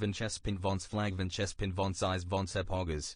Vinchespin vons flag Vinchespin vons eyes vons epogas.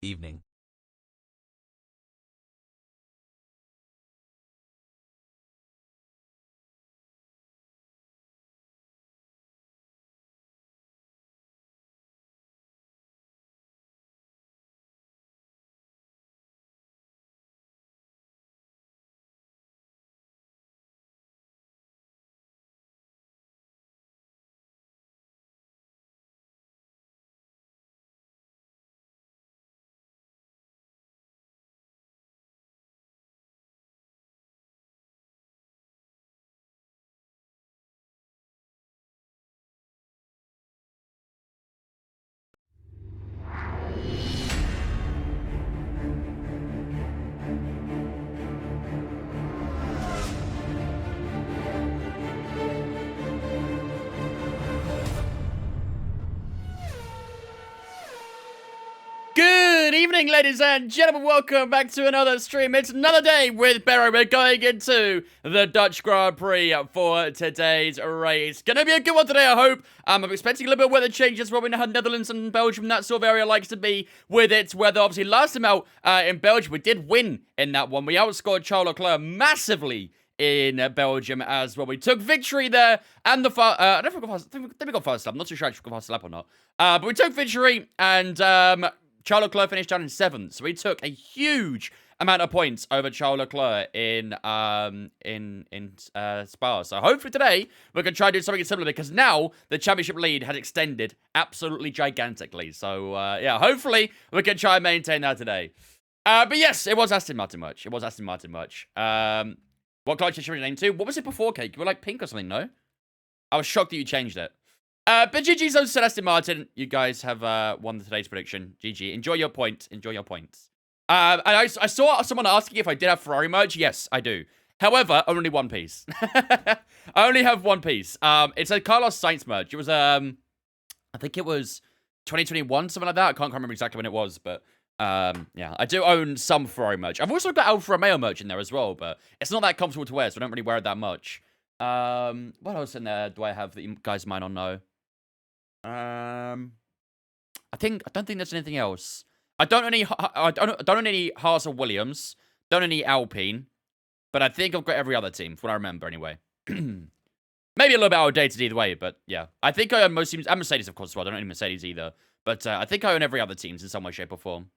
Evening. evening, ladies and gentlemen. Welcome back to another stream. It's another day with Barrow. We're going into the Dutch Grand Prix for today's race. Gonna be a good one today, I hope. I'm expecting a little bit of weather changes where we know how Netherlands and Belgium, that sort of area, likes to be with its weather. Obviously, last time out in Belgium, we did win in that one. We outscored Charles Leclerc massively in Belgium as well. We took victory there, and the I don't think we got first lap. I'm not too sure if we got first lap or not. But we took victory, and Charles Leclerc finished down in 7th. So we took a huge amount of points over Charles Leclerc in Spa. So hopefully today we can try to do something similar, because now the championship lead has extended absolutely gigantically. So yeah, hopefully we can try and maintain that today. But yes, it was Aston Martin merch. What color did you change your name to? What was it before, Cake? You were like pink or something, no? I was shocked that you changed it. But GG's on Aston Martin. You guys have won today's prediction. GG. Enjoy your point. Enjoy your points. And I saw someone asking if I did have Ferrari merch. Yes, I do. However, only one piece. I only have one piece. It's a Carlos Sainz merch. It was, I think it was 2021, something like that. I can't remember exactly when it was, but yeah, I do own some Ferrari merch. I've also got Alfa Romeo merch in there as well, but it's not that comfortable to wear, so I don't really wear it that much. What else in there do I have that you guys might not know? I don't think there's anything else. I don't own any Haas or Williams. Don't own any Alpine. But I think I've got every other team, from what I remember anyway. Maybe a little bit outdated either way, but yeah. I think I own most teams, and Mercedes, of course, as well. I don't own Mercedes either. But I think I own every other team in some way, shape, or form.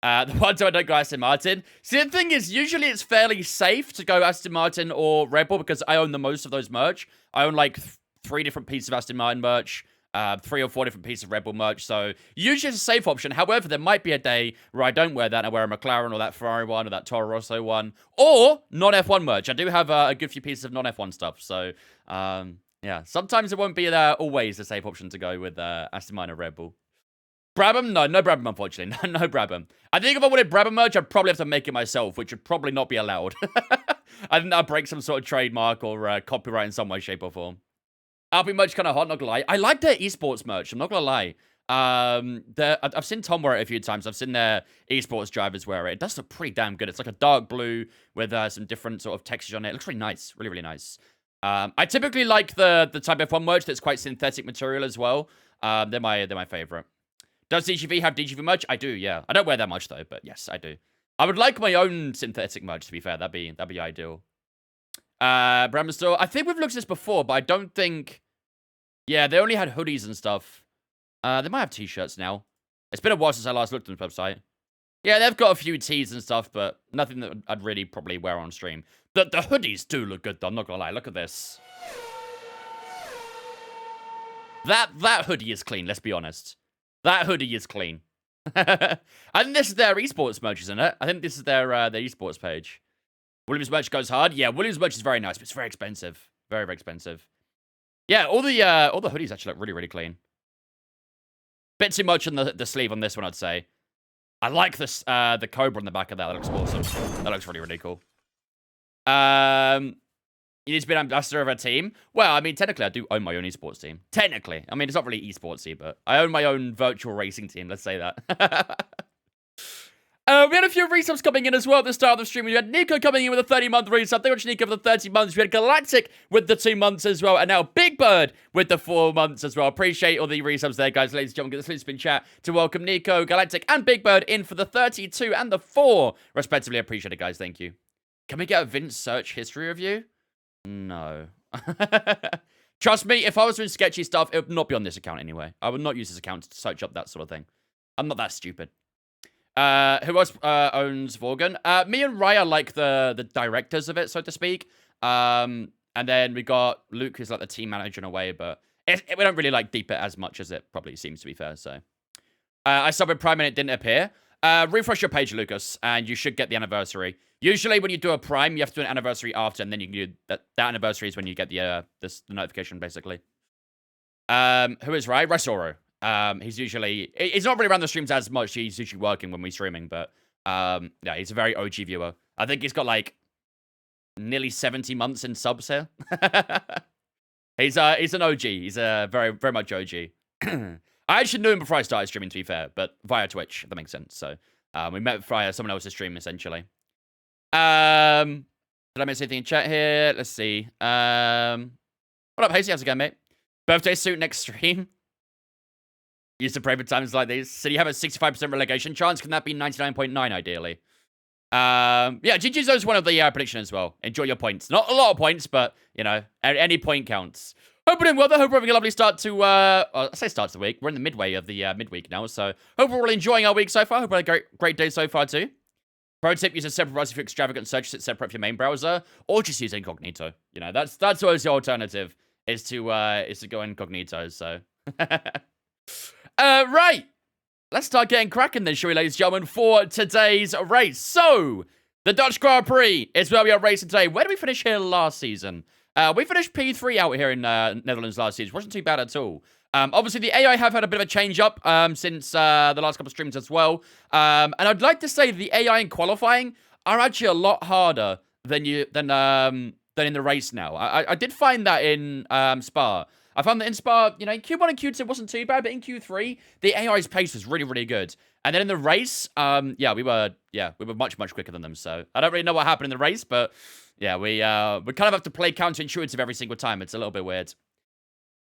The one time I don't go Aston Martin. See, the thing is, usually it's fairly safe to go Aston Martin or Red Bull, because I own the most of those merch. I own like 3 different pieces of Aston Martin merch. 3 or 4 different pieces of Red Bull merch, so usually it's a safe option. However, there might be a day where I don't wear that, and I wear a McLaren or that Ferrari one or that Toro Rosso one, or non-F1 merch. I do have a good few pieces of non-F1 stuff, so yeah, sometimes it won't be always a safe option to go with Aston Martin or Red Bull. Brabham? No Brabham, unfortunately. No Brabham. I think if I wanted Brabham merch, I'd probably have to make it myself, which would probably not be allowed. I think that'd break some sort of trademark or copyright in some way, shape, or form. Alpine merch kind of hot, not gonna lie. I like their esports merch, I'm not gonna lie. I've seen Tom wear it a few times. I've seen their esports drivers wear it. It does look pretty damn good. It's like a dark blue with some different sort of textures on it. It looks really nice. Really, really nice. I typically like the Type F1 merch that's quite synthetic material as well. They're my favorite. Does DGV have DGV merch? I do, yeah. I don't wear that much though, but yes, I do. I would like my own synthetic merch, to be fair. That'd be ideal. Brahma Store. I think we've looked at this before, but I don't think... Yeah, they only had hoodies and stuff. They might have t-shirts now. It's been a while since I last looked at the website. Yeah, they've got a few tees and stuff, but nothing that I'd really probably wear on stream. The hoodies do look good, though. I'm not gonna lie. Look at this. That hoodie is clean, let's be honest. That hoodie is clean. I think this is their esports merch, isn't it? I think this is their esports page. Williams merch goes hard. Yeah, Williams merch is very nice, but it's very expensive. Very, very expensive. Yeah, all the hoodies actually look really, really clean. Bit too much on the sleeve on this one, I'd say. I like this the Cobra on the back of that. That looks awesome. That looks really, really cool. You need to be an ambassador of a team. Well, I mean, technically, I do own my own esports team. Technically. I mean, it's not really esportsy, but I own my own virtual racing team. Let's say that. We had a few resubs coming in as well at the start of the stream. We had Nico coming in with a 30-month resub. Thank you much, Nico, for the 30 months. We had Galactic with the 2 months as well. And now Big Bird with the 4 months as well. Appreciate all the resubs there, guys. Ladies and gentlemen, get the Slip Spin chat to welcome Nico, Galactic, and Big Bird in for the 32 and the 4, respectively. Appreciate it, guys. Thank you. Can we get a Vince search history review? No. Trust me, if I was doing sketchy stuff, it would not be on this account anyway. I would not use this account to search up that sort of thing. I'm not that stupid. Who else owns Vorgan? Me and Rai are like the directors of it, so to speak. And then we got Luke, who's like the team manager in a way, but we don't really like deep it as much as it probably seems, to be fair, so. I subbed with Prime and it didn't appear. Refresh your page, Lucas, and you should get the anniversary. Usually when you do a Prime, you have to do an anniversary after, and then you can do that anniversary is when you get the notification, basically. Who is Rai? Rasoro. He's not really around the streams as much. He's usually working when we're streaming, but yeah, he's a very OG viewer. I think he's got like nearly 70 months in subs here. He's an OG. He's very, very much OG. I actually knew him before I started streaming, to be fair, but via Twitch, if that makes sense. So we met via someone else's stream, essentially. Did I miss anything in chat here? Let's see. What up, Hasty? How's it going, mate? Birthday suit next stream. Used to pray for times like these. So you have a 65% relegation chance. Can that be 99.9 ideally? Yeah, GG's is one of the predictions as well. Enjoy your points. Not a lot of points, but, you know, any point counts. Hope we're doing well, though. Hope we're having a lovely start to, I say start to the week. We're in the midway of the midweek now, so hope we're all enjoying our week so far. Hope we had a great day so far, too. Pro tip, use a separate browser for extravagant search that's separate from your main browser, or just use incognito. You know, that's always the alternative, is to go incognito, so. Right. Let's start getting cracking then, shall we, ladies and gentlemen, for today's race. So, the Dutch Grand Prix is where we are racing today. Where did we finish here last season? We finished P3 out here in Netherlands last season. Wasn't too bad at all. Obviously, the AI have had a bit of a change-up since the last couple of streams as well. And I'd like to say the AI in qualifying are actually a lot harder than in the race now. I did find that in Spa. I found that in Spa, you know, in Q1 and Q2 wasn't too bad, but in Q3, the AI's pace was really, really good. And then in the race, yeah, we were much, much quicker than them. So I don't really know what happened in the race, but yeah, we kind of have to play counterintuitive every single time. It's a little bit weird.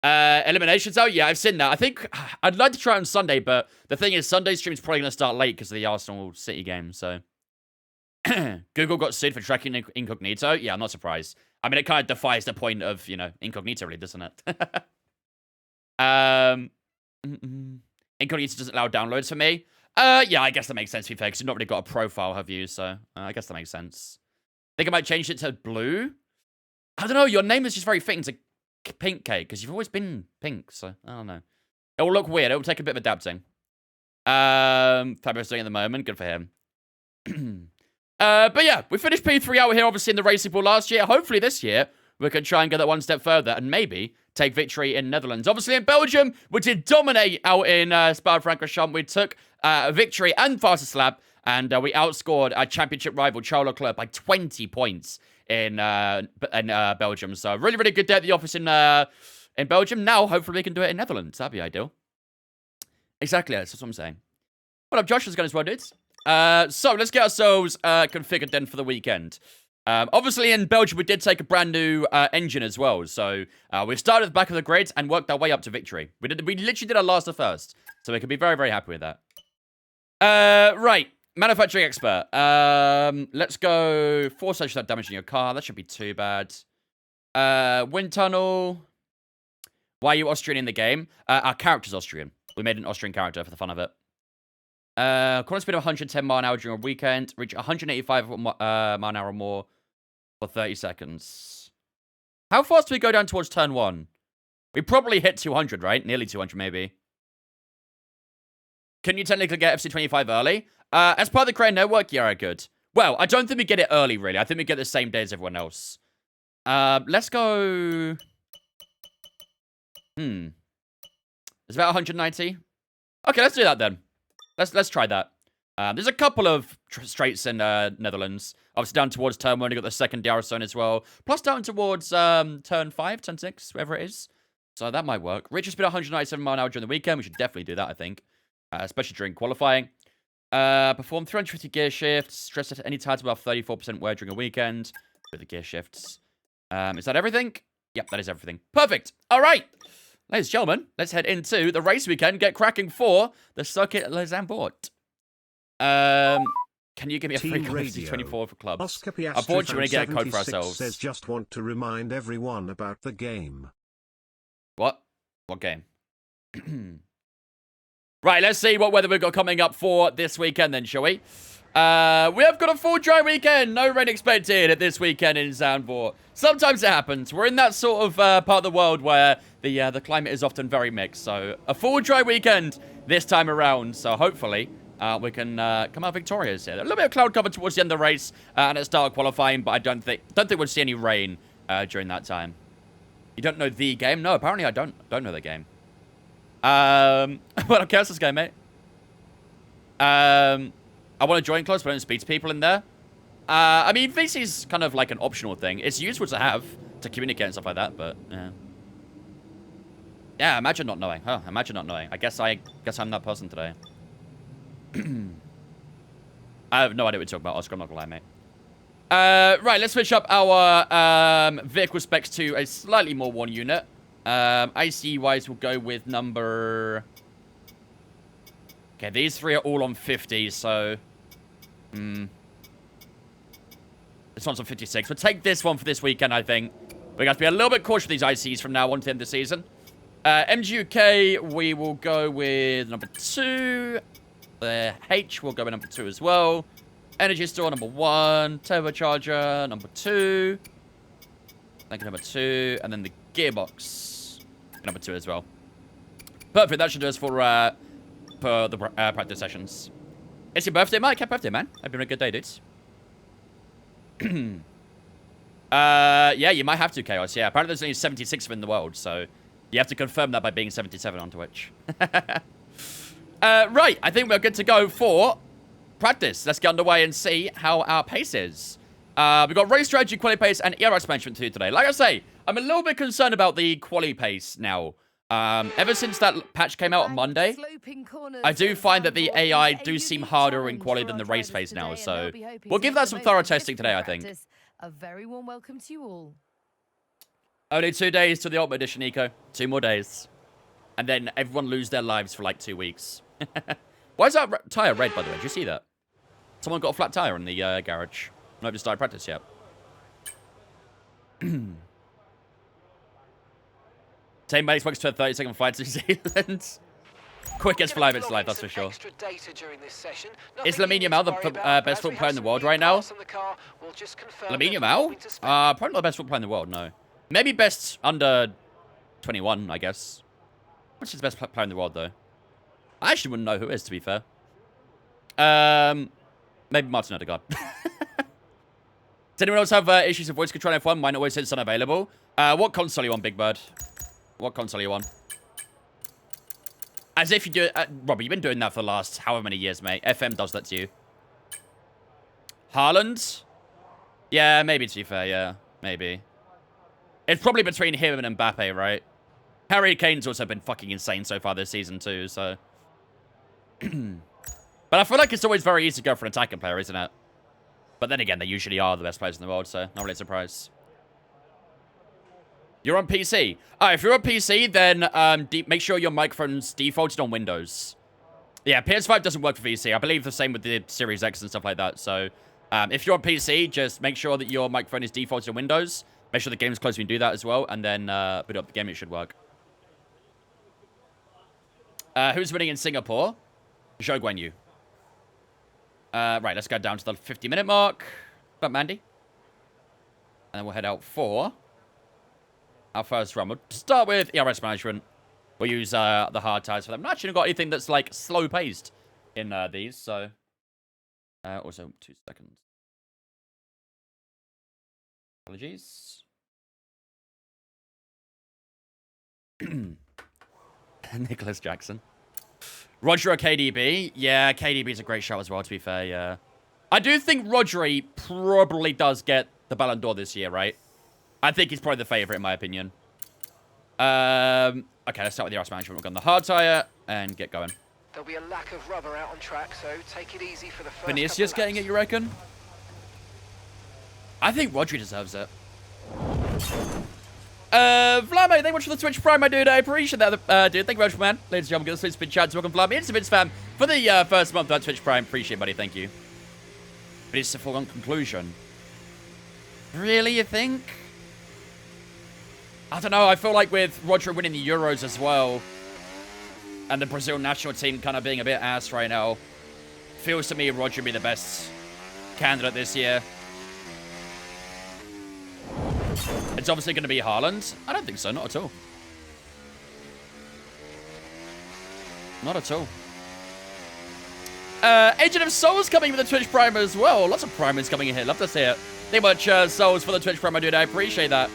Eliminations out? Yeah, I've seen that. I think I'd like to try on Sunday, but the thing is, Sunday stream's probably going to start late because of the Arsenal City game, so. Google got sued for tracking incognito? Yeah, I'm not surprised. I mean, it kind of defies the point of, you know, incognito, really, doesn't it? Incognito doesn't allow downloads for me. Yeah, I guess that makes sense, to be fair, because you've not really got a profile, have you? So, I guess that makes sense. Think I might change it to blue? I don't know, your name is just very fitting to pink cake, because you've always been pink, so, I don't know. It will look weird, it will take a bit of adapting. Fabulous doing at the moment, good for him. But yeah, we finished P3 out here, obviously, in the Racing Pool last year. Hopefully this year, we can try and get that one step further and maybe take victory in Netherlands. Obviously, in Belgium, we did dominate out in Spa-Francorchamps. We took victory and fastest lap, and we outscored our championship rival, Charles Leclerc, by 20 points in Belgium. So, really, really good day at the office in Belgium. Now, hopefully, we can do it in Netherlands. That'd be ideal. Exactly, that's what I'm saying. What up, Josh? How's it going as well, dudes? So let's get ourselves configured then for the weekend. Obviously in Belgium we did take a brand new engine as well. So we started at the back of the grid and worked our way up to victory. We literally did our last to first. So we can be very, very happy with that. Right. Manufacturing expert. Let's go 4 stages without damaging your car. That shouldn't be too bad. Wind tunnel. Why are you Austrian in the game? Our character's Austrian. We made an Austrian character for the fun of it. Corner speed of 110 mile an hour during a weekend. Reach 185 mile an hour or more for 30 seconds. How fast do we go down towards turn 1? We probably hit 200, right? Nearly 200, maybe. Can you technically get FC25 early? As part of the Crane Network, yeah, I could. Well, I don't think we get it early, really. I think we get the same day as everyone else. Let's go... It's about 190. Okay, let's do that then. Let's try that. There's a couple of straights in Netherlands. Obviously down towards turn 1, you got the second DR zone as well. Plus down towards turn 5, turn 6, wherever it is. So that might work. Richard speed 197 mile an hour during the weekend. We should definitely do that, I think. Especially during qualifying. Perform 350 gear shifts. Stress at any time above 34% wear during a weekend. With the gear shifts. Is that everything? Yep, that is everything. Perfect. All right. Ladies and gentlemen, let's head into the race weekend. Get cracking for the Circuit Les Zambort. Can you give me a free code of 24 for clubs? Unfortunately, we're going to get a code for ourselves. Says just want to remind everyone about the game. What? What game? Right, let's see what weather we've got coming up for this weekend then, shall we? We have got a full dry weekend. No rain expected at this weekend in Zandvoort. Sometimes it happens. We're in that sort of part of the world where the climate is often very mixed. So a full dry weekend this time around. So hopefully we can come out victorious here. A little bit of cloud cover towards the end of the race and at the start of qualifying, but I don't think we'll see any rain during that time. You don't know the game? No, apparently I don't know the game. Well, okay, let's go, mate. I want to join close, but I don't speak to people in there. I mean, VC is kind of like an optional thing. It's useful to have to communicate and stuff like that, but yeah. Yeah, imagine not knowing. Huh, imagine not knowing. I guess I'm that person today. I have no idea what you're talking about, Oscar. I'm not gonna lie, mate. Right, let's switch up our vehicle specs to a slightly more worn unit. ICE-wise, we'll go with number... Okay, these three are all on 50, so... This one's on 56. We'll take this one for this weekend, I think. We have to be a little bit cautious with these ICs from now on to the end of the season. MGUK, we will go with number 2. The H will go with number 2 as well. Energy store, number 1. Turbocharger, number 2. Thank you, number 2. And then the gearbox, number 2 as well. Perfect, that should do us for the practice sessions. It's your birthday, Mike. Happy birthday, man. Hope you're having a good day, dudes. Yeah, you might have to, Chaos. Yeah, apparently there's only 76 of them in the world, so you have to confirm that by being 77 on Twitch. Right, I think we're good to go for practice. Let's get underway and see how our pace is. We've got race strategy, quali pace, and ERS management to do today. Like I say, I'm a little bit concerned about the quali pace now. Ever since that patch came out on Monday, I do find that the AI do seem harder in quali than the race pace now, so we'll give that some thorough testing today, I think. A very warm welcome to you all. Only 2 days to the Ultimate Edition, Eco. 2 more days. And then everyone lose their lives for like 2 weeks. Why is that tyre red, by the way? Did you see that? Someone got a flat tyre in the garage. I haven't started practice yet. Team mates works to a 30-second flight to New Zealand. Quickest flight of its life, that's for sure. Is Lamine Yamal the best football player in the world right now? Lamine Yamal? Probably not the best football player in the world, no. Maybe best under 21, I guess. Which is the best player in the world, though? I actually wouldn't know who it is, to be fair. Maybe Martin Odegaard. Does anyone else have issues with voice control F1? Mine always says it's unavailable. What console are you on, Big Bird? What console are you on? As if you do... Robbie, you've been doing that for the last however many years, mate. FM does that to you. Haaland? Yeah, maybe, to be fair, yeah. Maybe. It's probably between him and Mbappe, right? Harry Kane's also been fucking insane so far this season, too, so... But I feel like it's always very easy to go for an attacking player, isn't it? But then again, they usually are the best players in the world, so not really surprised. You're on PC. If you're on PC, then make sure your microphone's defaulted on Windows. Yeah, PS5 doesn't work for VC. I believe the same with the Series X and stuff like that. So if you're on PC, just make sure that your microphone is defaulted on Windows. Make sure the game's closed when you do that as well. And then boot up the game, it should work. Who's winning in Singapore? Zhou Guanyu. Right, let's go down to the 50-minute mark. What's up, Mandy? And then we'll head out for our first run. We'll start with ERS management. We'll use the hard tires for them. Not actually got anything that's like slow-paced in these, so... also, 2 seconds. Apologies. Nicholas Jackson. Roger or KDB? Yeah, KDB's a great shot as well, to be fair, yeah. I do think Rodri probably does get the Ballon d'Or this year, right? I think he's probably the favourite, in my opinion. Okay, let's start with the RS management. We'll go on the hard tyre and get going. There'll be a lack of rubber out on track, so take it easy for the first Vinicius getting it, you reckon? I think Rodri deserves it. Vlad, thank you much for the Twitch Prime, my dude. I appreciate that, dude. Thank you very much, man. Ladies and gentlemen, get the Twitch spin chat to welcome Vlad. It's a Vince fam for the first month of Twitch Prime. Appreciate it, buddy. Thank you. But it's a foregone conclusion. Really, you think? I don't know. I feel like with Roger winning the Euros as well, and the Brazil national team kind of being a bit ass right now, feels to me Roger be the best candidate this year. It's obviously going to be Haaland. I don't think so. Not at all. Not at all. Agent of Souls coming with the Twitch Prime as well. Lots of primers coming in here. Love to see it. Thank you much, Souls, for the Twitch Prime, my dude. I appreciate that.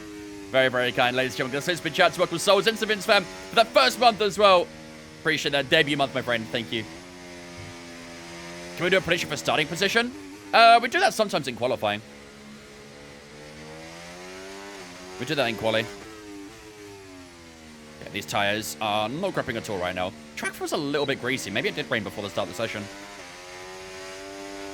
Very, very kind, ladies and gentlemen. This has been chat to welcome Souls into Vince fam for that first month as well. Appreciate that debut month, my friend. Thank you. Can we do a prediction for starting position? We do that sometimes in qualifying. We do that in quali. Okay, these tires are not gripping at all right now. Track feels a little bit greasy. Maybe it did rain before the start of the session.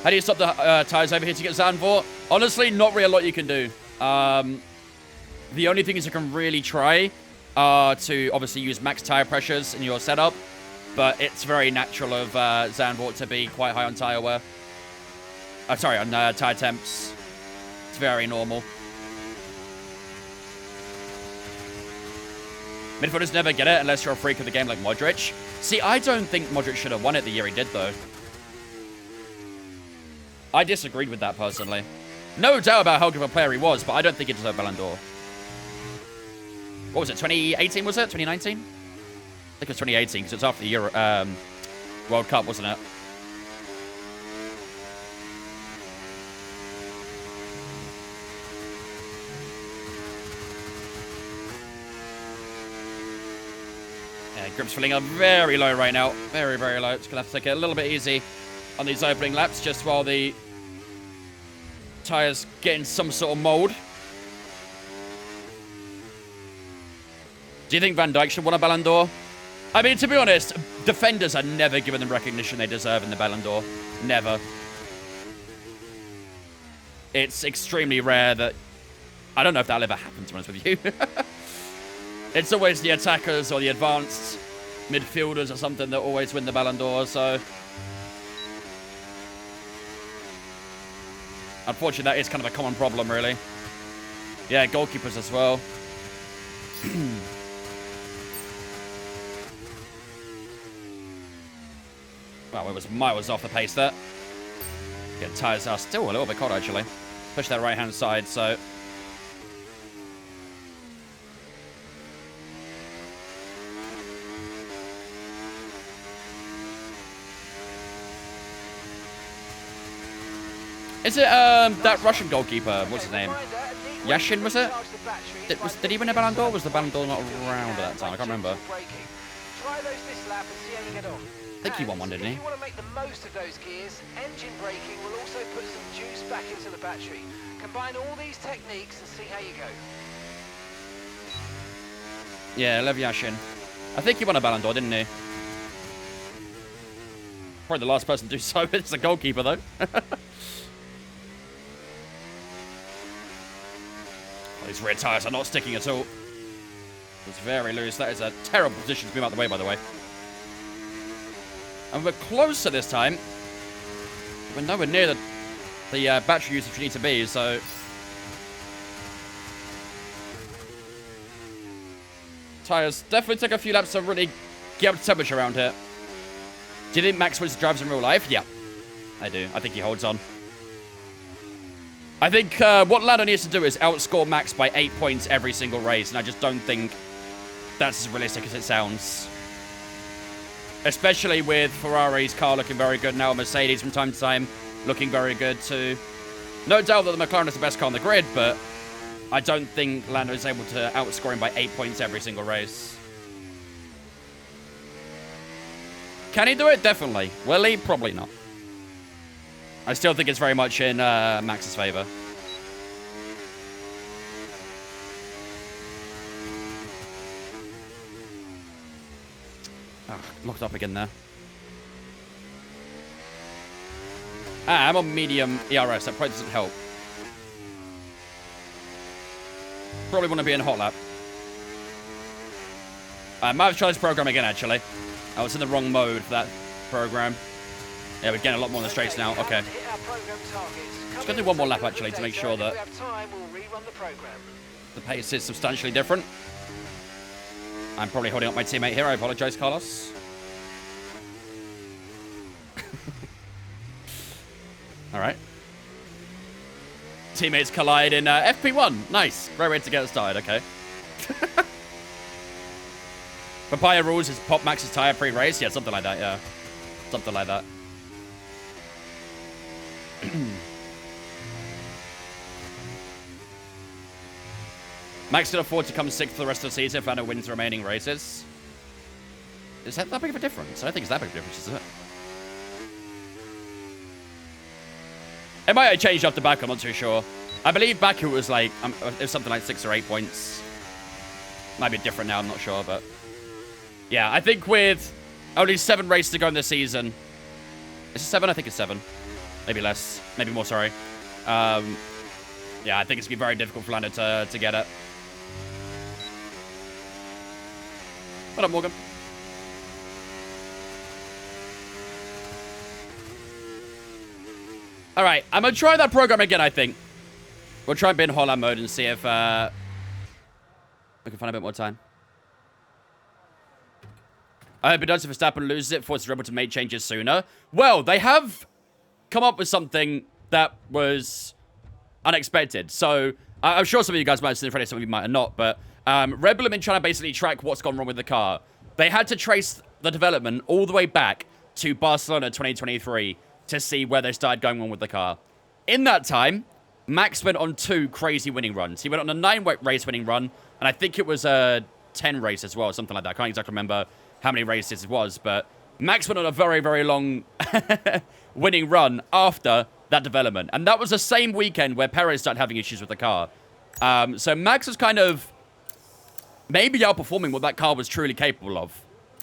How do you stop the tires overheating at Zandvoort? Honestly, not really a lot you can do. The only thing is you can really try to obviously use max tire pressures in your setup, but it's very natural of Zandvoort to be quite high on tire wear. Sorry, on tire temps. It's very normal. Midfielders never get it unless you're a freak of the game like Modric. See, I don't think Modric should have won it the year he did, though. I disagreed with that, personally. No doubt about how good of a player he was, but I don't think he deserved Ballon d'Or. What was it, 2018, was it? 2019? I think it was 2018, because it's after the Euro, World Cup, wasn't it? Yeah, grip's feeling very low right now. Very, very low. It's going to have to take it a little bit easy on these opening laps, just while the tires get in some sort of mold. Do you think Van Dijk should win a Ballon d'Or? I mean, to be honest, defenders are never given the recognition they deserve in the Ballon d'Or. Never. It's extremely rare that... I don't know if that'll ever happen, to be honest with you. It's always the attackers or the advanced midfielders or something that always win the Ballon d'Or, so... Unfortunately, that is kind of a common problem, really. Yeah, goalkeepers as well. Well, it was miles off the pace there. Yeah, tires are still a little bit cold, actually. Push that right-hand side, so... Is it, that Russian goalkeeper? What's his name? Yashin, was it? Did he win a Ballon d'Or? Was the Ballon d'Or not around at that time? I can't remember. I think he won one, didn't he? If you want to make the most of those gears, engine braking will also put some juice back into the battery. Combine all these techniques and see how you go. Yeah, Lev Yashin. I think he won a Ballon d'Or, didn't he? Probably the last person to do so. It's the goalkeeper, though. These rear tires are not sticking at all. It's very loose. That is a terrible position to move out the way, by the way. And we're closer this time. We're nowhere near the battery usage we need to be, so... Tires definitely take a few laps to really get up to temperature around here. Do you think Max Woods drives in real life? Yeah, I do. I think he holds on. I think what Lando needs to do is outscore Max by 8 points every single race, and I just don't think that's as realistic as it sounds. Especially with Ferrari's car looking very good now, Mercedes from time to time looking very good too. No doubt that the McLaren is the best car on the grid, but I don't think Lando is able to outscore him by 8 points every single race. Can he do it? Definitely. Will he? Probably not. I still think it's very much in Max's favor. Oh, locked up again there. I'm on medium ERS. That probably doesn't help. Probably want to be in hot lap. I might have tried this program again, actually. I was in the wrong mode for that program. Yeah, we're getting a lot more on the straights now. Okay. Just going to do one more lap, actually, to make sure that the pace is substantially different. I'm probably holding up my teammate here. I apologize, Carlos. All right. Teammates collide in FP1. Nice. Great way to get started. Okay. Papaya rules is pop Max's tire pre-race. Yeah, something like that. Yeah. Something like that. Max can afford to come sixth for the rest of the season if Lando wins the remaining races. Is that big of a difference? I don't think it's that big of a difference, is it? It might have changed after Baku, I'm not too sure. I believe Baku was like, it was something like 6 or 8 points. Might be different now, I'm not sure, but... Yeah, I think with only 7 races to go in this season. Is it 7? I think it's 7. Maybe less. Maybe more, sorry. Yeah, I think it's going to be very difficult for Lando to get it. What up, Morgan? All right, I'm going to try that program again, I think. We'll try and be in Huckleheim mode and see if we can find a bit more time. I hope it does if Verstappen loses it, forces Red Bull to make changes sooner. Well, they have come up with something that was unexpected. So, I'm sure some of you guys might have seen it already, some of you might have not, but Red Bull have been trying to basically track what's gone wrong with the car. They had to trace the development all the way back to Barcelona 2023 to see where they started going wrong with the car. In that time, Max went on 2 crazy winning runs. He went on a 9-race winning run, and I think it was a 10 race as well, something like that. I can't exactly remember how many races it was, but Max went on a very, very long winning run after that development. And that was the same weekend where Perez started having issues with the car. So Max was kind of maybe outperforming what that car was truly capable of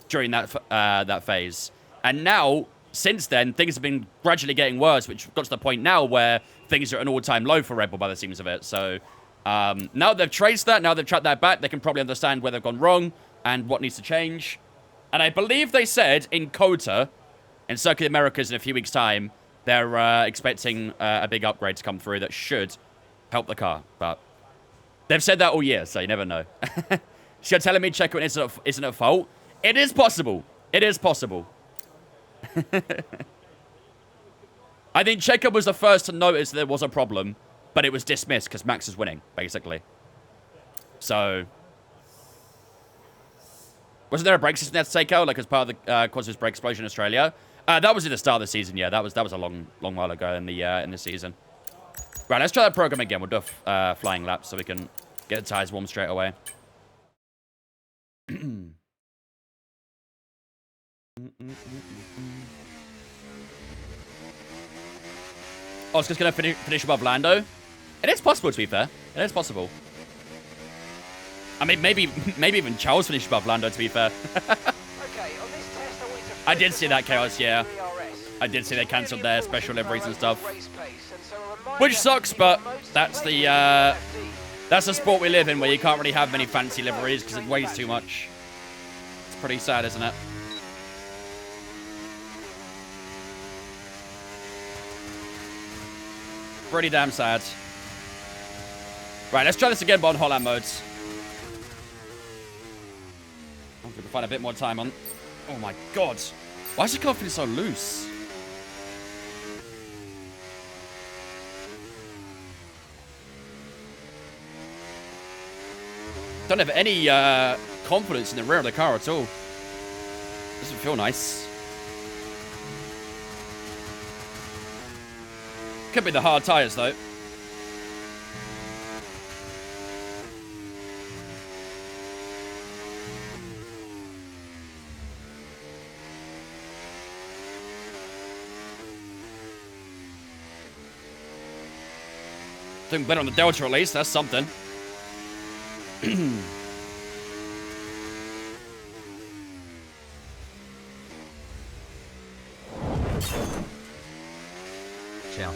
during that phase. And now, since then, things have been gradually getting worse, which got to the point now where things are at an all-time low for Red Bull by the seams of it. So now they've traced that, now they've tracked that back, they can probably understand where they've gone wrong and what needs to change. And I believe they said in COTA, in Circuit Americas in a few weeks' time, they're expecting a big upgrade to come through that should help the car. But they've said that all year, so you never know. So you're telling me Checo isn't at fault? It is possible. It is possible. I think Checo was the first to notice there was a problem, but it was dismissed because Max is winning, basically. So, wasn't there a brake system they had to take out, like as part of the cause of his brake explosion in Australia? That was at the start of the season. Yeah, that was a long while ago in the season. Right, let's try that program again. We'll do a flying lap so we can get the tires warm straight away. Oscar's going to finish above Lando. It is possible, to be fair. It is possible. I mean, maybe even Charles finished above Lando, to be fair. Okay, on this test, I want you to I did see that, Chaos, yeah. DRS. I did see they cancelled their special liveries and stuff. Race pace, and so a reminder Which sucks, to but most that's the, left. that's the sport we live in, where you can't really have many fancy liveries because it weighs too much. It's pretty sad, isn't it? Pretty damn sad. Right, let's try this again, but on Huckleheim modes. I'm going to find a bit more time on... Oh my god. Why is the car feeling so loose? Don't have any confidence in the rear of the car at all. Doesn't feel nice. Could be the hard tires, though. Doing better on the Delta, at least. That's something. Ciao.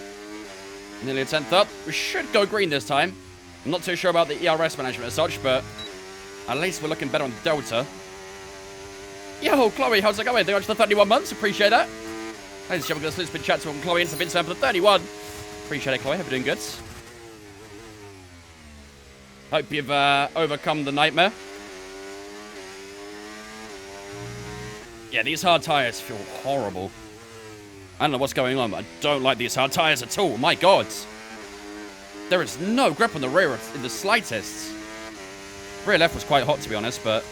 Nearly a 10th up. We should go green this time. I'm not too sure about the ERS management as such, but at least we're looking better on the Delta. Yo, Chloe, how's it going? Thank you much for 31 months. Appreciate that. Ladies and gentlemen, this has been chat to Chloe and Vince for the 31. Appreciate it, Chloe. Hope you're doing good. Hope you've overcome the nightmare. Yeah, these hard tires feel horrible. I don't know what's going on, but I don't like these hard tires at all. My god. There is no grip on the rear in the slightest. Rear left was quite hot, to be honest, but...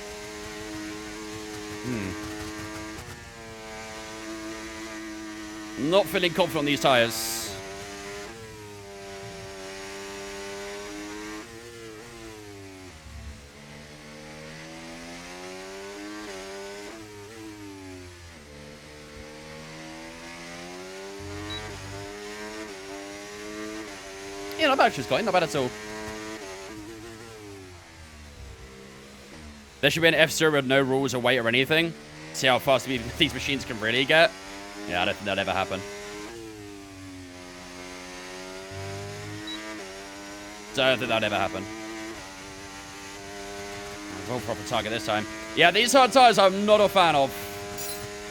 Not feeling confident on these tires. Yeah, not bad, she's got it. Not bad at all. There should be an F-Zero with no rules or weight or anything. See how fast these machines can really get. Yeah, I don't think that'll ever happen. So I don't think that'll ever happen. Well, proper target this time. Yeah, these hard tires I'm not a fan of.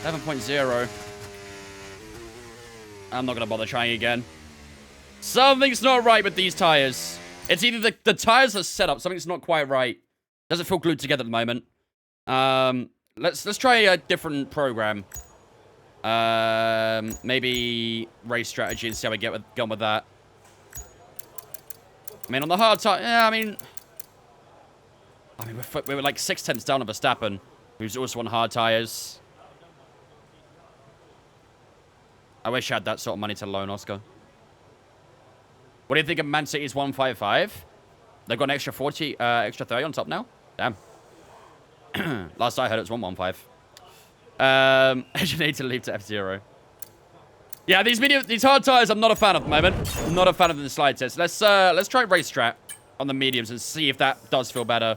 11.0. I'm not going to bother trying again. Something's not right with these tires. It's either the tires are set up. Something's not quite right. Doesn't feel glued together at the moment. Let's try a different program. Maybe race strategy and see how we get going with that. I mean, on the hard tire, yeah, I mean, we were like 6/10 down on Verstappen, who's also on hard tires. I wish I had that sort of money to loan Oscar. What do you think of Man City's 155? They've got an extra 40, extra 30 on top now. Damn. Last I heard, it was 115. I should need to leave to F-Zero. Yeah, these hard tires, I'm not a fan of at the moment. I'm not a fan of the slide test. Let's try race strat on the mediums and see if that does feel better.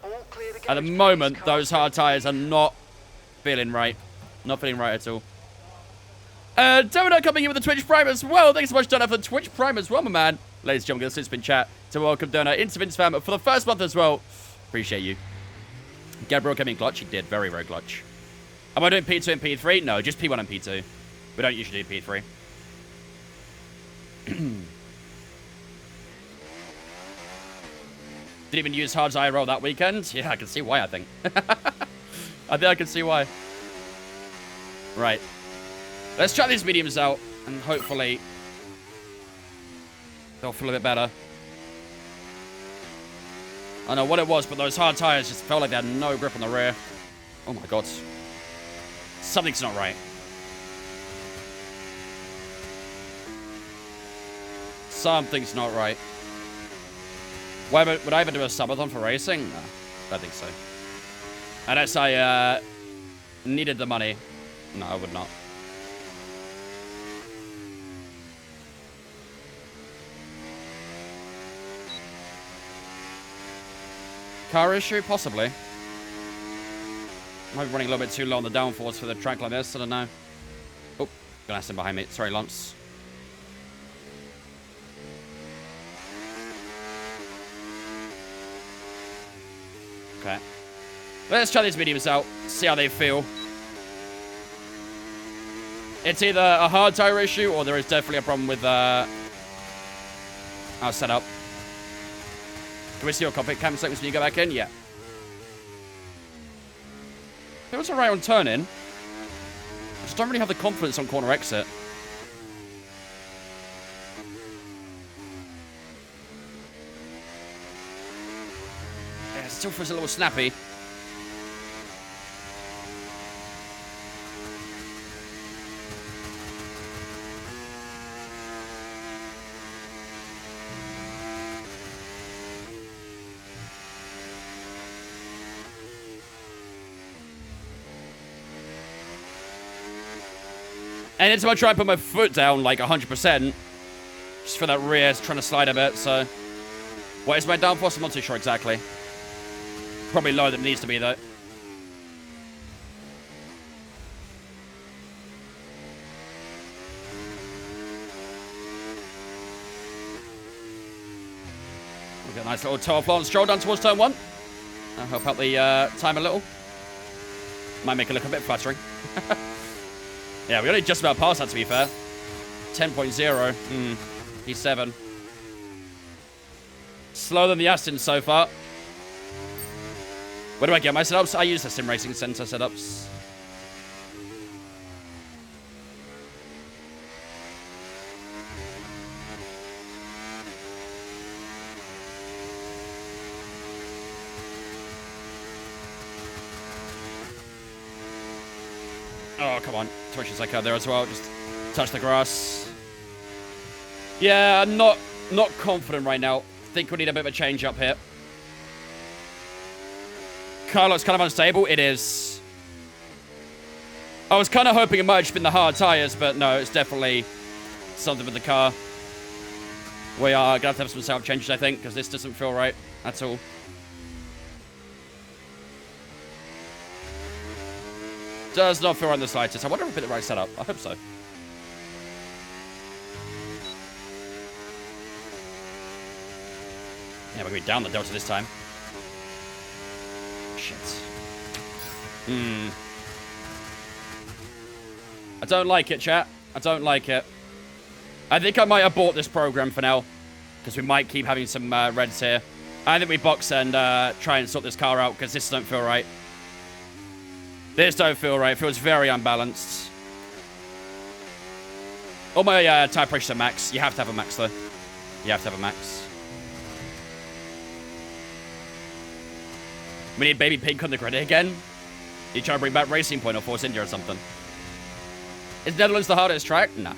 At the moment, those hard tires are not feeling right. Not feeling right at all. Domino coming in with the Twitch Prime as well. Thanks so much, Donut, for the Twitch Prime as well, my man. Ladies and gentlemen, this has been chat to welcome Donut into Vince Fam for the first month as well. Appreciate you. Gabriel coming clutch. He did. Very, very clutch. Am I doing P2 and P3? No, just P1 and P2. We don't usually do P3. Didn't even use hard tire roll that weekend. Yeah, I can see why, I think. I think I can see why. Right. Let's try these mediums out, and hopefully they'll feel a bit better. I don't know what it was, but those hard tires just felt like they had no grip on the rear. Oh my god. Something's not right. Something's not right. Would I ever do a subathon for racing? No, I don't think so. Unless I needed the money. No, I would not. Car issue? Possibly. Might be running a little bit too low on the downforce for the track like this. I don't know. Oh, got an accident behind me. Sorry, Lance. Okay. Let's try these mediums out. See how they feel. It's either a hard tire issue or there is definitely a problem with our setup. Can we see your cockpit cam settings when you go back in? Yeah. It was alright on turn-in. I just don't really have the confidence on corner exit. Yeah, it still feels a little snappy. And anytime I try and put my foot down like 100%, just for that rear, it's trying to slide a bit, so. What is my downforce? I'm not too sure exactly. Probably lower than it needs to be, though. We've got a nice little toe plant stroll down towards turn 1. That'll help out the time a little. Might make it look a bit flattering. Yeah, we only just about passed that, to be fair. 10.0. P7. Slower than the Aston so far. Where do I get my setups? I use the Sim Racing Center setups. Oh, come on. As much as I can there as well. Just touch the grass. Yeah, I'm not confident right now. Think we need a bit of a change up here. Car looks kind of unstable. It is. I was kind of hoping it might have just been the hard tires, but no, it's definitely something with the car. We are going to have some setup changes, I think, because this doesn't feel right at all. Does not feel right in the slightest. I wonder if I picked the right setup. I hope so. Yeah, we're going to be down the delta this time. Shit. I don't like it, chat. I don't like it. I think I might have bought this program for now. Because we might keep having some reds here. I think we box and try and sort this car out. Because this don't feel right. This don't feel right. It feels very unbalanced. All my tire pressures are max. You have to have a max, though. You have to have a max. We need Baby Pink on the grid again. You trying to bring back Racing Point or Force India or something? Is Netherlands the hardest track? Nah.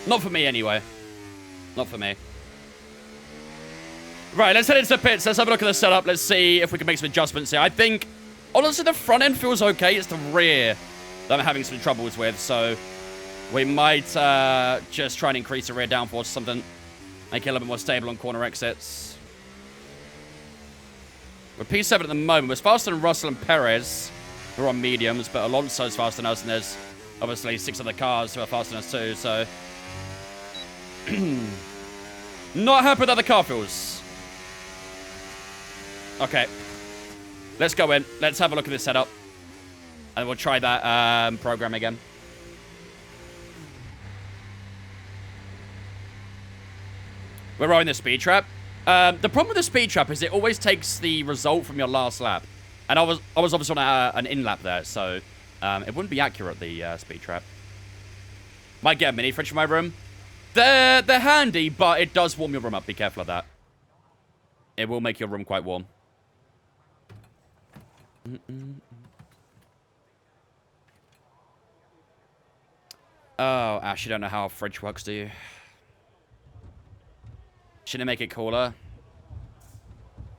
Not for me, anyway. Not for me. Right, let's head into the pits. Let's have a look at the setup. Let's see if we can make some adjustments here. I think, honestly, the front end feels okay. It's the rear that I'm having some troubles with. So we might just try and increase the rear downforce or something. Make it a little bit more stable on corner exits. We're P7 at the moment. We're faster than Russell and Perez, who are on mediums, but Alonso's faster than us, and there's obviously 6 other cars who are faster than us too, so... Not happy with how the car feels. Okay. Let's go in. Let's have a look at this setup. And we'll try that program again. We're rolling the speed trap. The problem with the speed trap is it always takes the result from your last lap. And I was obviously on an in-lap there, so it wouldn't be accurate, the speed trap. Might get a mini fridge for my room. They're handy, but it does warm your room up. Be careful of that. It will make your room quite warm. Oh, Ash, you don't know how a fridge works, do you? Shouldn't make it cooler.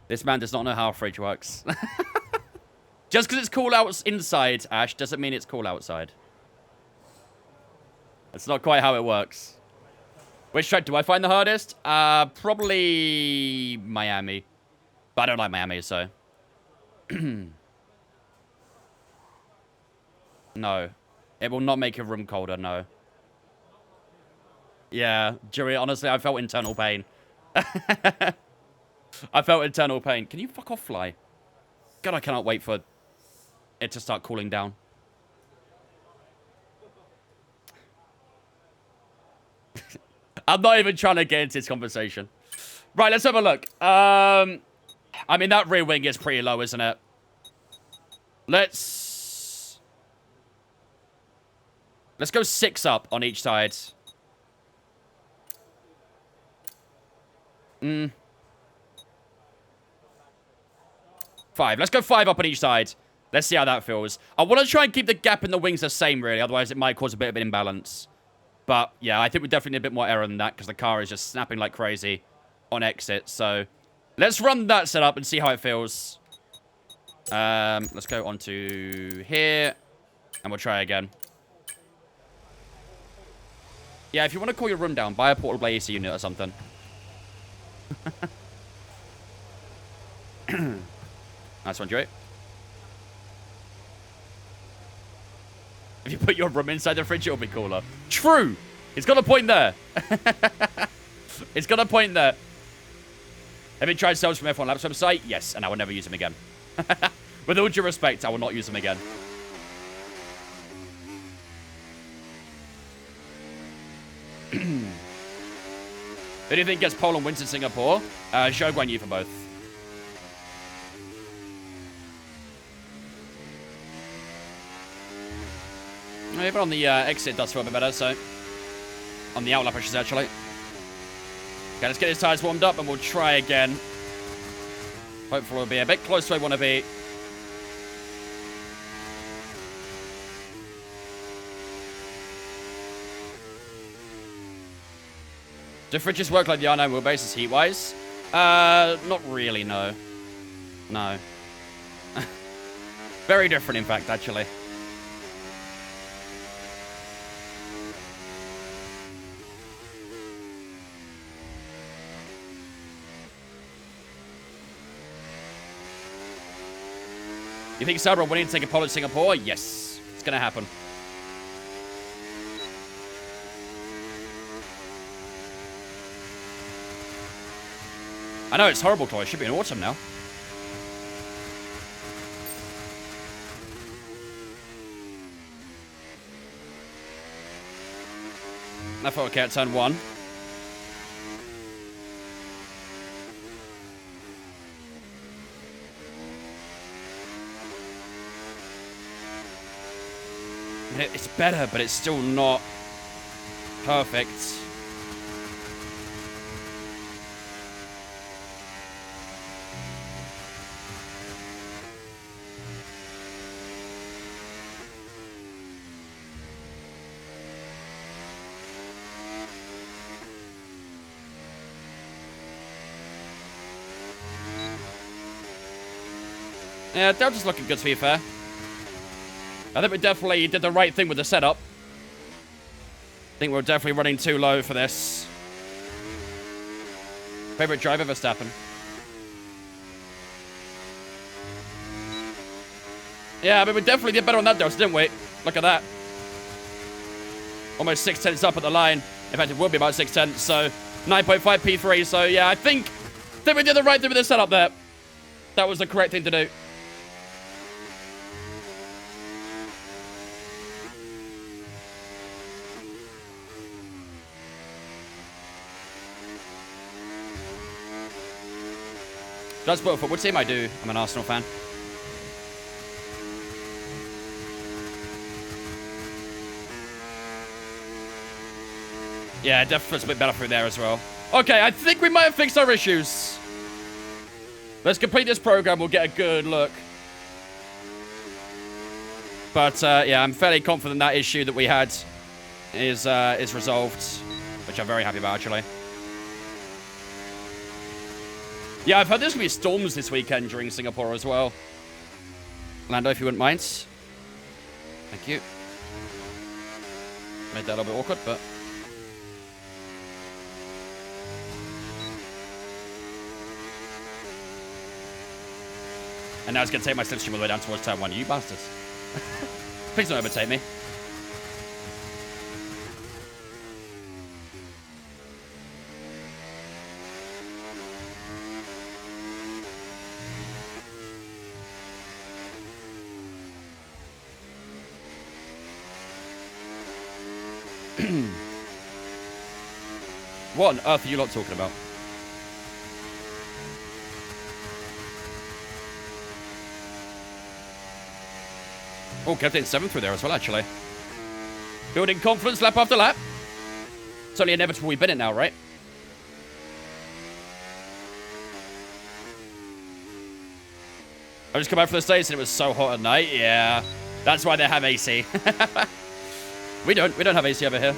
This man does not know how a fridge works. Just because it's cool out inside, Ash, doesn't mean it's cool outside. That's not quite how it works. Which track do I find the hardest? Probably Miami. But I don't like Miami, so. No. It will not make your room colder, no. Yeah, Jerry, honestly, I felt internal pain. I felt internal pain. Can you fuck off, Fly? God, I cannot wait for it to start cooling down. I'm not even trying to get into this conversation. Right, let's have a look. I mean, that rear wing is pretty low, isn't it? Let's go 6 up on each side. 5. Let's go 5 up on each side. Let's see how that feels. I want to try and keep the gap in the wings the same, really. Otherwise, it might cause a bit of an imbalance. But, yeah, I think we definitely need a bit more error than that because the car is just snapping like crazy on exit. So, let's run that setup and see how it feels. Let's go on to here. And we'll try again. Yeah, if you want to cool your room down, buy a portable AC unit or something. Nice one, Joey. If you put your room inside the fridge, it'll be cooler. True! It's got a point there. It's got a point there. Have you tried sales from F1 Labs website? Yes, and I will never use them again. With all due respect, I will not use them again. Who do you think gets pole and wins in Singapore? Zhou Guan Yu for both. Even on the exit, it does feel a bit better, so... On the outlap, I should say, actually. Okay, let's get his tyres warmed up, and we'll try again. Hopefully we'll be a bit close to where we want to be. Do fridges work like the R9 wheelbases heat-wise? Not really, no. No. Very different, in fact, actually. You think Sauber winning to take a pole at Singapore? Yes. It's going to happen. I know, it's horrible, Chloe. It should be in autumn now. I thought, okay, at turn 1. It's better, but it's still not perfect. Yeah, Delta's looking good, to be fair. I think we definitely did the right thing with the setup. I think we're definitely running too low for this. Favorite driver, Verstappen. Yeah, but we definitely did better on that dose, didn't we? Look at that. Almost 6 tenths up at the line. In fact, it will be about 6 tenths, so 9.5 P3. So, yeah, I think we did the right thing with the setup there. That was the correct thing to do. Do I support a football team? I do. I'm an Arsenal fan. Yeah, definitely a bit better through there as well. Okay, I think we might have fixed our issues. Let's complete this program. We'll get a good look. But, yeah, I'm fairly confident that issue that we had is resolved, which I'm very happy about, actually. Yeah, I've heard there's going to be storms this weekend during Singapore as well. Lando, if you wouldn't mind. Thank you. Made that a little bit awkward, but... And now it's going to take my slipstream all the way down towards turn 1. You bastards. Please don't overtake me. What on earth are you lot talking about? Oh, kept in 7th through there as well, actually. Building confidence lap after lap. It's only inevitable we bin it now, right? I just come back from the States and it was so hot at night. Yeah, that's why they have AC. We don't have AC over here.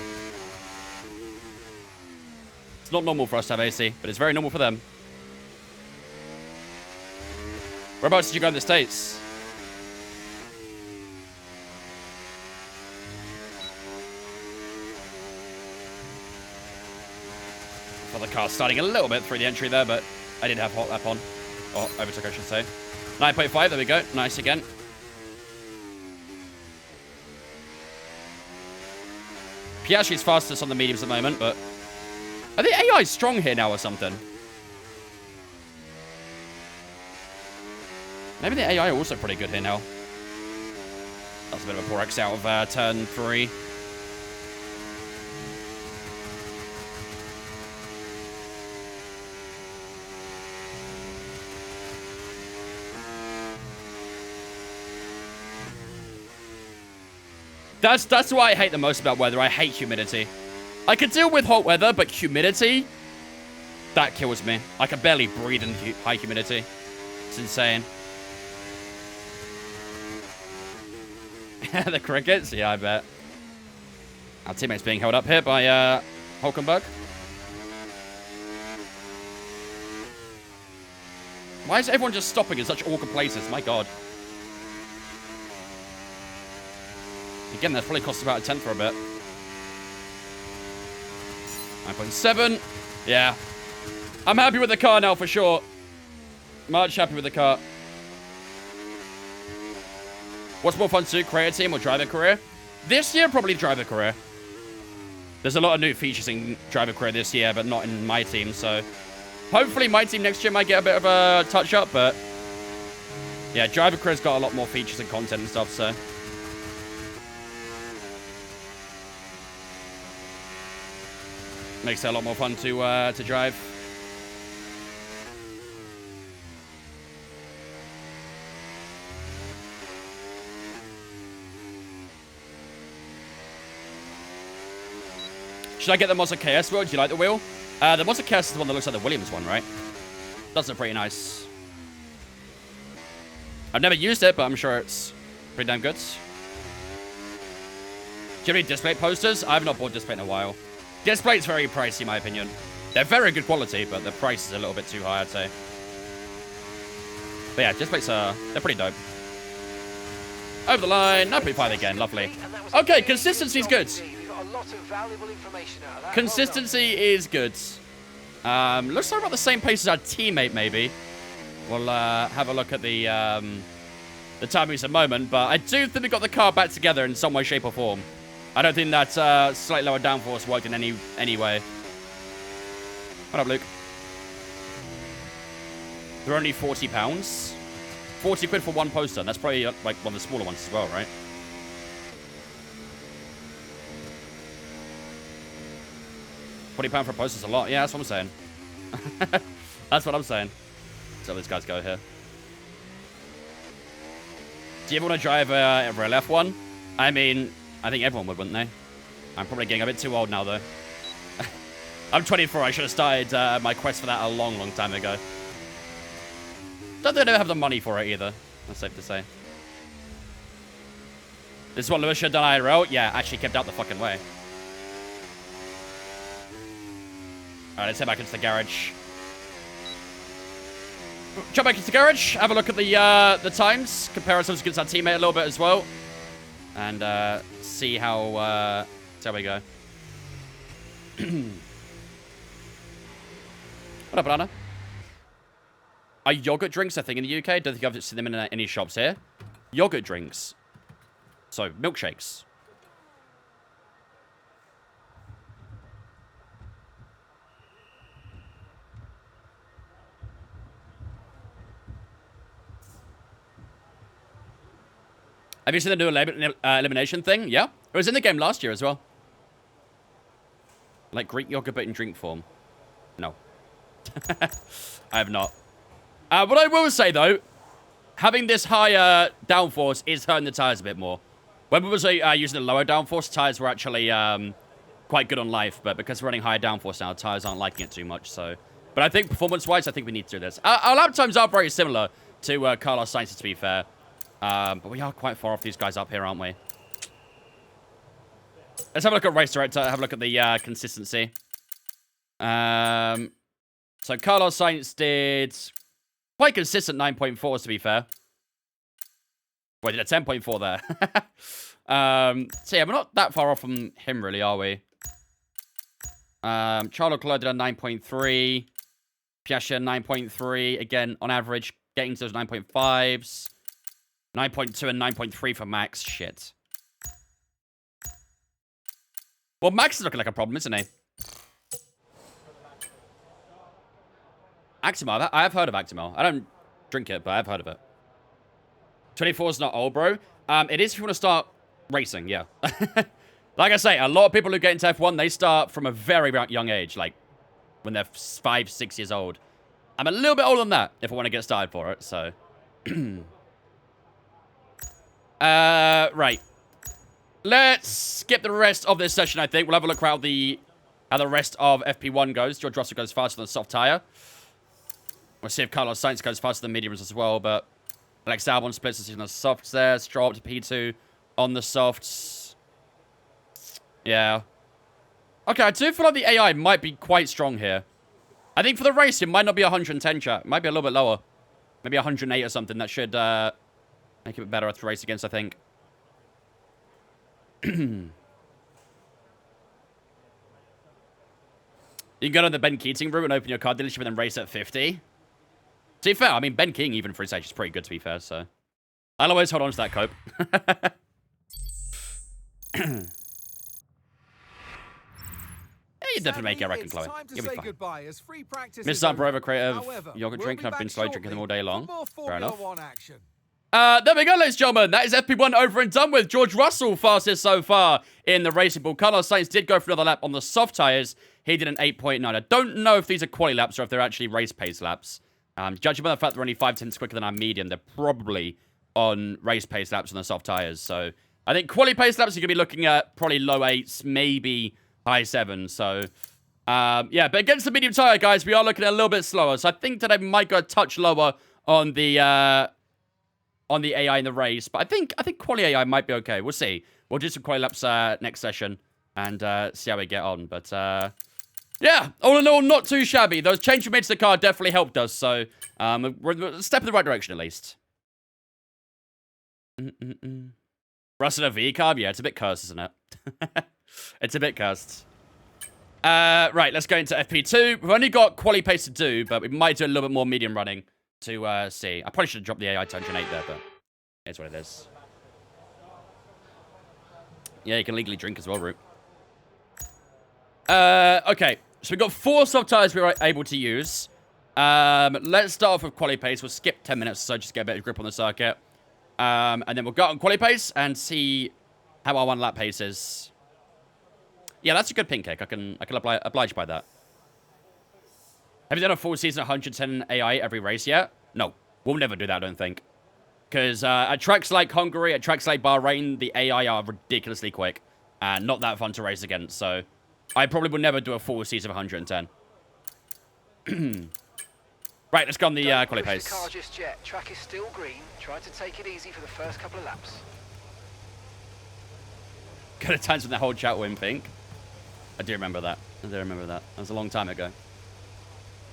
It's not normal for us to have AC, but it's very normal for them. Whereabouts did you go in the States? Well, the car's starting a little bit through the entry there, but I did have hot lap on. Or overtook, I should say. 9.5, there we go. Nice again. Piastri's fastest on the mediums at the moment, but... I think AI's strong here now or something. Maybe the AI are also pretty good here now. That's a bit of a poor X out of turn 3. That's what I hate the most about weather. I hate humidity. I can deal with hot weather, but humidity, that kills me. I can barely breathe in high humidity. It's insane. The crickets? Yeah, I bet. Our teammate's being held up here by Hulkenberg. Why is everyone just stopping in such awkward places? My God. Again, that's probably cost about a 10th for a bit. 9.7. Yeah. I'm happy with the car now for sure. Much happy with the car. What's more fun to do, creator team or driver career? This year, probably driver career. There's a lot of new features in driver career this year, but not in my team, so... Hopefully my team next year might get a bit of a touch-up, but... Yeah, driver career's got a lot more features and content and stuff, so... Makes it a lot more fun to drive. Should I get the Mazda KS wheel? Do you like the wheel? The Mazda KS is the one that looks like the Williams one, right? Does look pretty nice. I've never used it, but I'm sure it's pretty damn good. Do you have any display posters? I have not bought display in a while. Display is very pricey, in my opinion. They're very good quality, but the price is a little bit too high, I'd say. But yeah, displays are... They're pretty dope. Over the line. 9.5 again. Lovely. Okay, consistency's good. Consistency is good. Looks like we're at the same pace as our teammate, maybe. We'll have a look at the timings in a moment, but I do think we got the car back together in some way, shape, or form. I don't think that slightly lower downforce worked in any way. What up, Luke? They're only £40. 40 quid for one poster. That's probably like one of the smaller ones as well, right? £40 for a poster's a lot. Yeah, that's what I'm saying. That's what I'm saying. So these guys go here. Do you ever want to drive a real F1? I mean, I think everyone would, wouldn't they? I'm probably getting a bit too old now, though. I'm 24. I should have started my quest for that a long, long time ago. Don't think I have the money for it either. That's safe to say. This is what Lewis should have done IRL? Yeah, actually kept out the fucking way. Alright, let's head back into the garage. Jump back into the garage, have a look at the times, compare ourselves against our teammate a little bit as well, and see how we go. What up, banana? Are yogurt drinks a thing in the UK? Don't think I've seen them in any shops here. Yogurt drinks. So, milkshakes. Have you seen the new elimination thing? Yeah. It was in the game last year as well. Like Greek yogurt but in drink form. No. I have not. What I will say, though, having this higher downforce is hurting the tires a bit more. When we were using the lower downforce, tires were actually quite good on life. But because we're running higher downforce now, tires aren't liking it too much. So, but I think performance-wise, I think we need to do this. Our lap times are very similar to Carlos Sainz, to be fair. But we are quite far off these guys up here, aren't we? Let's have a look at race director. Have a look at the consistency. So Carlos Sainz did quite consistent 9.4s, to be fair. Well, did a 10.4 there. So yeah, we're not that far off from him, really, are we? Charles Leclerc did a 9.3. Piastri 9.3. Again, on average, getting to those 9.5s. 9.2 and 9.3 for Max. Shit. Well, Max is looking like a problem, isn't he? Actimel. I have heard of Actimel. I don't drink it, but I've heard of it. 24 is not old, bro. It is if you want to start racing, yeah. Like I say, a lot of people who get into F1, they start from a very young age, like when they're 5, 6 years old. I'm a little bit older than that if I want to get started for it, so... right. Let's skip the rest of this session, I think. We'll have a look how the rest of FP1 goes. George Russell goes faster than soft tyre. We'll see if Carlos Sainz goes faster than mediums as well, but Alex Albon splits us in the softs there. Stroll up to P2 on the softs. Yeah. Okay, I do feel like the AI might be quite strong here. I think for the race, it might not be 110, chat. It might be a little bit lower. Maybe 108 or something. That should make it better to race against, I think. You can go to the Ben Keating route and open your car dealership and then race at 50. To be fair, I mean, Ben King, even for his age, is pretty good, to be fair, so... I'll always hold on to that cope. You definitely make it, I reckon, Chloe. You'll be fine. Mrs. Umber creative yogurt drink, and I've been slowly drinking them all day long. Fair enough. There we go, ladies and gentlemen. That is FP1 over and done with. George Russell fastest so far in the Racing Bull. Carlos Sainz did go for another lap on the soft tyres. He did an 8.9. I don't know if these are quali laps or if they're actually race pace laps. Judging by the fact they're only 5/10 quicker than our medium, they're probably on race pace laps on the soft tyres. So I think quali pace laps, you're going to be looking at probably low 8s, maybe high 7s. So, yeah, but against the medium tyre, guys, we are looking at a little bit slower. So I think that I might go a touch lower on the AI in the race. But I think quali AI might be okay. We'll see. We'll do some quali laps next session and see how we get on. But, yeah, all in all, not too shabby. Those changes we made to the car definitely helped us. So, we're a step in the right direction, at least. Russell a V-carb? Yeah, it's a bit cursed, isn't it? It's a bit cursed. Right, let's go into FP2. We've only got quali pace to do, but we might do a little bit more medium running to see. I probably should have dropped the AI to 108 there, but it's what it is. Yeah, you can legally drink as well, Root. Okay, so we've got 4 soft tires we were able to use. Let's start off with quali pace. We'll skip 10 minutes or so just to get a bit of grip on the circuit. And then we'll go on quali pace and see how our 1 lap pace is. Yeah, that's a good pin kick. I can oblige by that. Have you done a full season 110 AI every race yet? No, we'll never do that, I don't think. Because at tracks like Hungary, at tracks like Bahrain, the AI are ridiculously quick and not that fun to race against. So I probably will never do a full season of 110. Right, let's go on the quali pace. The car just yet. Track is still green. Try to take it easy for the first couple of laps. Got a times when the whole chat went pink. I do remember that. That was a long time ago.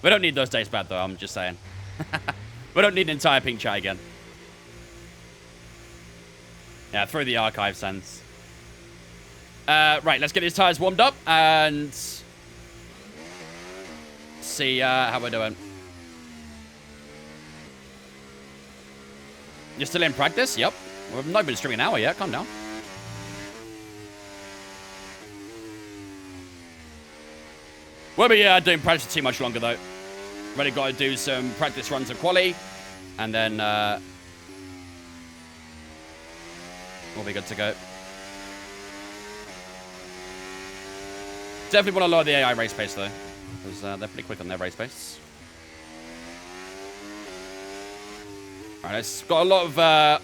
We don't need those days bad, though. I'm just saying. We don't need an entire pink chat again. Yeah, through the archive sense. Right, let's get these tires warmed up and see how we're doing. You're still in practice? Yep. We've not been streaming an hour yet. Calm down. Won't be doing practice too much longer, though. Really got to do some practice runs of quali, and then we'll be good to go. Definitely want to lower the AI race pace, though, because they're pretty quick on their race pace. All right, it's got a lot of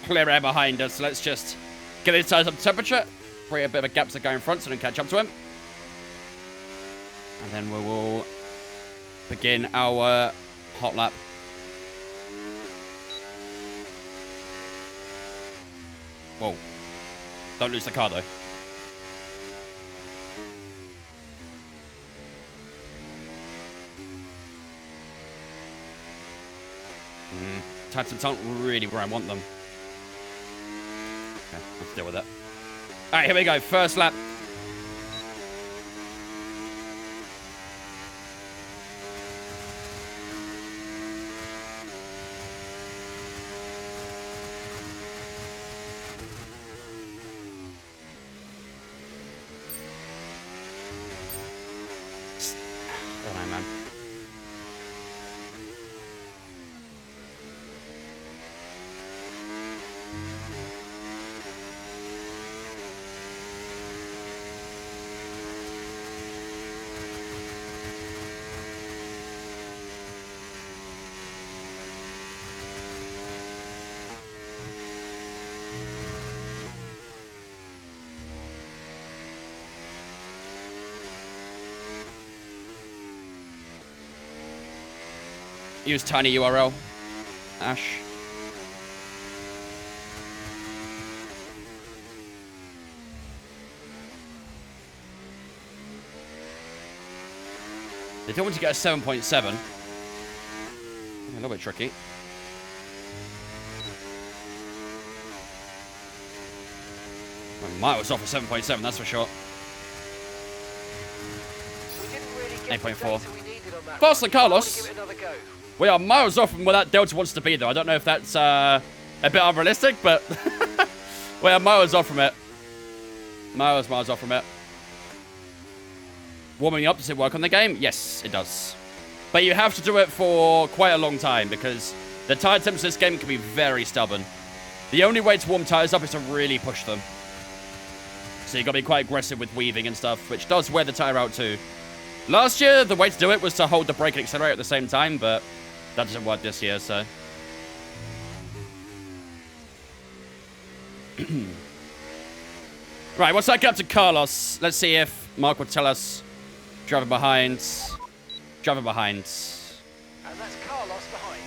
clear air behind us, so let's just get these tires up to temperature, create a bit of a gap to go in front so we can catch up to him. And then we will begin our hot lap. Whoa. Don't lose the car, though. Tires aren't really where I want them. Okay, let's deal with it. Alright, here we go. First lap. Use tiny URL. Ash. They don't want to get a 7.7. A little bit tricky. Well, miles off a 7.7, that's for sure. 8.4. Faster than Carlos. We are miles off from where that Delta wants to be, though. I don't know if that's a bit unrealistic, but well, miles off from it. Miles off from it. Warming up, does it work on the game? Yes, it does. But you have to do it for quite a long time because the tire temps in this game can be very stubborn. The only way to warm tires up is to really push them. So you've got to be quite aggressive with weaving and stuff, which does wear the tire out too. Last year, the way to do it was to hold the brake and accelerator at the same time, but that doesn't work this year, so. Right, what's that get up to Carlos? Let's see if Mark will tell us. Driving behind. Driving behind. And that's Carlos behind.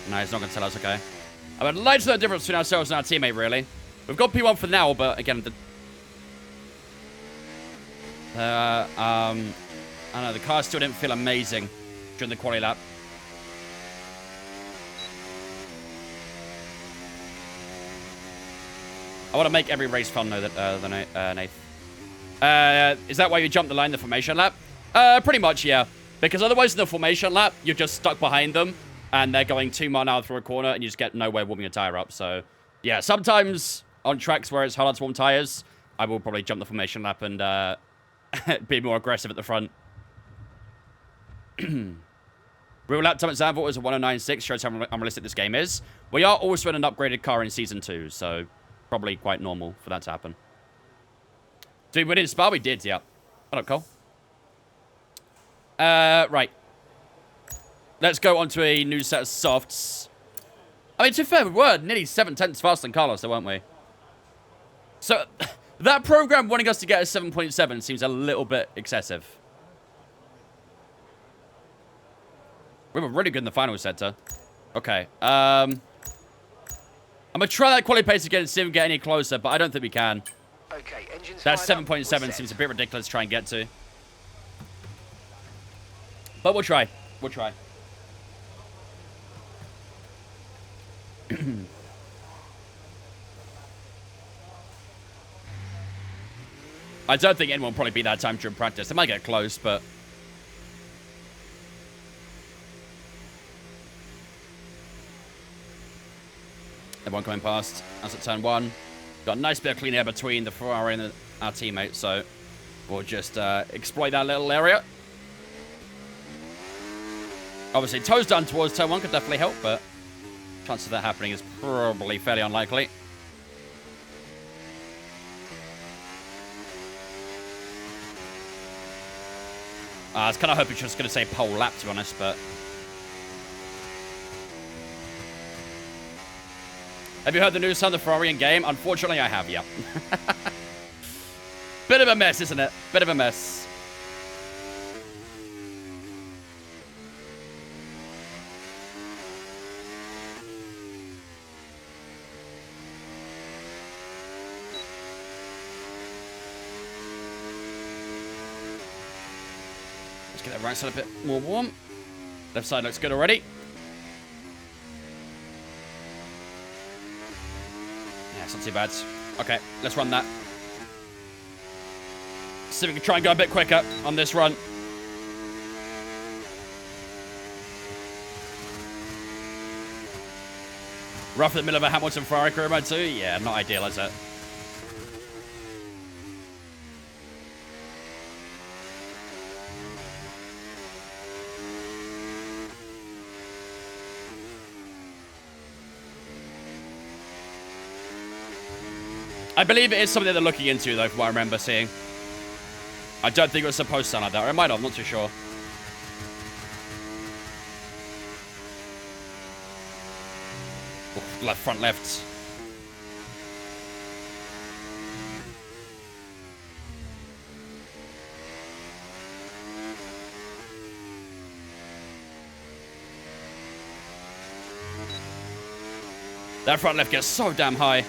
No, he's not going to tell us, okay. I would like to know the difference between ourselves and our teammate, really. We've got P1 for now, but again, I don't know, the car still didn't feel amazing during the quali lap. I want to make every race fun, though, Nath. Is that why you jumped the line in the formation lap? Pretty much, yeah. Because otherwise in the formation lap, you're just stuck behind them, and they're going 2 miles an hour through a corner, and you just get nowhere warming your tire up. So, yeah, sometimes on tracks where it's harder to warm tires, I will probably jump the formation lap and be more aggressive at the front. Real lap time at Zandvoort is a 109.6, shows how unrealistic this game is. We are also in an upgraded car in Season 2, so probably quite normal for that to happen. Did we win in Spa? We did, yeah. What up, Cole? Right. Let's go on to a new set of softs. I mean, to be fair, we were nearly 7 tenths faster than Carlos, though, weren't we? So, that program wanting us to get a 7.7 seems a little bit excessive. We were really good in the final sector. Okay. I'm going to try that quality pace again and see if we can get any closer, but I don't think we can. Okay, engines That fired up. 7.7 seems a bit ridiculous to try and get to. But we'll try. We'll try. I don't think anyone will probably beat that time during practice. They might get close, but... Everyone coming past. That's at turn 1. Got a nice bit of clean air between the Ferrari and our teammate, so we'll just exploit that little area. Obviously, toes down towards turn 1 could definitely help, but chance of that happening is probably fairly unlikely. I was kind of hoping she was going to say pole lap, to be honest, but... Have you heard the news on the Ferrari in game? Unfortunately, I have, yeah. Bit of a mess, isn't it? Bit of a mess. Let's get that right side a bit more warm. Left side looks good already. Yeah, it's not too bad. Okay, let's run that. See if we can try and go a bit quicker on this run. Rough in the middle of a Hamilton Ferrari career mode too? Yeah, not ideal, is it? I believe it is something they're looking into, though, from what I remember seeing. I don't think it was supposed to sound like that, or it might have, I'm not too sure. Oof, left, front left. That front left gets so damn high.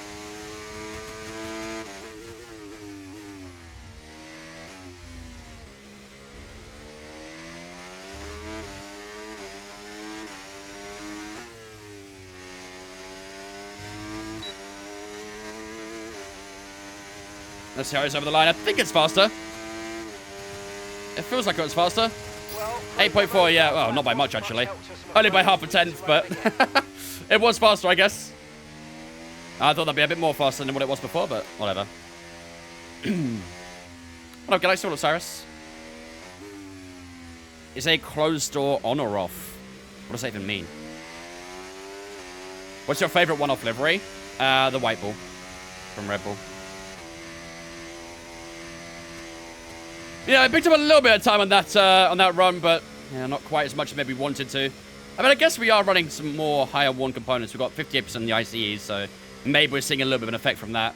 Let's see how it's over the line. I think it's faster. It feels like it was faster. 8.4, yeah. Well, not by much, actually. Only by half a tenth, but it was faster, I guess. I thought that'd be a bit more faster than what it was before, but whatever. Hello, can I still Cyrus? Is a closed door on or off? What does that even mean? What's your favorite one-off livery? The white bull from Red Bull. Yeah, I picked up a little bit of time on that run, but yeah, not quite as much as maybe wanted to. I mean, I guess we are running some more higher worn components. We've got 58% in the ICEs, so maybe we're seeing a little bit of an effect from that.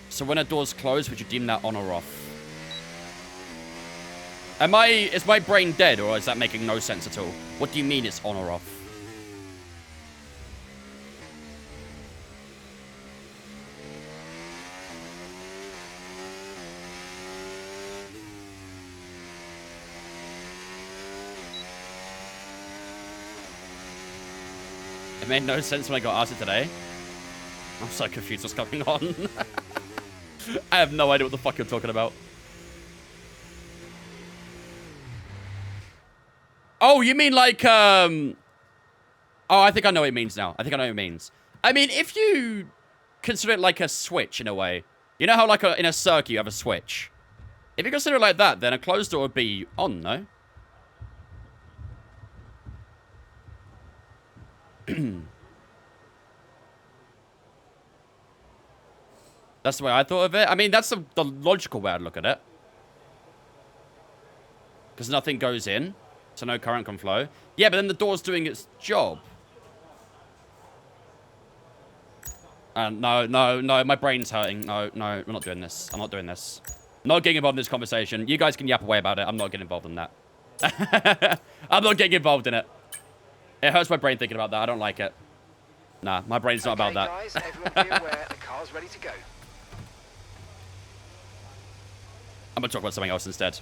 So when a door's closed, would you deem that on or off? Is my brain dead, or is that making no sense at all? What do you mean it's on or off? It made no sense when I got asked it today. I'm so confused what's going on. I have no idea what the fuck you're talking about. Oh, you mean like, Oh, I think I know what it means now. I think I know what it means. I mean, if you consider it like a switch in a way. You know how like in a circuit you have a switch? If you consider it like that, then a closed door would be on, no? That's the way I thought of it. I mean, that's the logical way I'd look at it. Because nothing goes in, so no current can flow. Yeah, but then the door's doing its job. No, my brain's hurting. No, we're not doing this. I'm not doing this. Not getting involved in this conversation. You guys can yap away about it. I'm not getting involved in that. I'm not getting involved in it. It hurts my brain thinking about that. I don't like it. Nah, my brain's not about that. Guys, everyone be aware, the car's ready to go. I'm going to talk about something else instead.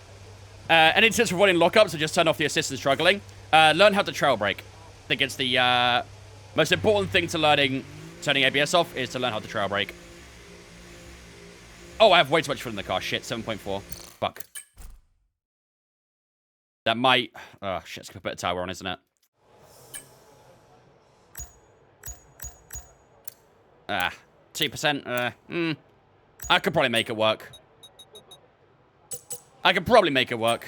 Any tips for avoiding lockups or just turn off the assist and struggling? Learn how to trail brake. I think it's the most important thing to learning turning ABS off is to learn how to trail brake. Oh, I have way too much foot in the car. Shit, 7.4. Fuck. That might... Oh, shit, it's going to put a tower on, isn't it? Ah, 2%. I could probably make it work. I could probably make it work.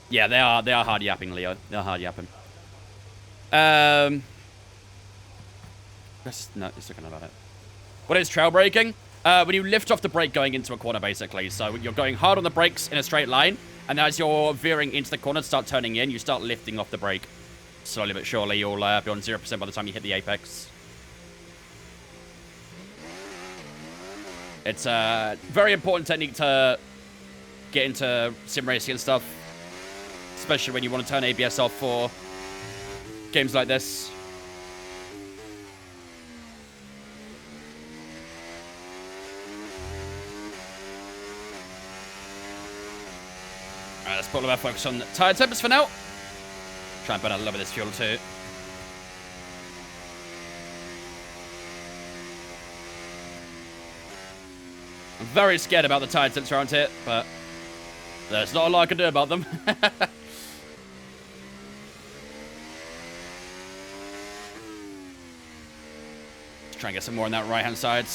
Yeah, they are hard yapping, Leo. They're hard yapping. Let's look about it. What is trail braking? When you lift off the brake going into a corner, basically. So you're going hard on the brakes in a straight line, and as you're veering into the corner to start turning in, you start lifting off the brake. Slowly but surely, you'll be on 0% by the time you hit the apex. It's a very important technique to get into sim racing and stuff. Especially when you want to turn ABS off for games like this. Alright, let's put all of our focus on tire temps for now. Try and burn a little bit of this fuel too. I'm very scared about the tire temps around here, but there's not a lot I can do about them. Let's try and get some more on that right-hand side.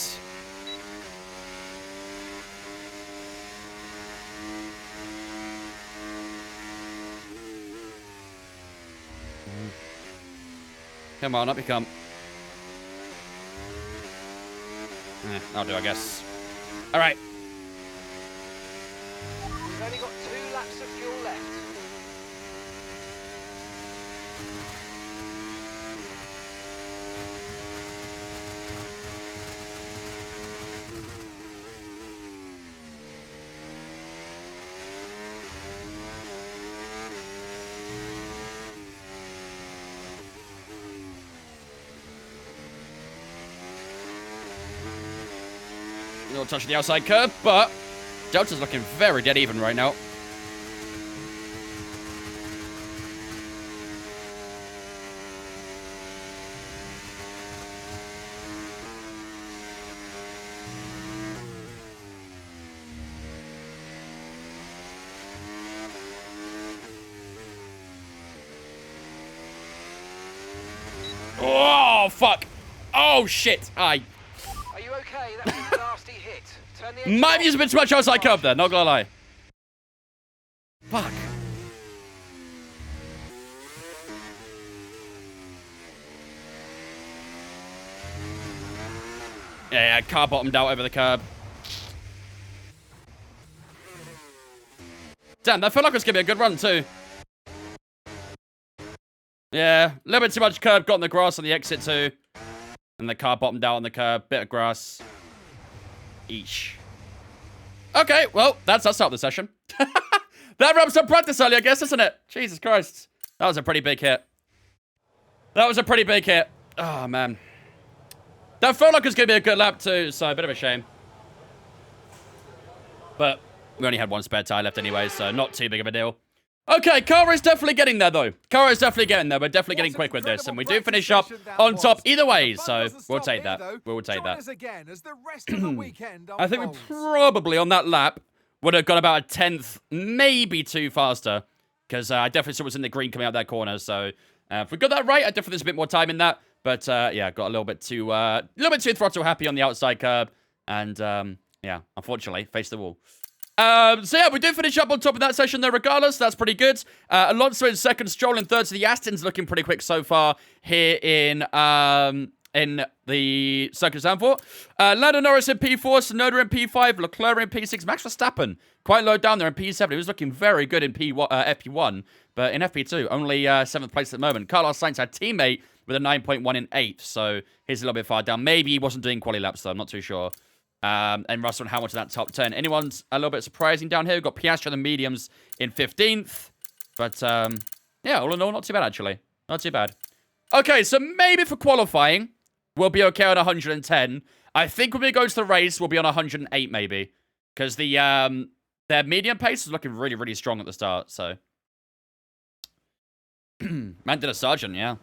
Come on, up you come. I'll do, I guess. All right. We've only got 2 laps of fuel left. A little touch of the outside curb, but Delta's looking very dead even right now. Oh, fuck. Oh, shit. Are you okay? That was a nasty hit. Turn the engine Might be off. a bit too much outside curb there, not gonna lie. Fuck. Yeah, car bottomed out over the curb. Damn, that felt like it was gonna be a good run too. Yeah, a little bit too much curb got in the grass on the exit too. And the car bottomed out on the curb, bit of grass. Eesh. Okay, well, that's us out of the session. That wraps up practice early, I guess, isn't it? Jesus Christ. That was a pretty big hit. That was a pretty big hit. Oh, man. That felt like it was going to be a good lap, too, so a bit of a shame. But we only had one spare tire left anyway, so not too big of a deal. Okay, car is definitely getting there, though. Car is definitely getting there. We're definitely getting quick with this, and we do finish up on top either way, so we'll take that. We'll take that. I think we probably, on that lap, would have got about a tenth, maybe two faster, because I definitely saw it was in the green coming out that corner, so if we got that right, I definitely there's a bit more time in that, but yeah, got a little bit too throttle happy on the outside curb, and yeah, unfortunately, faced the wall. So yeah, we did finish up on top of that session though, regardless. That's pretty good. Alonso in second, Stroll in third. So the Aston's looking pretty quick so far here in the Circuit Zandvoort. Lando Norris in P4, Tsunoda in P5, Leclerc in P6, Max Verstappen quite low down there in P7. He was looking very good in FP1, but in FP2, only 7th place at the moment. Carlos Sainz, our teammate, with a 9.1 in 8th, so he's a little bit far down. Maybe he wasn't doing quali laps though, I'm not too sure. And Russell and Hamilton in that top 10. Anyone's a little bit surprising down here. We've got Piastri and the mediums in 15th. But, yeah, all in all, not too bad, actually. Not too bad. Okay, so maybe for qualifying, we'll be okay on 110. I think when we go to the race, we'll be on 108, maybe. Because their medium pace is looking really, really strong at the start, so. Man did a Sargent, yeah.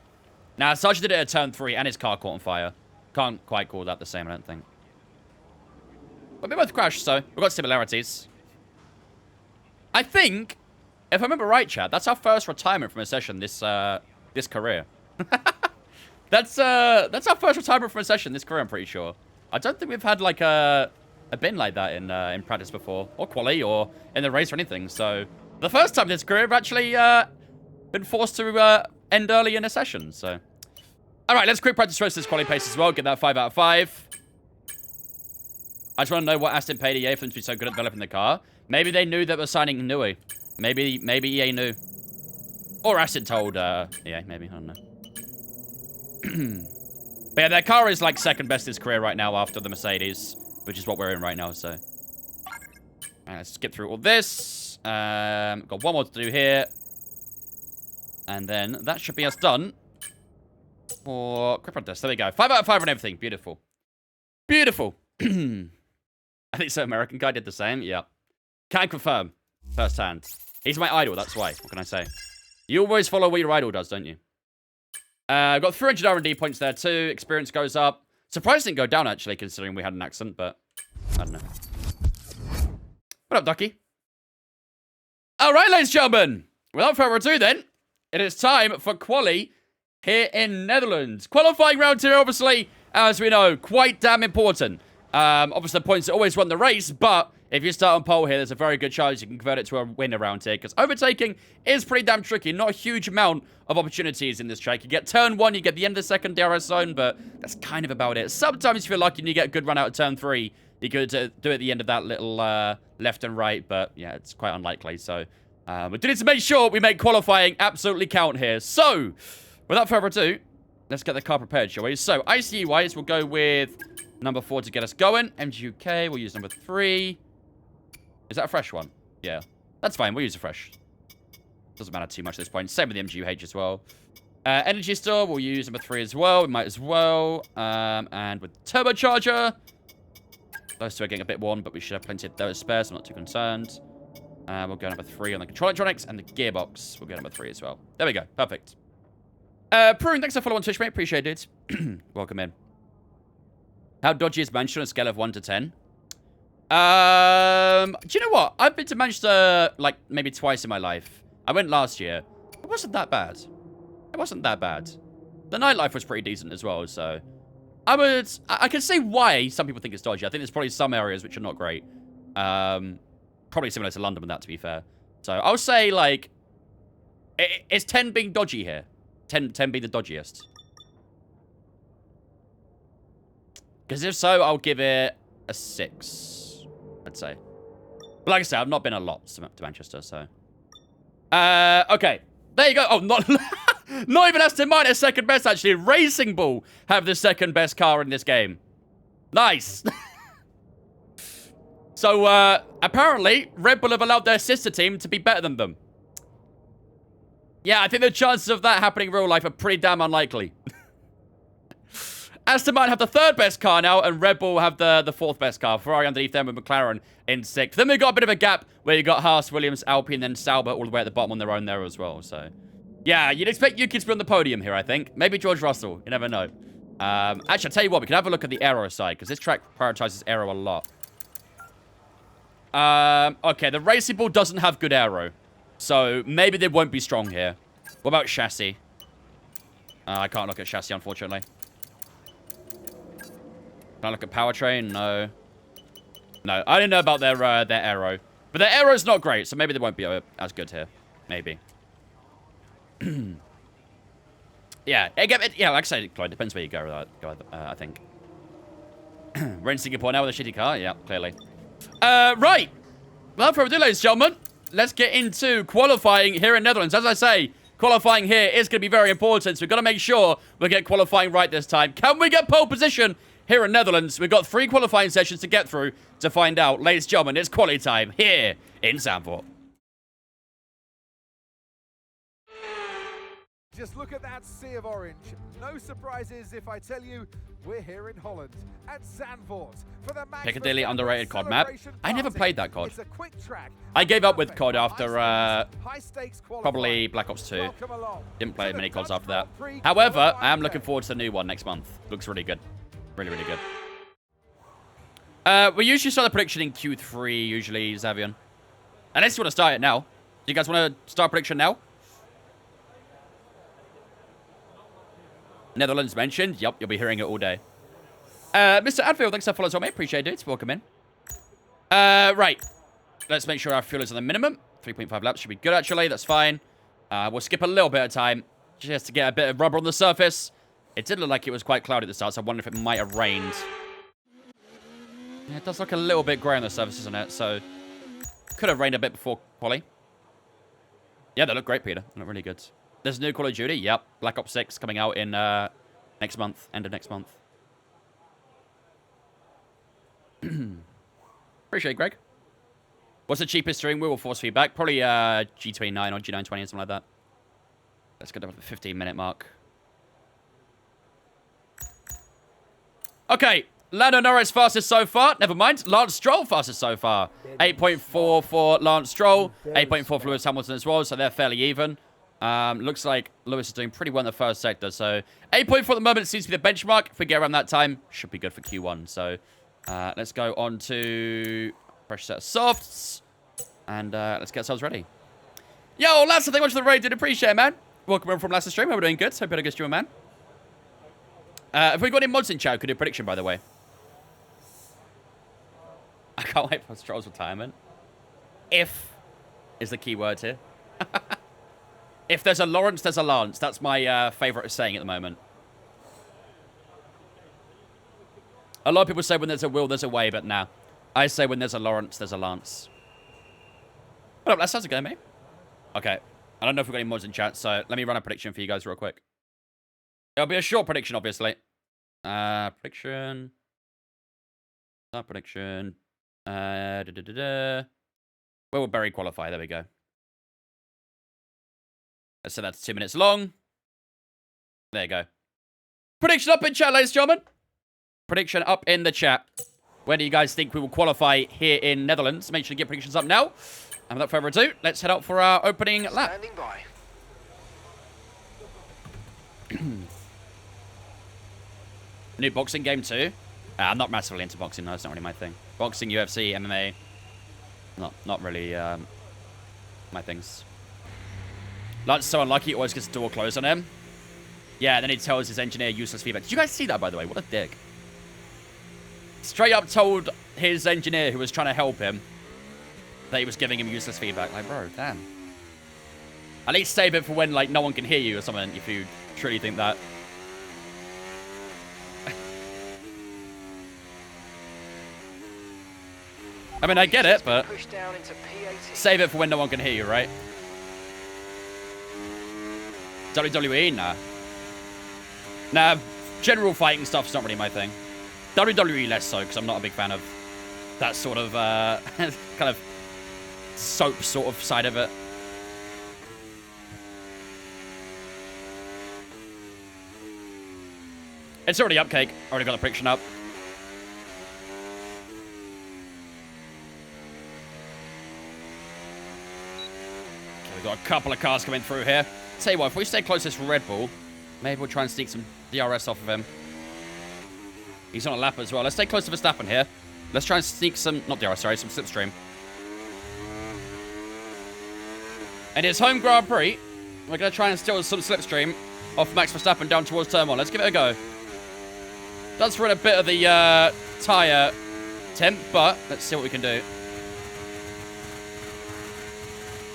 Now, Sargent did it at turn 3, and his car caught on fire. Can't quite call that the same, I don't think. But we both crashed, so we've got similarities. I think, if I remember right, Chad, that's our first retirement from a session this career. That's our first retirement from a session this career, I'm pretty sure. I don't think we've had like a bin like that in practice before, or quali, or in the race or anything. So the first time this career, I've actually been forced to end early in a session. So, all right, let's quick practice race this quali pace as well. Get that 5 out of 5. I just want to know what Aston paid EA for them to be so good at developing the car. Maybe they knew that we're signing Nui. Maybe EA knew. Or Aston told EA, maybe. I don't know. But yeah, their car is like second best in his career right now after the Mercedes, which is what we're in right now, so. Alright, let's skip through all this. Got one more to do here. And then that should be us done for quick practice. There we go. 5 out of 5 on everything. Beautiful. Beautiful. I think so. American guy did the same. Yeah. Can confirm. Firsthand. He's my idol. That's why. What can I say? You always follow what your idol does, don't you? Got 300 R&D points there too. Experience goes up. Surprised didn't go down, actually, considering we had an accent, but I don't know. What up, Ducky? All right, ladies and gentlemen. Without further ado, then, it is time for quali here in Netherlands. Qualifying round 2, obviously, as we know, quite damn important. Obviously, the points always run the race, but if you start on pole here, there's a very good chance you can convert it to a win around here, because overtaking is pretty damn tricky. Not a huge amount of opportunities in this track. You get turn 1, you get the end of the second DRS zone, but that's kind of about it. Sometimes if you're lucky and you get a good run out of turn 3, you could do it at the end of that little left and right, but yeah, it's quite unlikely. So we do need to make sure we make qualifying absolutely count here. So, without further ado, let's get the car prepared, shall we? So, ICE-wise, we'll go with number 4 to get us going. MGUK, we'll use number 3. Is that a fresh one? Yeah. That's fine, we'll use a fresh. Doesn't matter too much at this point. Same with the MGUH as well. Energy Store, we'll use number 3 as well. We might as well. And with Turbocharger. Those two are getting a bit worn, but we should have plenty of those spares, so I'm not too concerned. We'll go number 3 on the control electronics, and the gearbox. We'll go number 3 as well. There we go. Perfect. Prune, thanks for following on Twitch, mate. Appreciate it. Welcome in. How dodgy is Manchester on a scale of 1 to 10? Do you know what? I've been to Manchester, like, maybe twice in my life. I went last year. It wasn't that bad. It wasn't that bad. The nightlife was pretty decent as well, so... I can see why some people think it's dodgy. I think there's probably some areas which are not great. Probably similar to London with that, to be fair. So, I would say, like... Is 10 being dodgy here? 10 being the dodgiest? Because if so, I'll give it a 6, I'd say. But like I said, I've not been a lot to Manchester, so... okay. There you go. Oh, not... not even Aston Martin is second best, actually. Racing Bull have the second best car in this game. Nice. So, apparently, Red Bull have allowed their sister team to be better than them. Yeah, I think the chances of that happening in real life are pretty damn unlikely. Aston Martin have the third best car now, and Red Bull have the fourth best car. Ferrari underneath them with McLaren in sixth. Then we've got a bit of a gap where you got Haas, Williams, Alpine, and then Sauber all the way at the bottom on their own there as well. So, yeah, you'd expect Yuki to be on the podium here, I think. Maybe George Russell. You never know. Actually, I'll tell you what. We can have a look at the aero side, because this track prioritizes aero a lot. Okay, the Racing Bull doesn't have good aero. So, maybe they won't be strong here. What about chassis? I can't look at chassis, unfortunately. Can I look at powertrain? No. No, I didn't know about their aero. But their aero's not great, so maybe they won't be as good here. Maybe. Yeah, like I said, Clyde, depends where you go, I think. We're in Singapore now with a shitty car? Yeah, clearly. Right. Without further ado, ladies and gentlemen, let's get into qualifying here in Netherlands. As I say, qualifying here is going to be very important, so we've got to make sure we get qualifying right this time. Can we get pole position here in Netherlands? We've got 3 qualifying sessions to get through to find out. Ladies and gentlemen, it's quali time here in Zandvoort. Just look at that sea of orange. No surprises if I tell you we're here in Holland at Zandvoort for the Piccadilly underrated COD map. I never played that COD. It's a quick track. I gave up with COD after probably Black Ops 2. Didn't play many CODs after that. However, I am looking forward to the new one next month. Looks really good. Really, really good. We usually start the prediction in Q3, usually, Xavier. Unless you want to start it now. Do you guys want to start prediction now? Netherlands mentioned. Yup, you'll be hearing it all day. Mr. Adfield, thanks for following us, mate. Appreciate it. Welcome in. Right. Let's make sure our fuel is on the minimum. 3.5 laps should be good, actually. That's fine. We'll skip a little bit of time just to get a bit of rubber on the surface. It did look like it was quite cloudy at the start, so I wonder if it might have rained. Yeah, it does look a little bit grey on the surface, doesn't it? So, could have rained a bit before quali. Yeah, they look great, Peter. They look really good. There's a new Call of Duty. Yep. Black Ops 6 coming out in next month. End of next month. Appreciate it, Greg. What's the cheapest steering wheel or force feedback? Probably G29 or G920 or something like that. Let's go to the 15-minute mark. Okay. Lando Norris fastest so far. Never mind. Lance Stroll fastest so far. 8.4 for Lance Stroll. 8.4 for Lewis Hamilton as well, so they're fairly even. Looks like Lewis is doing pretty well in the first sector. So 8.4 at the moment seems to be the benchmark. If we get around that time, should be good for Q1. So let's go on to fresh set of softs. And let's get ourselves ready. Yo, Lasse, thank you much for the raid. Did appreciate it, man. Welcome in from Lasse stream. Hope we're doing good. Hope you had a good stream, man. Have we got any mods in chat? Could do a prediction, by the way. I can't wait for Stroll's retirement. If is the key word here. If there's a Lawrence, there's a Lance. That's my favourite saying at the moment. A lot of people say when there's a will, there's a way, but nah. I say when there's a Lawrence, there's a Lance. What up, that sounds good, mate. Okay. I don't know if we've got any mods in chat, so let me run a prediction for you guys real quick. It'll be a short prediction, obviously. Prediction. Start prediction. Where will Berry qualify? There we go. So that's 2 minutes long. There you go. Prediction up in chat, ladies and gentlemen. Prediction up in the chat. Where do you guys think we will qualify here in Netherlands? Make sure to get predictions up now. And without further ado, let's head out for our opening lap. Standing by. New boxing game too. I'm not massively into boxing, no, it's not really my thing. Boxing, UFC, MMA, not really my things. Lance is so unlucky, he always gets the door closed on him. Yeah, then he tells his engineer useless feedback. Did you guys see that, by the way? What a dick. Straight up told his engineer who was trying to help him that he was giving him useless feedback. Like, bro, damn. At least save it for when, like, no one can hear you or something, if you truly think that. I mean, I get it, but save it for when no one can hear you, right? WWE, nah. Nah, general fighting stuff's not really my thing. WWE less so, because I'm not a big fan of that sort of, kind of soap sort of side of it. It's already up, Cake. Already got the prediction up. Okay, we've got a couple of cars coming through here. Tell you what, if we stay closest to Red Bull, maybe we'll try and sneak some DRS off of him. He's on a lap as well. Let's stay close to Verstappen here. Let's try and sneak some, not DRS, sorry, some slipstream. And his home Grand Prix, we're going to try and steal some slipstream off Max Verstappen down towards turn 1. Let's give it a go. Does run a bit of the tyre temp, but let's see what we can do.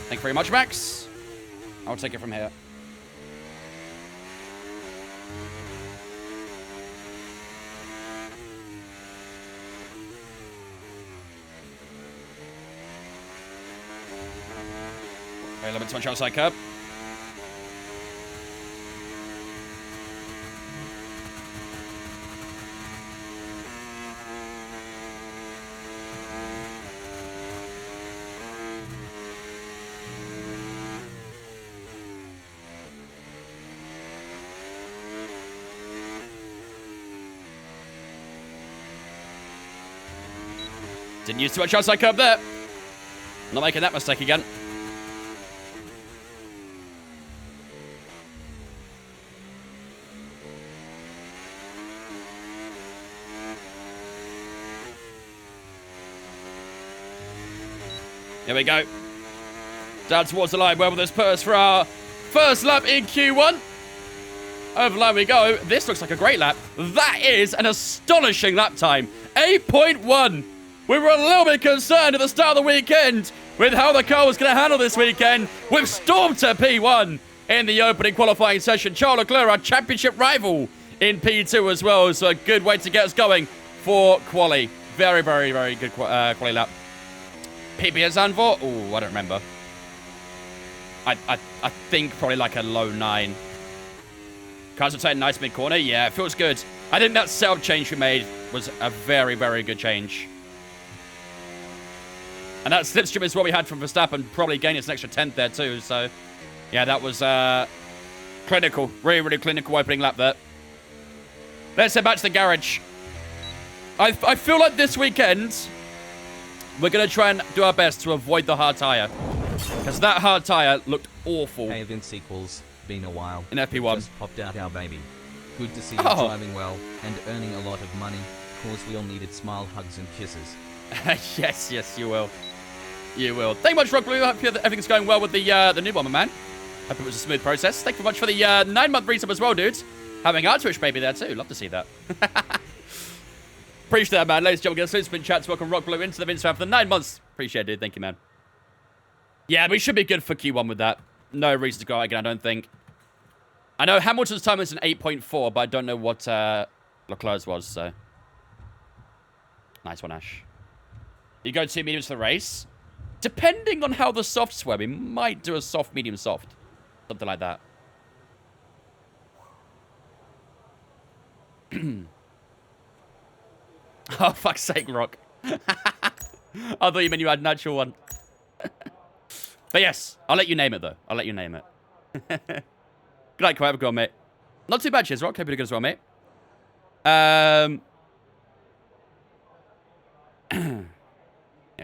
Thank you very much, Max. I'll take it from here. Okay, a little bit too much outside curb. Didn't use too much outside curb there. Not making that mistake again. Here we go. Down towards the line. Where will this put us for our first lap in Q1? Over the line we go. This looks like a great lap. That is an astonishing lap time. 8.1. We were a little bit concerned at the start of the weekend with how the car was going to handle this weekend. We've stormed to P1 in the opening qualifying session. Charles Leclerc, our championship rival, in P2 as well. So a good way to get us going for quali. Very, very, very good quali lap. PB at Zandvoort? Oh, I don't remember. I think probably like a low 9. Cars are saying nice mid-corner. Yeah, it feels good. I think that setup change we made was a very, very good change. And that slipstream is what we had from Verstappen. Probably gained us an extra 10th there too. So, yeah, that was clinical. Really, really clinical opening lap there. Let's head back to the garage. I feel like this weekend, we're going to try and do our best to avoid the hard tyre. Because that hard tyre looked awful. Hey Vince equals, been a while. In FP1. Just popped out our baby. Good to see you Oh. driving well and earning a lot of money. Cause we all needed smile, hugs and kisses. Yes, yes, you will. You will. Thank you much, Rock Blue. Hope everything's going well with the new bomber, man. Hope it was a smooth process. Thank you very much for the 9-month resub as well, dudes. Having our Twitch baby there too. Love to see that. Appreciate that, man. Ladies and gentlemen, get a spin chat to welcome Rock Blue into the Vince fan for the 9 months. Appreciate it, dude. Thank you, man. Yeah, we should be good for Q1 with that. No reason to go out again, I don't think. I know Hamilton's time is an 8.4, but I don't know what Leclerc's was, so. Nice one, Ash. You go 2 mediums for the race. Depending on how the softs were, we might do a soft, medium, soft. Something like that. Oh, fuck's sake, Rock. I thought you meant you had a natural one. But yes, I'll let you name it, though. I'll let you name it. Good night, Kawhi. Have a good one, mate. Not too bad, cheers, Rock. Hope you're good as well, mate. Yeah,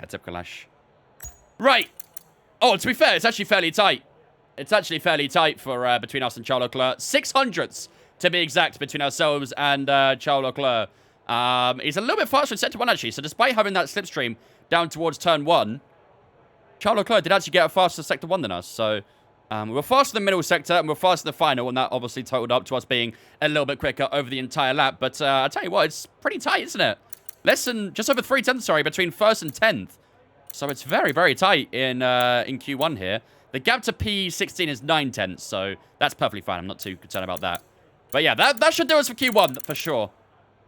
typical Ash. Right. Oh, to be fair, it's actually fairly tight. It's actually fairly tight for between us and Charles Leclerc. 600ths, to be exact, between ourselves and Charles Leclerc. He's a little bit faster in Sector 1, actually. So despite having that slipstream down towards Turn 1, Charles Leclerc did actually get a faster Sector 1 than us. So We were faster in the middle sector, and we were faster in the final, and that obviously totaled up to us being a little bit quicker over the entire lap. But I'll tell you what, it's pretty tight, isn't it? Just over 3 tenths, sorry, between 1st and 10th. So it's very, very tight in Q1 here. The gap to P16 is 9 tenths, so that's perfectly fine. I'm not too concerned about that. But yeah, that should do us for Q1, for sure.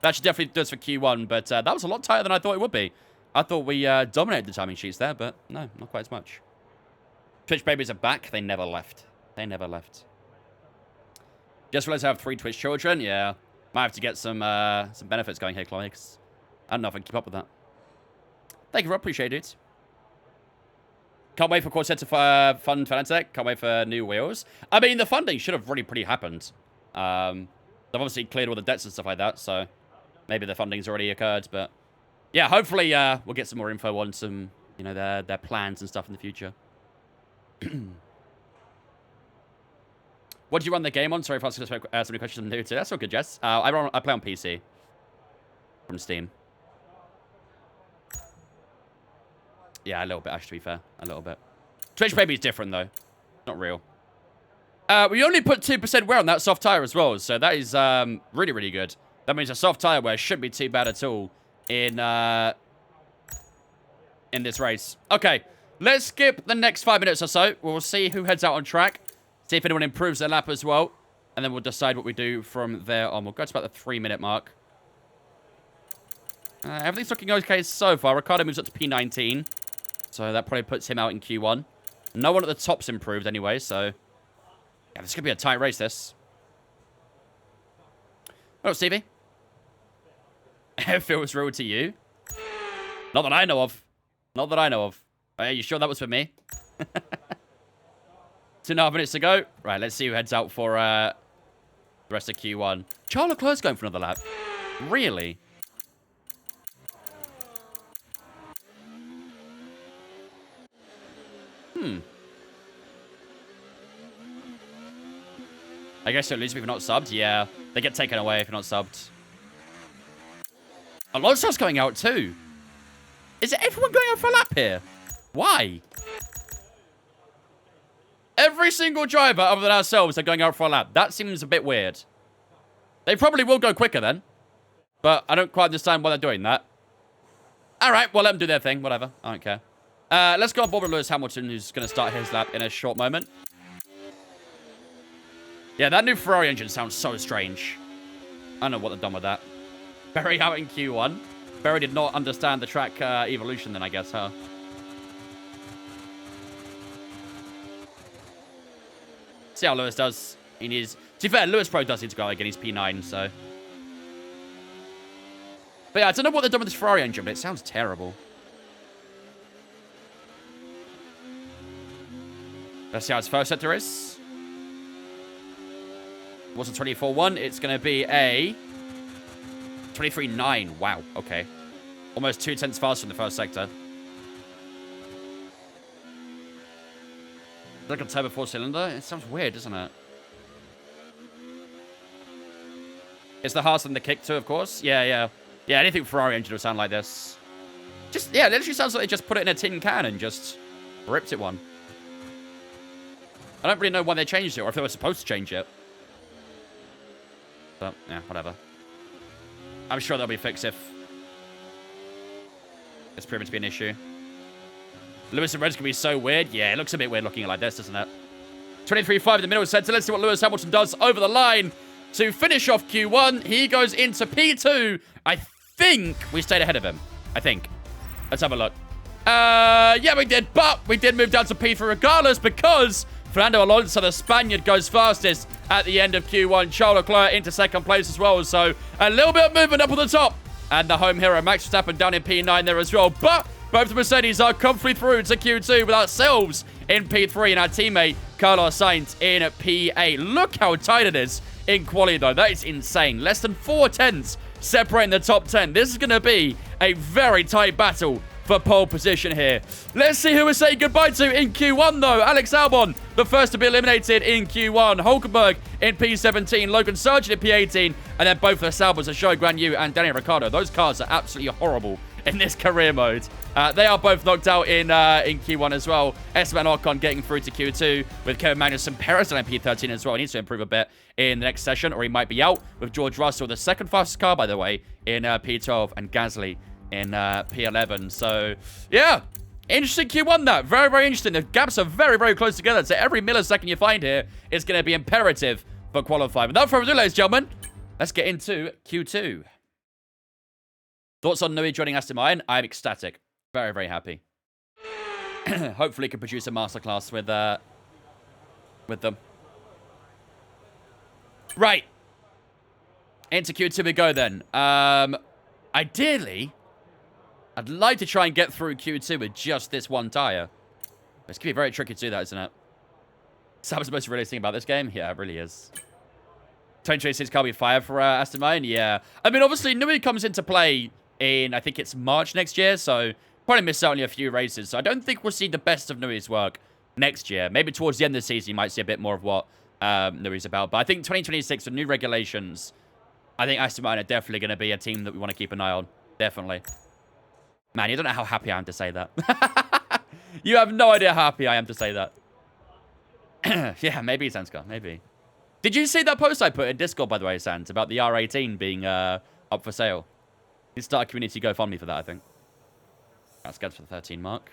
That should definitely do us for Q1, but that was a lot tighter than I thought it would be. I thought we dominated the timing sheets there, but no, not quite as much. Twitch babies are back. They never left. They never left. Just realized I have 3 Twitch children. Yeah. Might have to get some benefits going here, Chloe, 'cause I don't know if I can keep up with that. Thank you, Rob. Appreciate it. Can't wait for Corset to fund Fanatec. Can't wait for new wheels. I mean, the funding should have really pretty happened. They've obviously cleared all the debts and stuff like that, so maybe the funding's already occurred, but yeah, hopefully we'll get some more info on some, you know, their plans and stuff in the future. What do you run the game on? Sorry if I was going to ask so many questions I'm new to. That's all good, Jess. I play on PC from Steam. Yeah, a little bit, actually, to be fair. A little bit. Twitch Baby is different, though. Not real. We only put 2% wear on that soft tire as well, so that is really, really good. That means a soft tire wear shouldn't be too bad at all in this race. Okay, let's skip the next 5 minutes or so. We'll see who heads out on track. See if anyone improves their lap as well. And then we'll decide what we do from there on. We'll go to about the 3-minute mark. Everything's looking okay so far. Ricardo moves up to P19. So that probably puts him out in Q1. No one at the top's improved anyway, so yeah, this could be a tight race, this. Oh, Stevie. It feels real to you. Not that I know of. Not that I know of. Are you sure that was for me? 2.5 minutes to go. Right, let's see who heads out for the rest of Q1. Charles Leclerc's going for another lap. Really? I guess you'll lose if you're not subbed. Yeah, they get taken away if you're not subbed. Alonso's going out too. Is everyone going out for a lap here? Why? Every single driver other than ourselves are going out for a lap. That seems a bit weird. They probably will go quicker then. But I don't quite understand why they're doing that. Alright, well, let them do their thing. Whatever. I don't care. Let's go on board with Lewis Hamilton, who's going to start his lap in a short moment. Yeah, that new Ferrari engine sounds so strange. I don't know what they've done with that. Berry out in Q1. Berry did not understand the track evolution then, I guess, huh? See how Lewis does. He needs... To be fair, Lewis Pro does need to go out again. He's P9, so... But yeah, I don't know what they've done with this Ferrari engine, but it sounds terrible. Let's see how his first sector is. What's a 24.1? It's going to be a 23.9. Wow, okay. Almost 2 tenths faster in the first sector. Like a turbo 4-cylinder? It sounds weird, doesn't it? It's the harder than the kick too, of course. Yeah, anything Ferrari engine will sound like this. Yeah, it literally sounds like they just put it in a tin can and just ripped it one. I don't really know why they changed it, or if they were supposed to change it. But, yeah, whatever. I'm sure they'll be fixed if it's proven to be an issue. Lewis and Red's going to be so weird. Yeah, it looks a bit weird looking like this, doesn't it? 23.5 in the middle center. Let's see what Lewis Hamilton does over the line to finish off Q1. He goes into P2. I think we stayed ahead of him. I think. Let's have a look. Yeah, we did. But we did move down to P3 regardless because Fernando Alonso, the Spaniard, goes fastest at the end of Q1. Charles Leclerc into second place as well. So a little bit of movement up on the top. And the home hero, Max Verstappen, down in P9 there as well. But both the Mercedes are comfortably through to Q2 with ourselves in P3 and our teammate, Carlos Sainz, in P8. Look how tight it is in quali, though. That is insane. Less than 4 tenths separating the top 10. This is going to be a very tight battle for pole position here. Let's see who we're saying goodbye to in Q1, though. Alex Albon, the first to be eliminated in Q1. Hulkenberg in P17. Logan Sargent in P18. And then both the Saubers are Zhou Guanyu and Daniel Ricciardo. Those cars are absolutely horrible in this career mode. They are both knocked out in Q1 as well. Esteban Ocon getting through to Q2 with Kevin Magnussen. Perez on P13 as well. He needs to improve a bit in the next session, or he might be out with George Russell, the second fastest car, by the way, in P12, and Gasly in P11. So, yeah. Interesting Q1, that. Very, very interesting. The gaps are very, very close together. So every millisecond you find here is going to be imperative for qualifying. Without further ado, ladies and gentlemen, let's get into Q2. Thoughts on Nui joining Aston Martin? I'm ecstatic. Very, very happy. Hopefully he can produce a masterclass with them. Right. Into Q2 we go then. Ideally, I'd like to try and get through Q2 with just this one tyre. It's going to be very tricky to do that, isn't it? Is that what's the most realistic thing about this game? Yeah, it really is. 2026 can't be fired for Aston Martin? Yeah. I mean, obviously, Nui comes into play in, I think it's March next year, so probably miss out only a few races. So I don't think we'll see the best of Nui's work next year. Maybe towards the end of the season, you might see a bit more of what Nui's about. But I think 2026, with new regulations, I think Aston Martin are definitely going to be a team that we want to keep an eye on. Definitely. Man, you don't know how happy I am to say that. You have no idea how happy I am to say that. Yeah, maybe, Sanskar. Maybe. Did you see that post I put in Discord, by the way, Sans, about the R18 being up for sale? You start a community GoFundMe for that, I think. That's good for the 13 mark.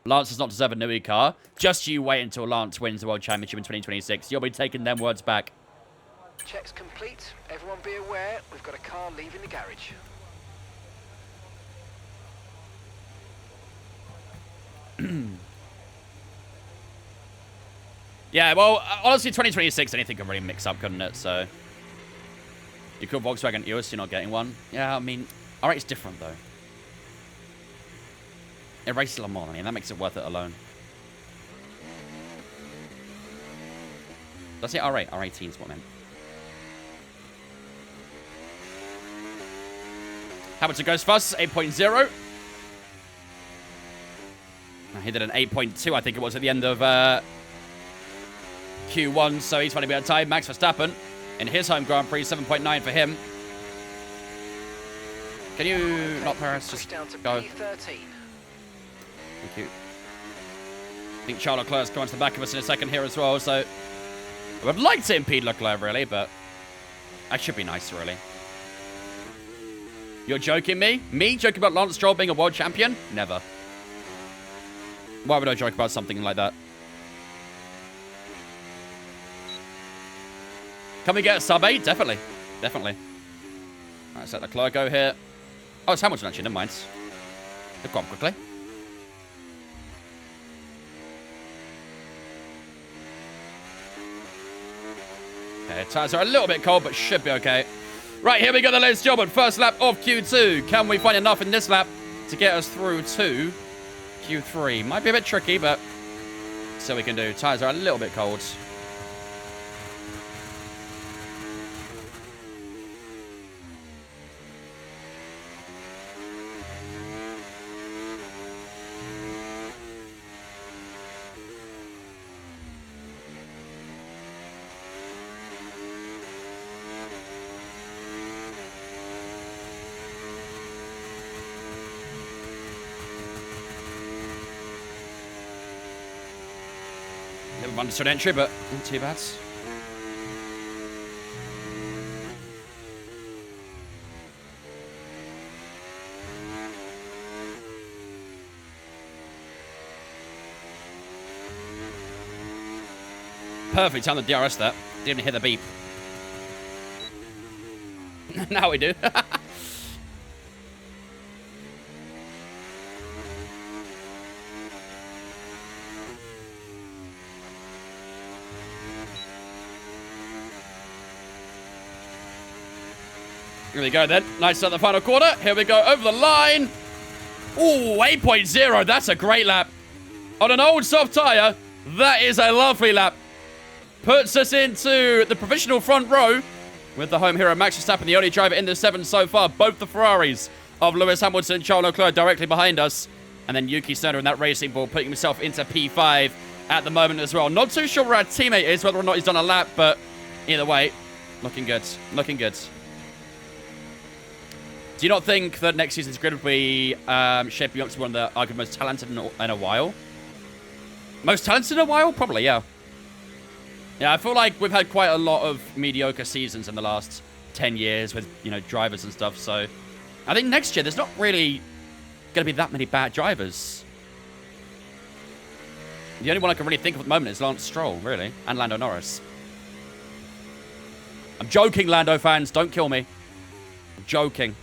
Lance does not deserve a Nui car. Just you wait until Lance wins the World Championship in 2026. You'll be taking them words back. Checks complete. Everyone be aware, we've got a car leaving the garage. Yeah, well, honestly, 2026, anything can really mix up, couldn't it? So, you could Volkswagen EOS, you're not getting one. Yeah, I mean, R8's different, though. It races Le Mans, I mean, that makes it worth it alone. Did I say R8? R18 is what I meant. Hamilton goes fast, 8.0. He did an 8.2, I think it was, at the end of Q1, so he's finally been time. Max Verstappen in his home Grand Prix, 7.9 for him. Can you, not Perez, just down to go? P13. Thank you. I think Charles Leclerc's coming to the back of us in a second here as well, so I would like to impede Leclerc, really, but that should be nice, really. You're joking me? Me joking about Lance Stroll being a world champion? Never. Why would I joke about something like that? Can we get a sub 8? Definitely. Definitely. Alright, let Leclerc go here. Oh, it's Hamilton actually, never mind. They've gone quickly. Okay, tires are a little bit cold, but should be okay. Right, here we go, the ladies and gentlemen. First lap of Q2. Can we find enough in this lap to get us through to Q3? Might be a bit tricky, but so we can do. Tires are a little bit cold. Understood entry, but not too bad. Perfect time the DRS there. Didn't hit the beep. Now we do. Here we go then. Nice at the final quarter. Here we go over the line. Ooh, 8.0. That's a great lap. On an old soft tyre, that is a lovely lap. Puts us into the provisional front row with the home hero Max Verstappen, the only driver in the 7 so far. Both the Ferraris of Lewis Hamilton and Charles Leclerc directly behind us. And then Yuki Tsunoda in that racing ball, putting himself into P5 at the moment as well. Not too sure where our teammate is, whether or not he's done a lap, but either way, looking good. Looking good. Do you not think that next season's grid will be shaping up to one of the arguably most talented in a while? Most talented in a while? Probably, yeah. Yeah, I feel like we've had quite a lot of mediocre seasons in the last 10 years with, you know, drivers and stuff. So I think next year there's not really going to be that many bad drivers. The only one I can really think of at the moment is Lance Stroll, really, and Lando Norris. I'm joking, Lando fans. Don't kill me. I'm joking.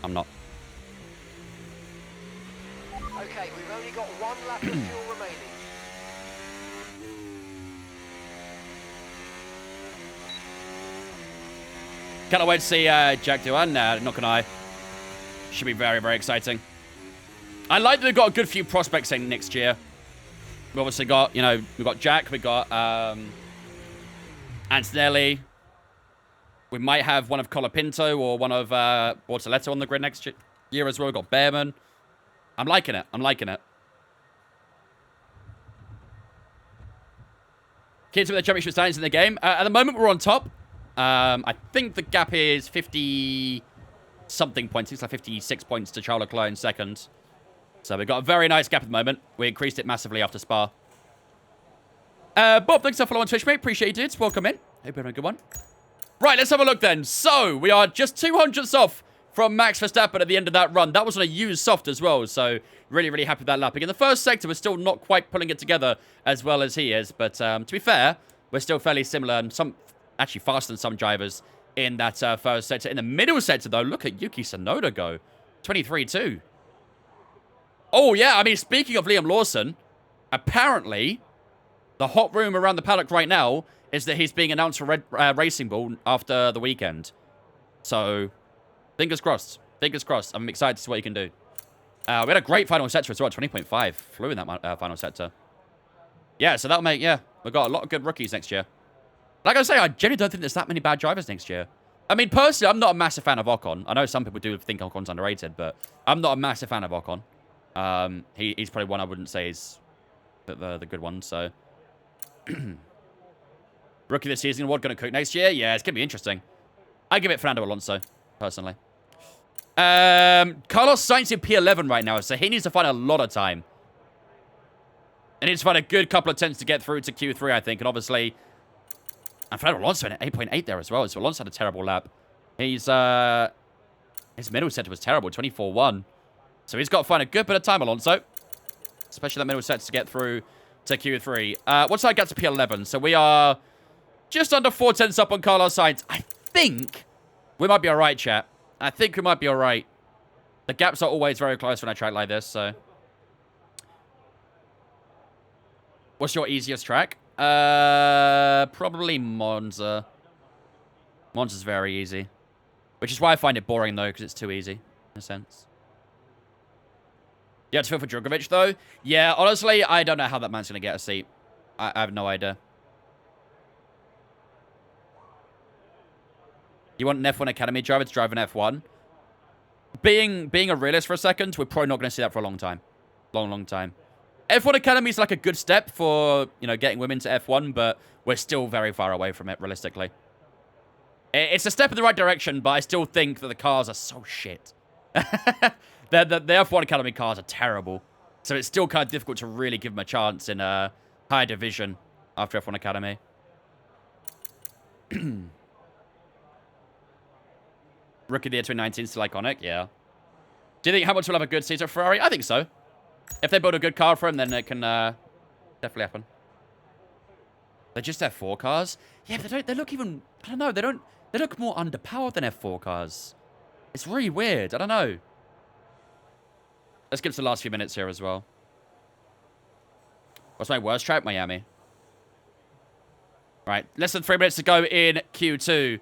I'm not. Okay, we've only got 1 lap of fuel remaining. Can't wait to see Jack do one. Not gonna lie. Should be very, very exciting. I like that we've got a good few prospects in next year. We've obviously got, you know, we've got Jack, we've got Antonelli. We might have one of Colapinto or one of Bortoletto on the grid next year as well. We've got Behrman. I'm liking it. I'm liking it. Kids with the championship standings in the game. At the moment, we're on top. I think the gap is 50-something points. It's like 56 points to Charles Leclerc in second. So we've got a very nice gap at the moment. We increased it massively after Spa. Bob, thanks for following on Twitch, mate. Appreciate you, dudes. Welcome in. Hope you're having a good one. Right, let's have a look then. So, we are just 200ths off from Max Verstappen at the end of that run. That was on a used soft as well, so really, really happy with that lapping. In the first sector, we're still not quite pulling it together as well as he is, but to be fair, we're still fairly similar and actually faster than some drivers in that first sector. In the middle sector, though, look at Yuki Tsunoda go. 23-2. Oh, yeah, I mean, speaking of Liam Lawson, apparently, the hot room around the paddock right now is that he's being announced for Racing Bull after the weekend. So, fingers crossed. Fingers crossed. I'm excited to see what he can do. We had a great final sector as well, 20.5. Flew in that final sector. Yeah, so that'll make, yeah, we've got a lot of good rookies next year. Like I say, I genuinely don't think there's that many bad drivers next year. I mean, personally, I'm not a massive fan of Ocon. I know some people do think Ocon's underrated, but I'm not a massive fan of Ocon. He's probably one I wouldn't say is the good one, so... Rookie this season, what going to cook next year? Yeah, it's going to be interesting. I give it Fernando Alonso, personally. Carlos Sainz in P11 right now, so he needs to find a lot of time. He needs to find a good couple of attempts to get through to Q3, I think, and obviously... And Fernando Alonso in 8.8 there as well, so Alonso had a terrible lap. He's, his middle sector was terrible, 24-1. So he's got to find a good bit of time, Alonso. Especially that middle sector to get through to Q3. What's our gap to P11? So we are just under 4 tenths up on Carlos Sainz. I think we might be all right, chat. I think we might be all right. The gaps are always very close when I track like this, so. What's your easiest track? Probably Monza. Monza's very easy. Which is why I find it boring, though, because it's too easy, in a sense. You have to feel for Djokovic, though? Yeah, honestly, I don't know how that man's going to get a seat. I have no idea. You want an F1 Academy driver to drive an F1? Being a realist for a second, we're probably not going to see that for a long time. Long time. F1 Academy is like a good step for, you know, getting women to F1, but we're still very far away from it, realistically. It's a step in the right direction, but I still think that the cars are so shit. The F1 Academy cars are terrible. So it's still kind of difficult to really give them a chance in a higher division after F1 Academy. Rookie of the year 2019 still iconic, yeah. Do you think Hamilton will have a good season at Ferrari? I think so. If they build a good car for him, then it can definitely happen. They're just F4 cars? Yeah, but they look even... I don't know, they look more underpowered than F4 cars. It's really weird, I don't know. Let's get to the last few minutes here as well. What's my worst track? Miami. Right, less than 3 minutes to go in Q2.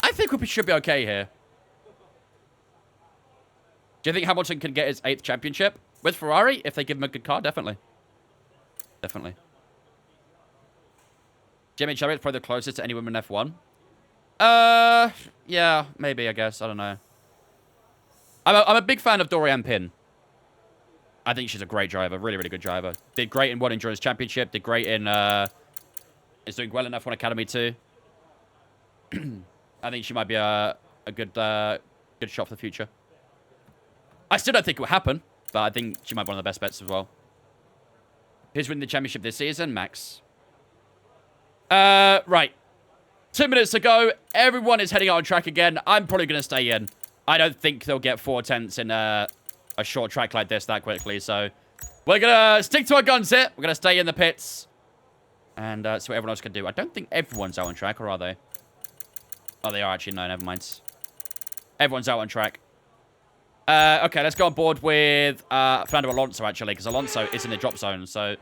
I think we should be okay here. Do you think Hamilton can get his 8th championship? With Ferrari, if they give him a good car, definitely. Definitely. Jimmy Chadwick's probably the closest to any woman in F1. Yeah, maybe, I guess. I don't know. I'm a big fan of Dorian Pin. I think she's a great driver. Really, really good driver. Did great in World Endurance Championship. Did great in... is doing well in F1 Academy too. I think she might be a good Good shot for the future. I still don't think it will happen, but I think she might be one of the best bets as well. Who's winning the championship this season? Max. Right. 2 minutes to go. Everyone is heading out on track again. I'm probably going to stay in. I don't think they'll get 4 tenths in a short track like this that quickly. So we're going to stick to our guns here. We're going to stay in the pits. And see what everyone else can do. I don't think everyone's out on track, or are they? Oh, they are actually. No, never mind. Everyone's out on track. Okay, let's go on board with Fernando Alonso, actually, because Alonso is in the drop zone. So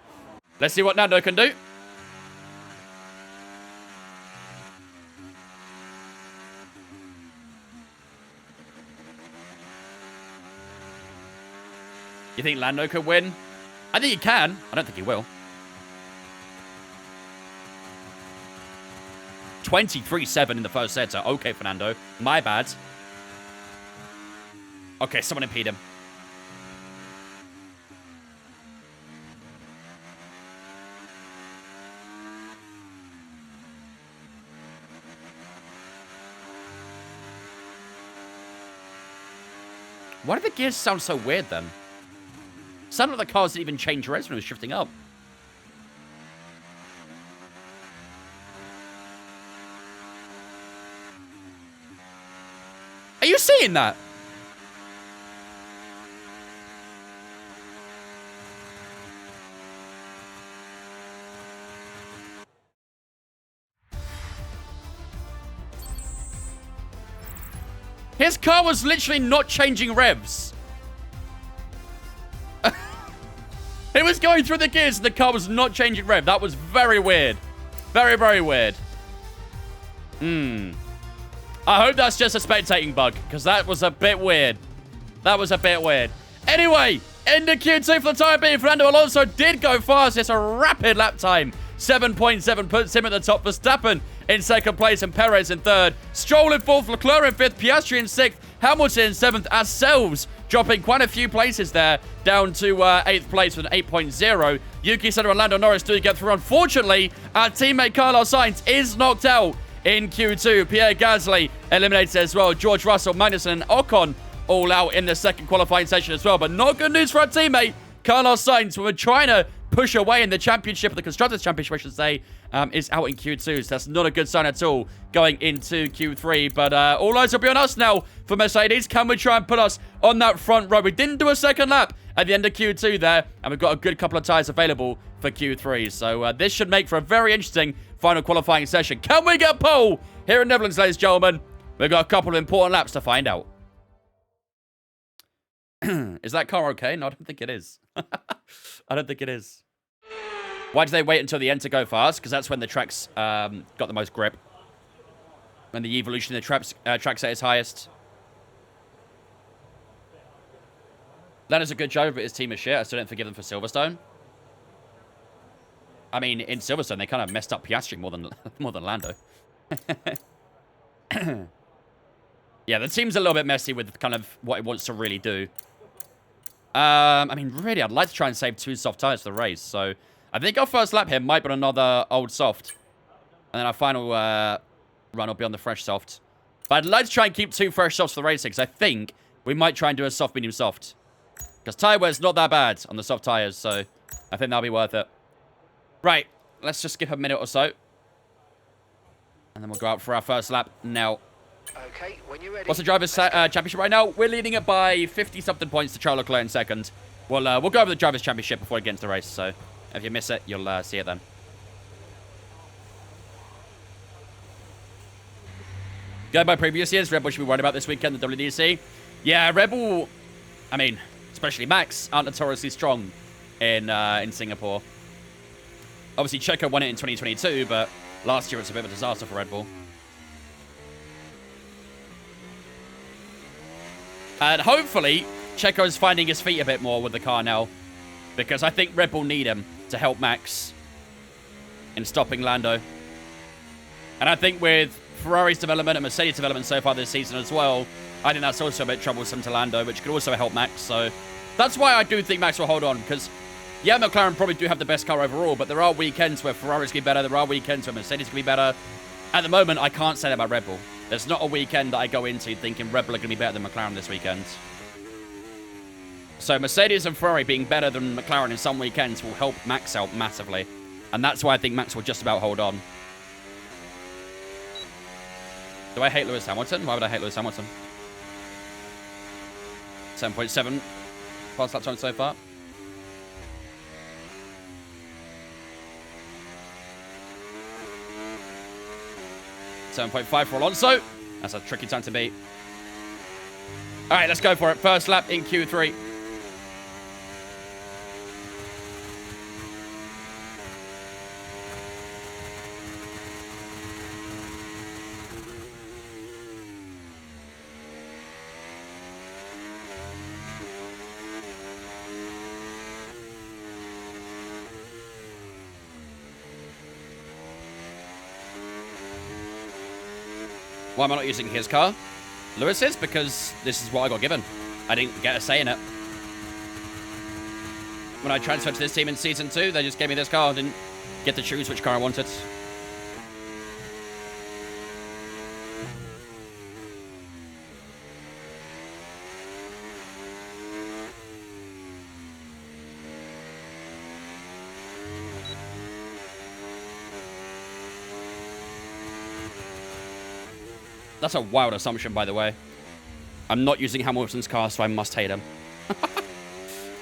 let's see what Nando can do. You think Lando could win? I think he can. I don't think he will. 23-7 in the first set. So okay, Fernando. My bad. Okay, someone impede him. Why do the gears sound so weird then? Sounded like the cars didn't even change revs when it was shifting up. Are you seeing that? His car was literally not changing revs. It was going through the gears and the car was not changing rev. That was very weird. Very, very weird. I hope that's just a spectating bug, because that was a bit weird. That was a bit weird. Anyway, into Q2 for the time being. Fernando Alonso did go fast. It's a rapid lap time. 7.7 puts him at the top. Verstappen in second place and Perez in third. Stroll in fourth, Leclerc in fifth, Piastri in sixth, Hamilton in seventh, ourselves dropping quite a few places there, down to 8th place with an 8.0. Yuki Tsunoda and Lando Norris do get through. Unfortunately, our teammate Carlos Sainz is knocked out in Q2. Pierre Gasly eliminated as well. George Russell, Magnussen, and Ocon all out in the second qualifying session as well. But not good news for our teammate Carlos Sainz, who were trying to push away in the championship, the Constructors' Championship, I should say, is out in Q2. So that's not a good sign at all going into Q3. But all eyes will be on us now for Mercedes. Can we try and put us on that front row? We didn't do a second lap at the end of Q2 there, and we've got a good couple of tyres available for Q3. So this should make for a very interesting final qualifying session. Can we get pole here in Netherlands, ladies and gentlemen? We've got a couple of important laps to find out. Is that car okay? No, I don't think it is. I don't think it is. Why did they wait until the end to go fast? Because that's when the track's got the most grip. When the evolution of the track's at its highest. Lando's a good driver, but his team is shit. I still don't forgive them for Silverstone. I mean, in Silverstone, they kind of messed up Piastri more than Lando. Yeah, the team's a little bit messy with kind of what it wants to really do. I mean, really, I'd like to try and save 2 soft tires for the race. So I think our first lap here might be on another old soft. And then our final run will be on the fresh soft. But I'd like to try and keep 2 fresh softs for the racing, because I think we might try and do a soft, medium, soft. Because tire wear's not that bad on the soft tires, so I think that'll be worth it. Right, let's just skip a minute or so. And then we'll go out for our first lap now. Okay, when you're ready. What's the Drivers' Championship right now? We're leading it by 50-something points to Charles Leclerc in second. We'll go over the Drivers' Championship before we get into the race, so if you miss it, you'll see it then. Going by previous years, Red Bull should be worried about this weekend, the WDC. Yeah, Red Bull, I mean, especially Max, aren't notoriously strong in Singapore. Obviously, Checo won it in 2022, but last year it was a bit of a disaster for Red Bull. And hopefully, Checo's finding his feet a bit more with the car now. Because I think Red Bull need him to help Max in stopping Lando. And I think with Ferrari's development and Mercedes' development so far this season as well, I think that's also a bit troublesome to Lando, which could also help Max. So that's why I do think Max will hold on. Because, yeah, McLaren probably do have the best car overall, but there are weekends where Ferrari's can be better. There are weekends where Mercedes can be better. At the moment, I can't say that about Red Bull. There's not a weekend that I go into thinking Red Bull are going to be better than McLaren this weekend. So Mercedes and Ferrari being better than McLaren in some weekends will help Max out massively. And that's why I think Max will just about hold on. Do I hate Lewis Hamilton? Why would I hate Lewis Hamilton? 7.7 fast lap time so far. .5 for Alonso. That's a tricky time to beat. All right, let's go for it. First lap in Q3. Why am I not using his car? Lewis is, because this is what I got given. I didn't get a say in it. When I transferred to this team in Season 2, they just gave me this car. I didn't get to choose which car I wanted. That's a wild assumption, by the way. I'm not using Hamilton's car, so I must hate him.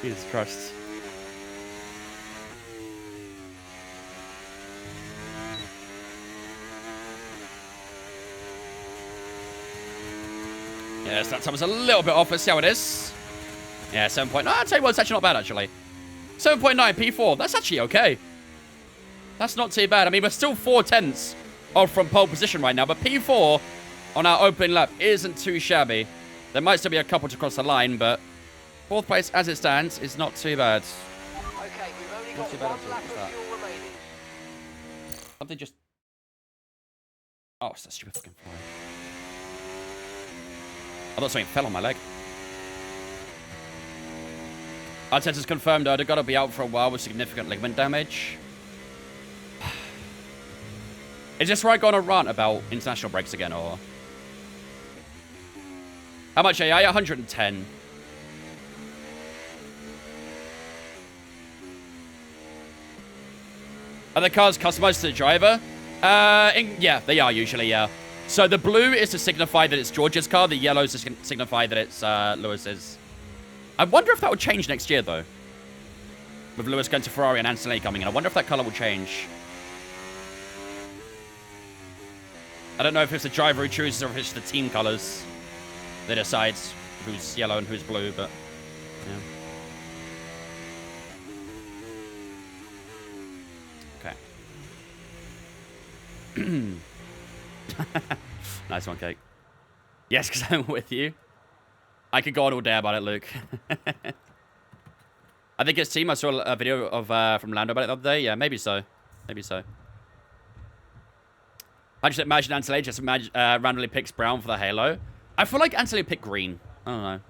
Jesus Christ. Yes, that time was a little bit off. Let's see how it is. Yeah, 7.9. No, I'll tell you what, it's actually not bad, actually. 7.9 P4. That's actually okay. That's not too bad. I mean, we're still 4/10 off from pole position right now, but P4 on our opening lap isn't too shabby. There might still be a couple to cross the line, but 4th place as it stands is not too bad. Okay, we've only Not got too bad one at all. lap What's of that? fuel remaining. Something just... Oh, it's that stupid fucking fly. I thought something fell on my leg. Arteta's confirmed I'd have got to be out for a while with significant ligament damage. Is this where I go on a rant about international breaks again, or... How much AI? 110. Are the cars customized to the driver? Yeah, they are usually, yeah. So the blue is to signify that it's George's car. The yellow is to signify that it's Lewis's. I wonder if that will change next year, though. With Lewis going to Ferrari and Antonelli coming in. I wonder if that color will change. I don't know if it's the driver who chooses or if it's the team colors that decides who's yellow and who's blue, but yeah. Okay. Nice one, Cake. Yes, because I'm with you. I could go on all day about it, Luke. I think it's team. I saw a video of from Lando about it the other day. Yeah, maybe so. Maybe so. I just imagine Antonelli just randomly picks brown for the halo. I feel like Antonelli picked green. I don't know.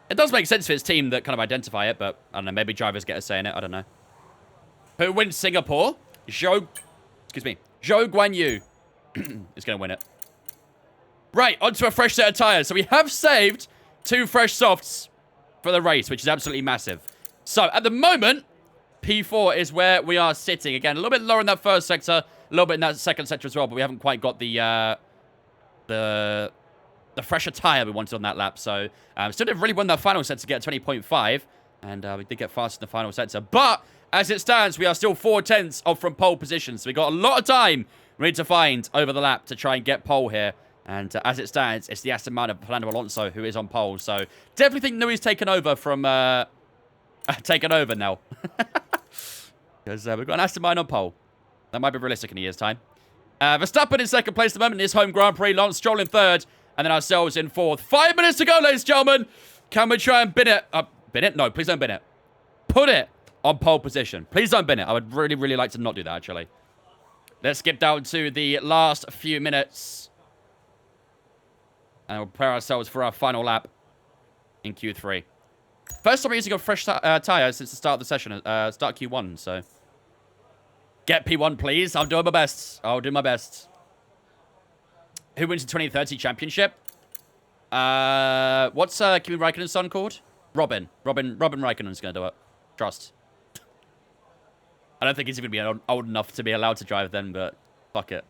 It does make sense for his team that kind of identify it, but I don't know. Maybe drivers get a say in it. I don't know. Who wins Singapore? Zhou Guan Yu is going to win it. Right, onto a fresh set of tyres. So we have saved 2 fresh softs for the race, which is absolutely massive. So at the moment, P4 is where we are sitting. Again, a little bit lower in that first sector, a little bit in that second sector as well, but we haven't quite got the fresher tyre we wanted on that lap. So still didn't really win that final set to get 20.5, and we did get faster in the final sector. But as it stands, we are still 4/10 off from pole position, so we got a lot of time we need to find over the lap to try and get pole here. And as it stands, it's the Aston Martin of Fernando Alonso who is on pole. So definitely think Nui's taken over from taken over now. Because we've got an Aston Martin on pole. That might be realistic in a year's time. Verstappen in second place at the moment in his home Grand Prix. Lance Stroll in third. And then ourselves in fourth. 5 minutes to go, ladies and gentlemen. Can we try and bin it? Bin it? No, please don't bin it. Put it on pole position. Please don't bin it. I would really, really like to not do that, actually. Let's skip down to the last few minutes. And we'll prepare ourselves for our final lap in Q3. First time we're using a fresh tyre since the start of the session, start Q1, so. Get P1, please. I'll do my best. I'll do my best. Who wins the 2030 championship? What's Kimi Raikkonen's son called? Robin Raikkonen's gonna do it. Trust. I don't think he's gonna be old enough to be allowed to drive then, but fuck it.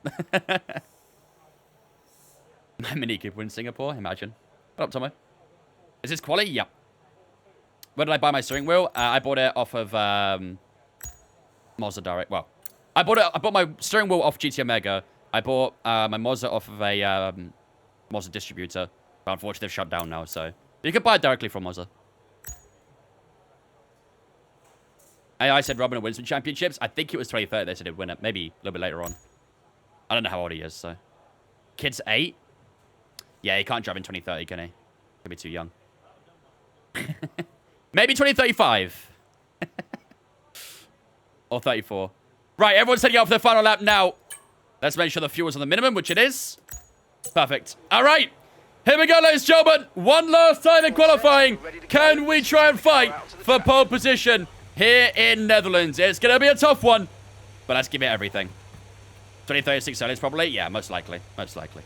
Mini Cooper wins Singapore. Imagine. What up, Tomo? Is this quality? Yep. Where did I buy my steering wheel? I bought it off of Mazda Direct. Well, I bought my steering wheel off GT Omega. I bought my Mazda off of a Mazda distributor. But unfortunately, they've shut down now, so you can buy it directly from Mazda. AI said Robin wins some championships. I think it was 2030. They said he'd win it. Maybe a little bit later on. I don't know how old he is, so. Kid's 8? Yeah, he can't drive in 2030, can he? He'll be too young. Maybe 2035. Or 34. Right, everyone's heading out for their final lap now. Let's make sure the fuel's on the minimum, which it is. Perfect. All right. Here we go, ladies and gentlemen. One last time in qualifying. Can we try and fight for pole position here in Netherlands? It's going to be a tough one, but let's give it everything. 2036 earliest, probably? Yeah, most likely. Most likely.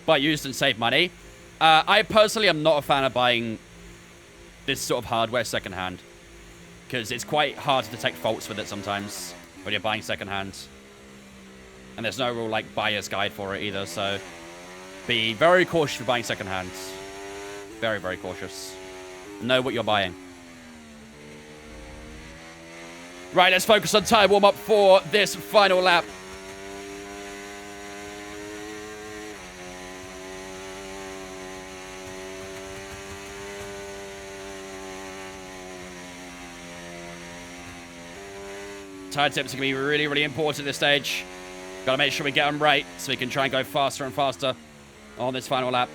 Buy used and save money. I personally am not a fan of buying this sort of hardware secondhand, because it's quite hard to detect faults with it sometimes when you're buying secondhand. And there's no real, like, buyer's guide for it either, so be very cautious for buying secondhand. Very, very cautious. Know what you're buying. Right, let's focus on tire warm-up for this final lap. Tire tips are going to be really, really important at this stage. Got to make sure we get them right so we can try and go faster and faster on this final lap.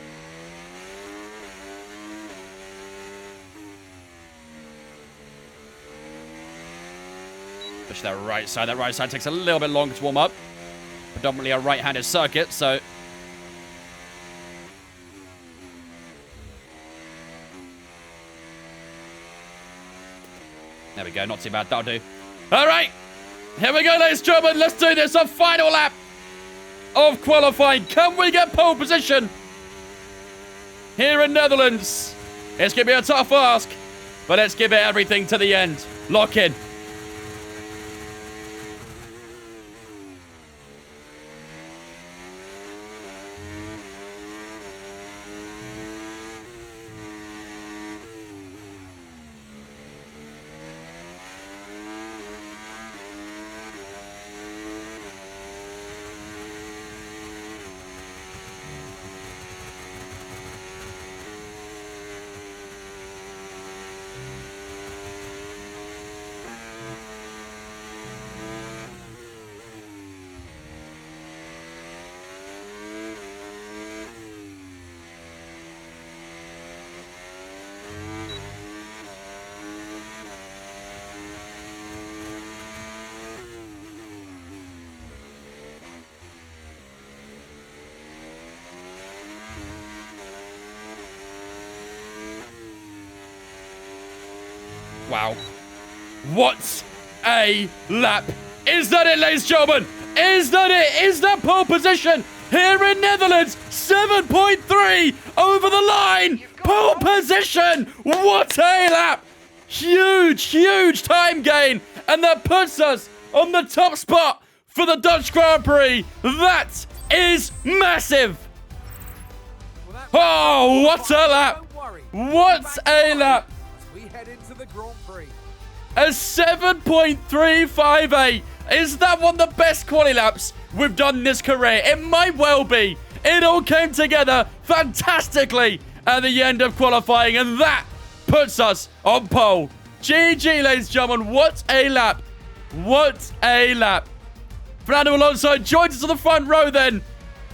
Push that right side. That right side takes a little bit longer to warm up. Predominantly a right-handed circuit, so... There we go. Not too bad. That'll do. All right. Here we go, ladies and gentlemen. Let's do this. Our final lap of qualifying. Can we get pole position here in Netherlands? It's going to be a tough ask, but let's give it everything to the end. Lock in. Wow. What a lap. Is that it, ladies and gentlemen? Is that it? Is that pole position here in Netherlands? 7.3 over the line. Pole position. What a lap. Huge, huge time gain. And that puts us on the top spot for the Dutch Grand Prix. That is massive. Oh, what a lap. What a lap. We head into the Grand Prix. A 7.358. Is that one of the best quali laps we've done this career? It might well be. It all came together fantastically at the end of qualifying, and that puts us on pole. GG, ladies and gentlemen. What a lap. What a lap. Fernando Alonso joins us on the front row then.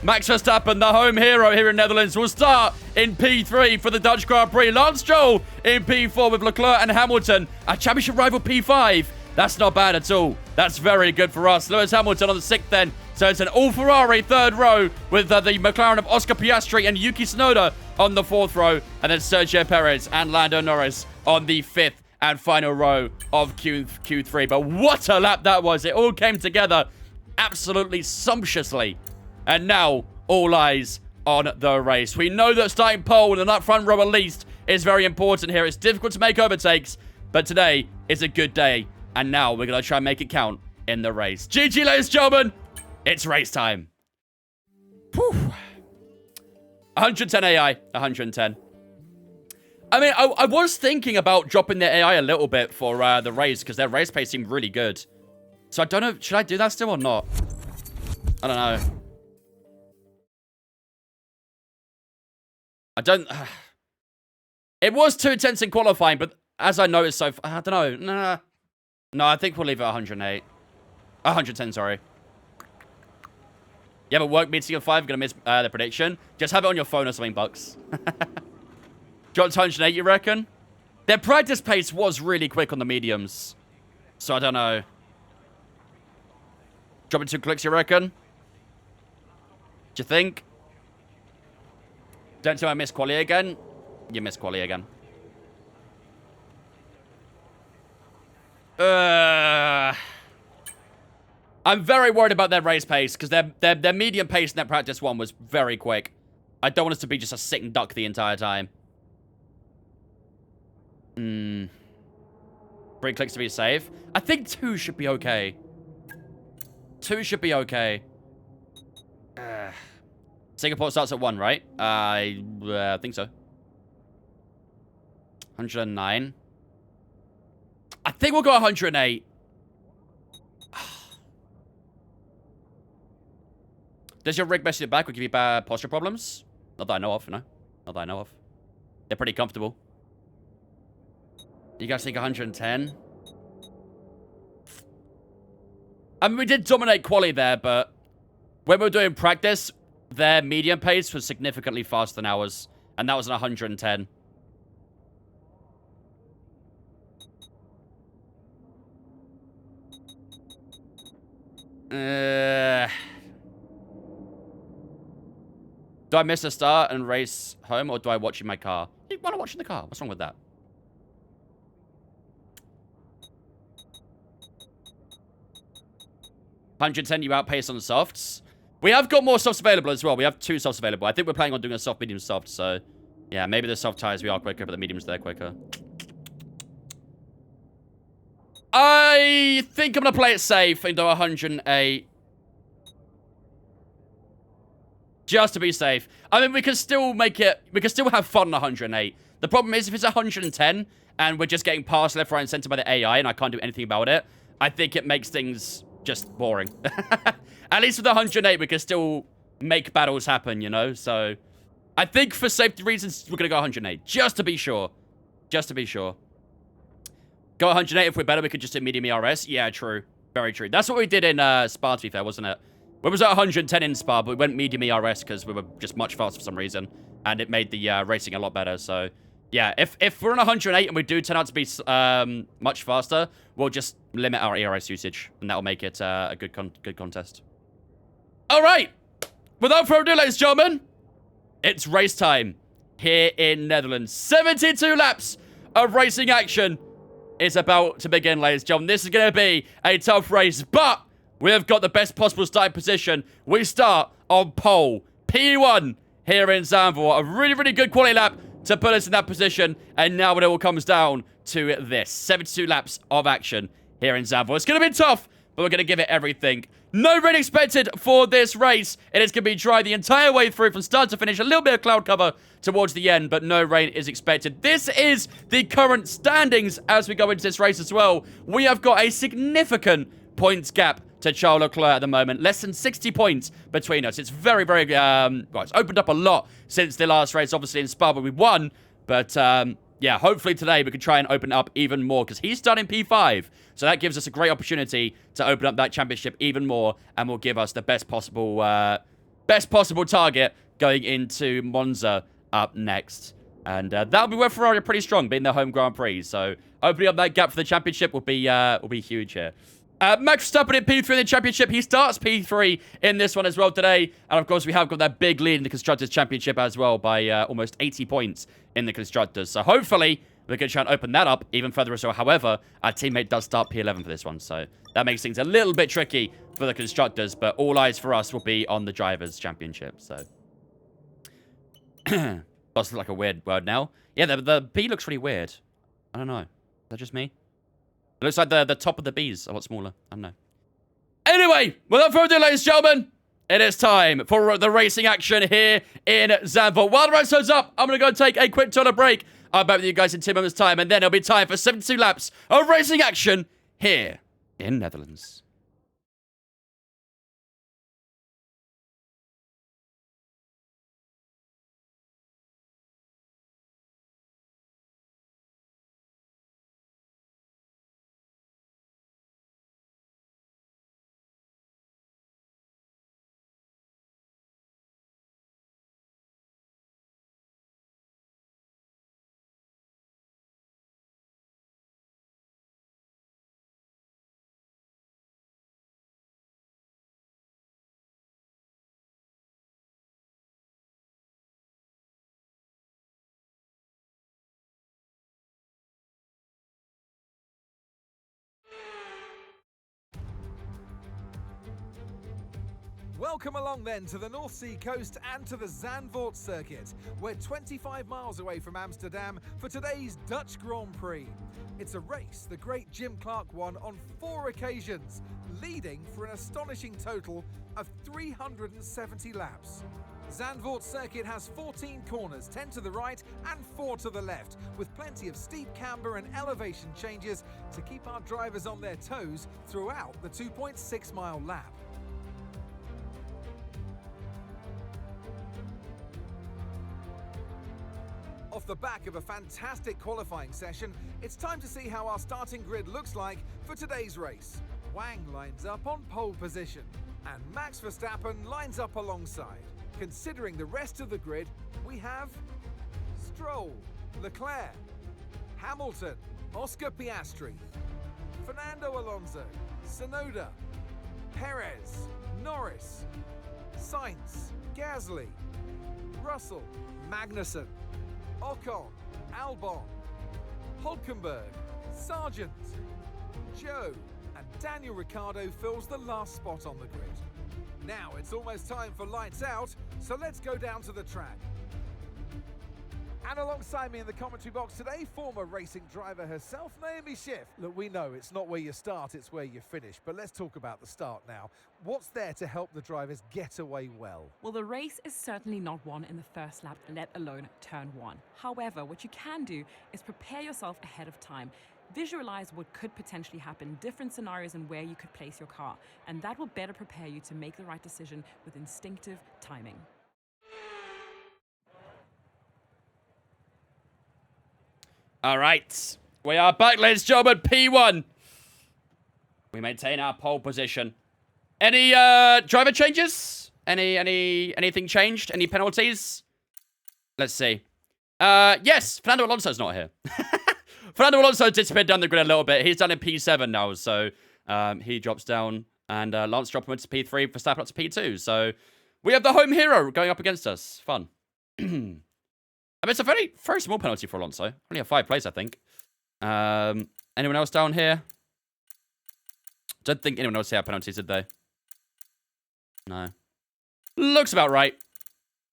Max Verstappen, the home hero here in Netherlands, will start in P3 for the Dutch Grand Prix. Lance Stroll in P4 with Leclerc and Hamilton. A championship rival P5. That's not bad at all. That's very good for us. Lewis Hamilton on the 6th then. So it's an all-Ferrari 3rd row with the McLaren of Oscar Piastri and Yuki Tsunoda on the 4th row. And then Sergio Perez and Lando Norris on the 5th and final row of Q3. But what a lap that was. It all came together absolutely sumptuously. And now, all eyes on the race. We know that starting pole and that front row at least is very important here. It's difficult to make overtakes, but today is a good day. And now we're going to try and make it count in the race. GG, ladies and gentlemen. It's race time. Whew. 110 AI, 110. I mean, I was thinking about dropping their AI a little bit for the race, because their race pace seemed really good. So I don't know, should I do that still or not? I don't know. I don't... It was too intense in qualifying, but as I noticed so far, I don't know. No, I think we'll leave it at 108. 110, sorry. You have a work meeting at 5, you're going to miss the prediction. Just have it on your phone or something, Bucks. Drop to 108, you reckon? Their practice pace was really quick on the mediums. So I don't know. Drop it 2 clicks, you reckon? Do you think? Don't tell me I miss quali again. You miss quali again. I'm very worried about their race pace, because their medium pace in that practice one was very quick. I don't want us to be just a sitting duck the entire time. 3 clicks to be safe. I think 2 should be okay. 2 should be okay. Singapore starts at 1, right? I think so. 109. I think we'll go 108. Does your rig mess you back or give you bad posture problems? Not that I know of, no. Not that I know of. They're pretty comfortable. You guys think 110? I mean, we did dominate quali there, but when we were doing practice, their medium pace was significantly faster than ours, and that was an 110. Do I miss a start and race home, or do I watch in my car? Why not watch in the car? What's wrong with that? $110, you outpace on the softs. We have got more softs available as well. We have 2 softs available. I think we're planning on doing a soft, medium, soft. So, yeah, maybe the soft tires we are quicker, but the mediums they're quicker. I think I'm going to play it safe and go 108. Just to be safe. I mean, we can still make it... We can still have fun on 108. The problem is, if it's 110, and we're just getting passed left, right, and center by the AI, and I can't do anything about it, I think it makes things just boring. At least with 108, we can still make battles happen, you know? So, I think for safety reasons, we're going to go 108. Just to be sure. Just to be sure. Go 108. If we're better, we could just do medium ERS. Yeah, true. Very true. That's what we did in Spa, to be fair, wasn't it? We was at 110 in Spa, but we went medium ERS because we were just much faster for some reason. And it made the racing a lot better. So, yeah, if we're on 108 and we do turn out to be much faster, we'll just limit our ERS usage. And that'll make it a good contest. All right. Without further ado, ladies and gentlemen, it's race time here in Netherlands. 72 laps of racing action is about to begin, ladies and gentlemen. This is going to be a tough race, but we have got the best possible starting position. We start on pole. P1 here in Zandvoort. A really, really good quality lap to put us in that position. And now it all comes down to this. 72 laps of action here in Zandvoort. It's going to be tough, but we're going to give it everything. No rain expected for this race. It is going to be dry the entire way through from start to finish. A little bit of cloud cover towards the end, but no rain is expected. This is the current standings as we go into this race as well. We have got a significant points gap to Charles Leclerc at the moment. Less than 60 points between us. It's very, very... well, it's opened up a lot since the last race, obviously, in Spa, where we won. But, yeah, hopefully today we can try and open up even more, because he's starting P5. So that gives us a great opportunity to open up that championship even more, and will give us the best possible target going into Monza up next. And that'll be where Ferrari are pretty strong, being their home Grand Prix. So opening up that gap for the championship will be huge here. Max Verstappen in P3 in the championship. He starts P3 in this one as well today. And, of course, we have got that big lead in the Constructors' Championship as well by almost 80 points in the Constructors. So, hopefully, we're going to try and open that up even further as well. However, our teammate does start P11 for this one, so that makes things a little bit tricky for the constructors, but all eyes for us will be on the Drivers' Championship, so. That's like a weird word now. Yeah, the B looks really weird. I don't know. Is that just me? It looks like the top of the B's a lot smaller. I don't know. Anyway, without further ado, ladies and gentlemen, it is time for the racing action here in Zandvoort. While the race goes up, I'm going to go take a quick toilet break. I'll be back with you guys in 2 moments' time, and then it'll be time for 72 laps of racing action here in Netherlands. Welcome along then to the North Sea coast and to the Zandvoort circuit. We're 25 miles away from Amsterdam for today's Dutch Grand Prix. It's a race the great Jim Clark won on 4 occasions, leading for an astonishing total of 370 laps. Zandvoort circuit has 14 corners, 10 to the right and 4 to the left, with plenty of steep camber and elevation changes to keep our drivers on their toes throughout the 2.6 mile lap. Off the back of a fantastic qualifying session, it's time to see how our starting grid looks like for today's race. Wang lines up on pole position, and Max Verstappen lines up alongside. Considering the rest of the grid, we have Stroll, Leclerc, Hamilton, Oscar Piastri, Fernando Alonso, Tsunoda, Perez, Norris, Sainz, Gasly, Russell, Magnussen, Ocon, Albon, Hulkenberg, Sargent, Joe, and Daniel Ricciardo fills the last spot on the grid. Now it's almost time for lights out, so let's go down to the track. And alongside me in the commentary box today, former racing driver herself, Naomi Schiff. Look, we know it's not where you start, it's where you finish. But let's talk about the start now. What's there to help the drivers get away well? Well, the race is certainly not won in the first lap, let alone turn 1. However, what you can do is prepare yourself ahead of time. Visualize what could potentially happen, different scenarios and where you could place your car. And that will better prepare you to make the right decision with instinctive timing. All right, we are back, ladies and gentlemen. P1. We maintain our pole position. Any driver changes? Anything changed? Any penalties? Let's see. Yes, Fernando Alonso's not here. Fernando Alonso disappeared down the grid a little bit. He's done in P7 now, so he drops down, and Lance dropped him into P3, Verstappen up to P2. So we have the home hero going up against us. Fun. I mean, it's a very, very small penalty for Alonso. Only a 5 place, I think. Anyone else down here? Don't think anyone else had penalties, did they? No. Looks about right.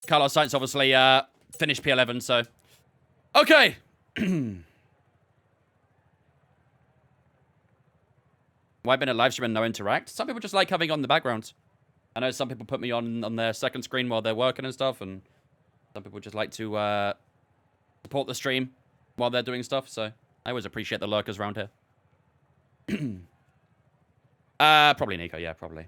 Carlos Sainz obviously finished P11, so. Okay. Why been a live stream and no interact? Some people just like having on the background. I know some people put me on their second screen while they're working and stuff, and some people just like to support the stream while they're doing stuff, so I always appreciate the lurkers around here. Probably Nico, yeah, probably.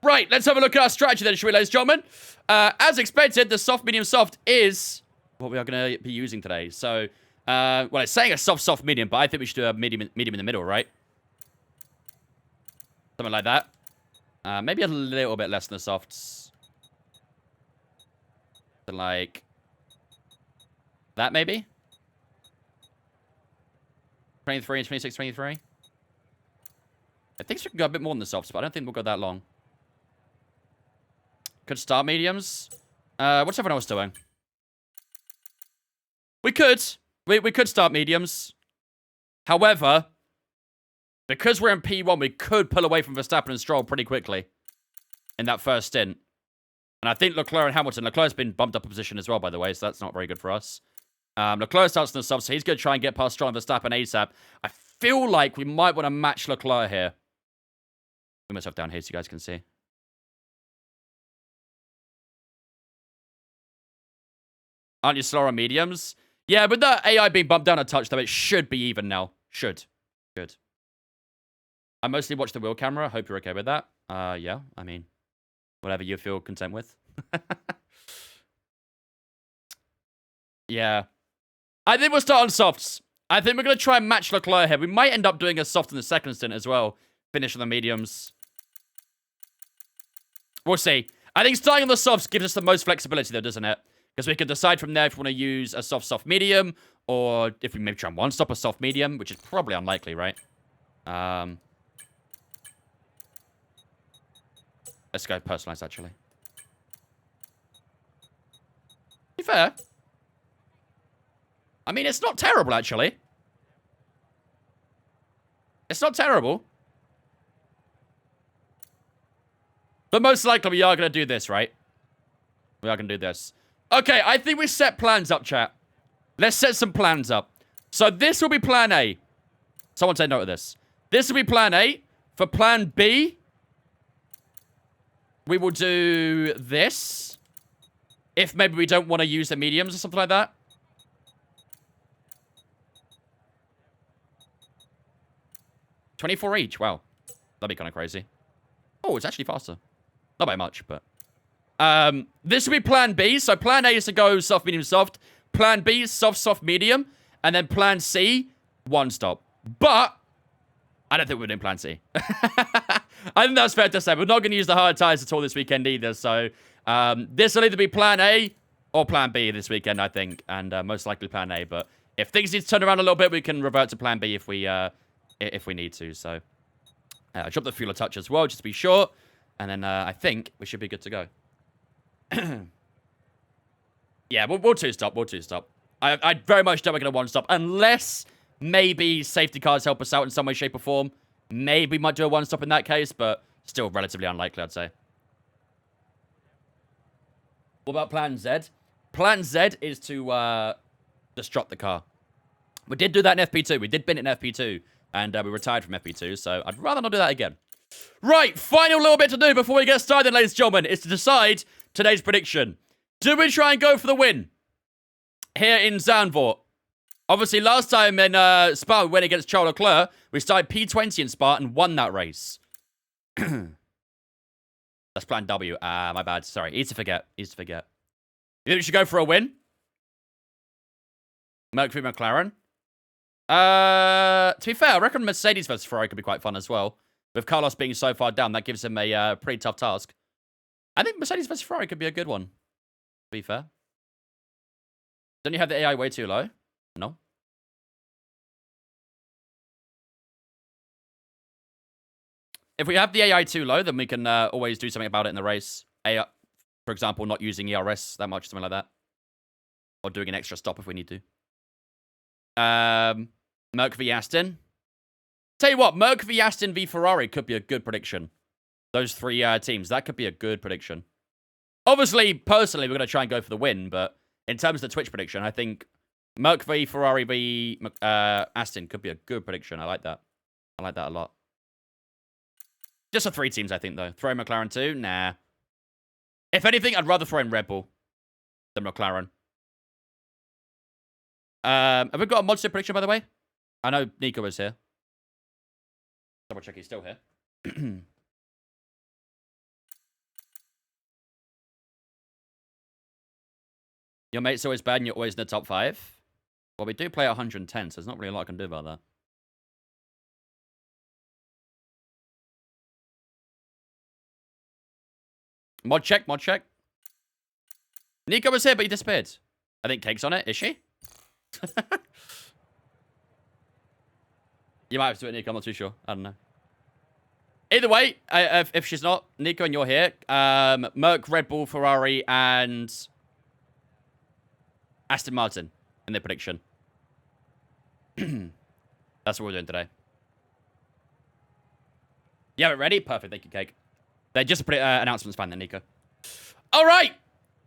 Right, let's have a look at our strategy then, shall we, ladies and gentlemen? As expected, the soft, medium, soft is what we are going to be using today. So, well, it's saying a soft, soft, medium, but I think we should do a medium in the middle, right? Something like that. Maybe a little bit less than the softs. But like that, maybe? 23 and 26, 23. I think we can go a bit more than the softs, but I don't think we'll go that long. Could start mediums. What's everyone else doing? We could. We could start mediums. However, because we're in P1, we could pull away from Verstappen and Stroll pretty quickly in that first stint. And I think Leclerc and Hamilton. Leclerc's been bumped up a position as well, by the way, so that's not very good for us. Leclerc starts in the sub, so he's going to try and get past Stroll and Verstappen ASAP. I feel like we might want to match Leclerc here. Put myself down here so you guys can see. Aren't you slower on mediums? Yeah, but that AI being bumped down a touch, though, it should be even now. Should. I mostly watch the wheel camera. Hope you're okay with that. Yeah, I mean, whatever you feel content with. Yeah. I think we'll start on softs. I think we're going to try and match Leclerc here. We might end up doing a soft in the second stint as well. Finish on the mediums. We'll see. I think starting on the softs gives us the most flexibility, though, doesn't it? Because we can decide from there if we want to use a soft medium, or if we maybe try and one-stop a soft medium, which is probably unlikely, right? Let's go personalized, actually. To be fair, I mean, it's not terrible, actually. It's not terrible. But most likely, we are going to do this, right? We are going to do this. Okay, I think we set plans up, chat. Let's set some plans up. So this will be plan A. Someone take note of this. This will be plan A. For plan B, we will do this. If maybe we don't want to use the mediums or something like that. $24 each. Wow. That'd be kind of crazy. Oh, it's actually faster. Not by much, but... this will be plan B. So plan A is to go soft, medium, soft. Plan B, soft, soft, medium. And then plan C, one stop. But I don't think we're doing plan C. I think that's fair to say. We're not going to use the hard tires at all this weekend either. So this will either be plan A or plan B this weekend, I think. And most likely plan A. But if things need to turn around a little bit, we can revert to plan B if we need to. So drop the fuel a touch as well, just to be sure. And then I think we should be good to go. Yeah, we'll two-stop. We'll two-stop. I very much doubt we're going to one-stop. Unless maybe safety cars help us out in some way, shape, or form. Maybe we might do a one-stop in that case, but still relatively unlikely, I'd say. What about plan Z? Plan Z is to just drop the car. We did do that in FP2. We did bin it in FP2. And we retired from FP2, so I'd rather not do that again. Right, final little bit to do before we get started, ladies and gentlemen, is to decide today's prediction. Do we try and go for the win here in Zandvoort? Obviously, last time in Spa, we went against Charles Leclerc. We started P20 in Spa and won that race. That's plan W. My bad. Sorry. Easy to forget. You think we should go for a win? Mercury McLaren. To be fair, I reckon Mercedes versus Ferrari could be quite fun as well. With Carlos being so far down, that gives him a pretty tough task. I think Mercedes versus Ferrari could be a good one. To be fair. Don't you have the AI way too low? No. If we have the AI too low, then we can always do something about it in the race. AI, for example, not using ERS that much, something like that. Or doing an extra stop if we need to. Merc v Aston. Tell you what, Merc v Aston v Ferrari could be a good prediction. Those three teams, that could be a good prediction. Obviously, personally, we're going to try and go for the win, but in terms of the Twitch prediction, I think Merc v Ferrari v Aston could be a good prediction. I like that. I like that a lot. Just the three teams, I think, though. Throw in McLaren too? Nah. If anything, I'd rather throw in Red Bull than McLaren. Have we got a monster prediction, by the way? I know Nico is here. Double check he's still here. Your mate's always bad and you're always in the top 5. Well, we do play at 110, so there's not really a lot I can do about that. Mod check, mod check. Nico was here, but he disappeared. I think Cake's on it. Is she? You might have to do it, Nico. I'm not too sure. I don't know. Either way, if she's not, Nico and you're here. Merc, Red Bull, Ferrari, and Aston Martin in their prediction. That's what we're doing today. Yeah, we're ready? Perfect. Thank you, Cake. They're just a announcements fan then, Nico. All right.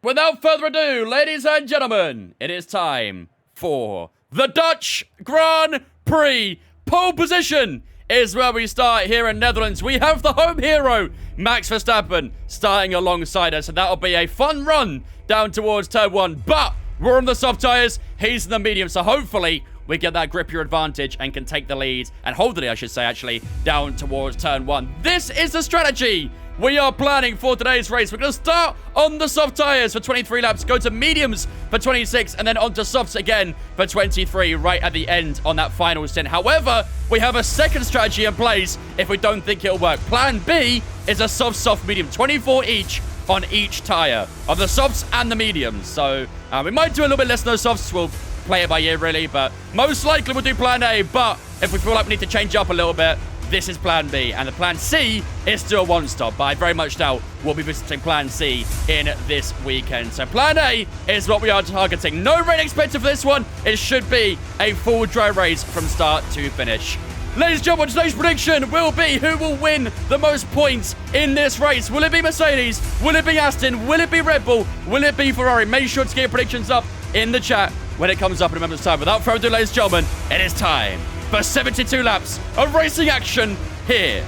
Without further ado, ladies and gentlemen, it is time for the Dutch Grand Prix. Pole position is where we start here in Netherlands. We have the home hero, Max Verstappen, starting alongside us, and that'll be a fun run down towards turn 1. But we're on the soft tires, he's in the medium, so hopefully we get that grippier advantage and can take the lead, and hold the lead, I should say, actually, down towards turn 1. This is the strategy we are planning for today's race. We're going to start on the soft tires for 23 laps, go to mediums for 26, and then onto softs again for 23 right at the end on that final stint. However, we have a second strategy in place if we don't think it'll work. Plan B is a soft, medium, 24 each on each tire of the softs and the mediums. So we might do a little bit less than those softs. We'll play it by ear, really, but most likely we'll do plan A. But if we feel like we need to change up a little bit, this is plan B, and the plan C is still a one-stop, but I very much doubt we'll be visiting plan C in this weekend. So plan A is what we are targeting. No rain expected for this one. It should be a full dry race from start to finish. Ladies and gentlemen, today's prediction will be who will win the most points in this race. Will it be Mercedes? Will it be Aston? Will it be Red Bull? Will it be Ferrari? Make sure to get your predictions up in the chat when it comes up in a moment's time. Without further ado, ladies and gentlemen, it is time for 72 laps of racing action here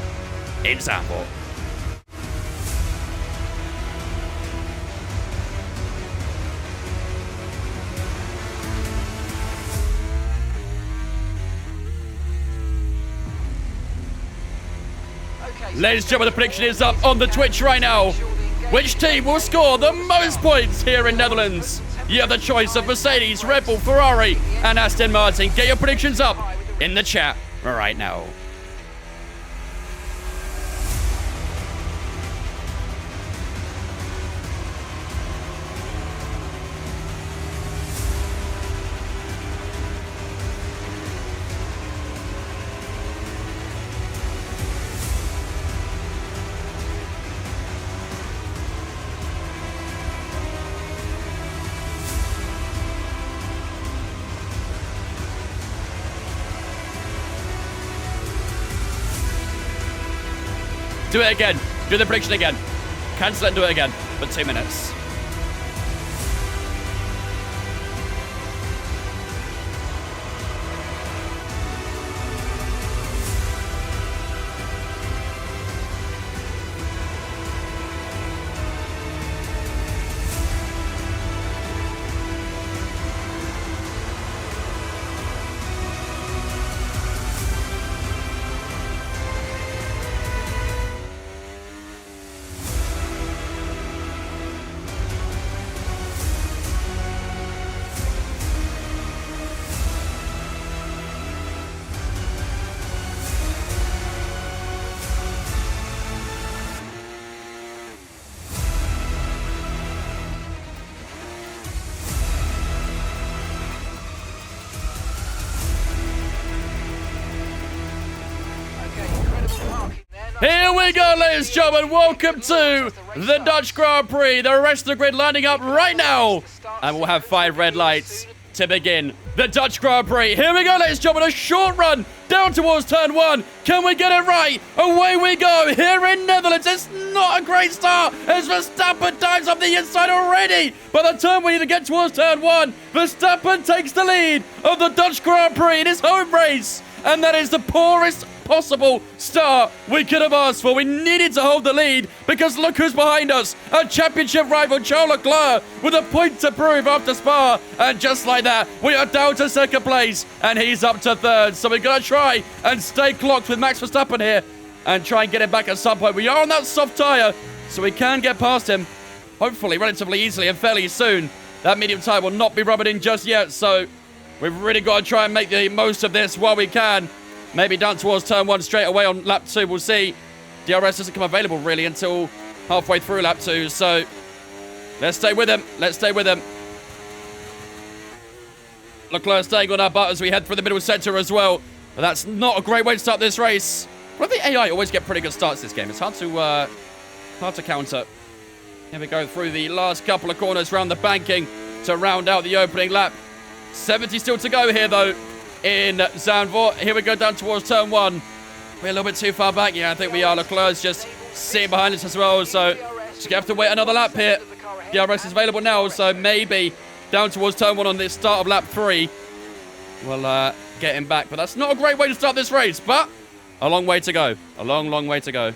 in Zandvoort. Ladies and gentlemen, the prediction is up on the Twitch right now. Which team will score the most points here in Netherlands? You have the choice of Mercedes, Red Bull, Ferrari, and Aston Martin. Get your predictions up in the chat right now. Do it again. Do the prediction again. Cancel it and do it again for 2 minutes. Here we go, ladies and gentlemen. Welcome to the Dutch Grand Prix. The rest of the grid lining up right now. And we'll have 5 red lights to begin the Dutch Grand Prix. Here we go, ladies and gentlemen. A short run down towards turn 1. Can we get it right? Away we go here in Netherlands. It's not a great start as Verstappen dives up the inside already. By the time we need to get towards turn 1, Verstappen takes the lead of the Dutch Grand Prix in his home race. And that is the poorest possible start we could have asked for. We needed to hold the lead because look who's behind us. A championship rival, Charles Leclerc, with a point to prove after Spa. And just like that, we are down to second place and he's up to third. So we're going to try and stay clocked with Max Verstappen here and try and get him back at some point. We are on that soft tyre, so we can get past him, hopefully relatively easily and fairly soon. That medium tyre will not be rubbing in just yet, so we've really got to try and make the most of this while we can. Maybe down towards turn 1 straight away on lap 2. We'll see. DRS doesn't come available really until halfway through lap 2. So let's stay with him. Let's stay with him. Leclerc staying on our butt as we head through the middle sector as well. But that's not a great way to start this race. But the AI always get pretty good starts this game. It's hard to counter. Here we go through the last couple of corners around the banking to round out the opening lap. 70 still to go here though in Zandvoort. Here we go down towards turn 1. We're a little bit too far back. Yeah, I think we are. Leclerc's just sitting behind us as well. So just gonna have to wait another lap here. DRS is available now, so maybe down towards turn 1 on the start of lap 3. We'll get him back. But that's not a great way to start this race. But a long way to go. A long, long way to go.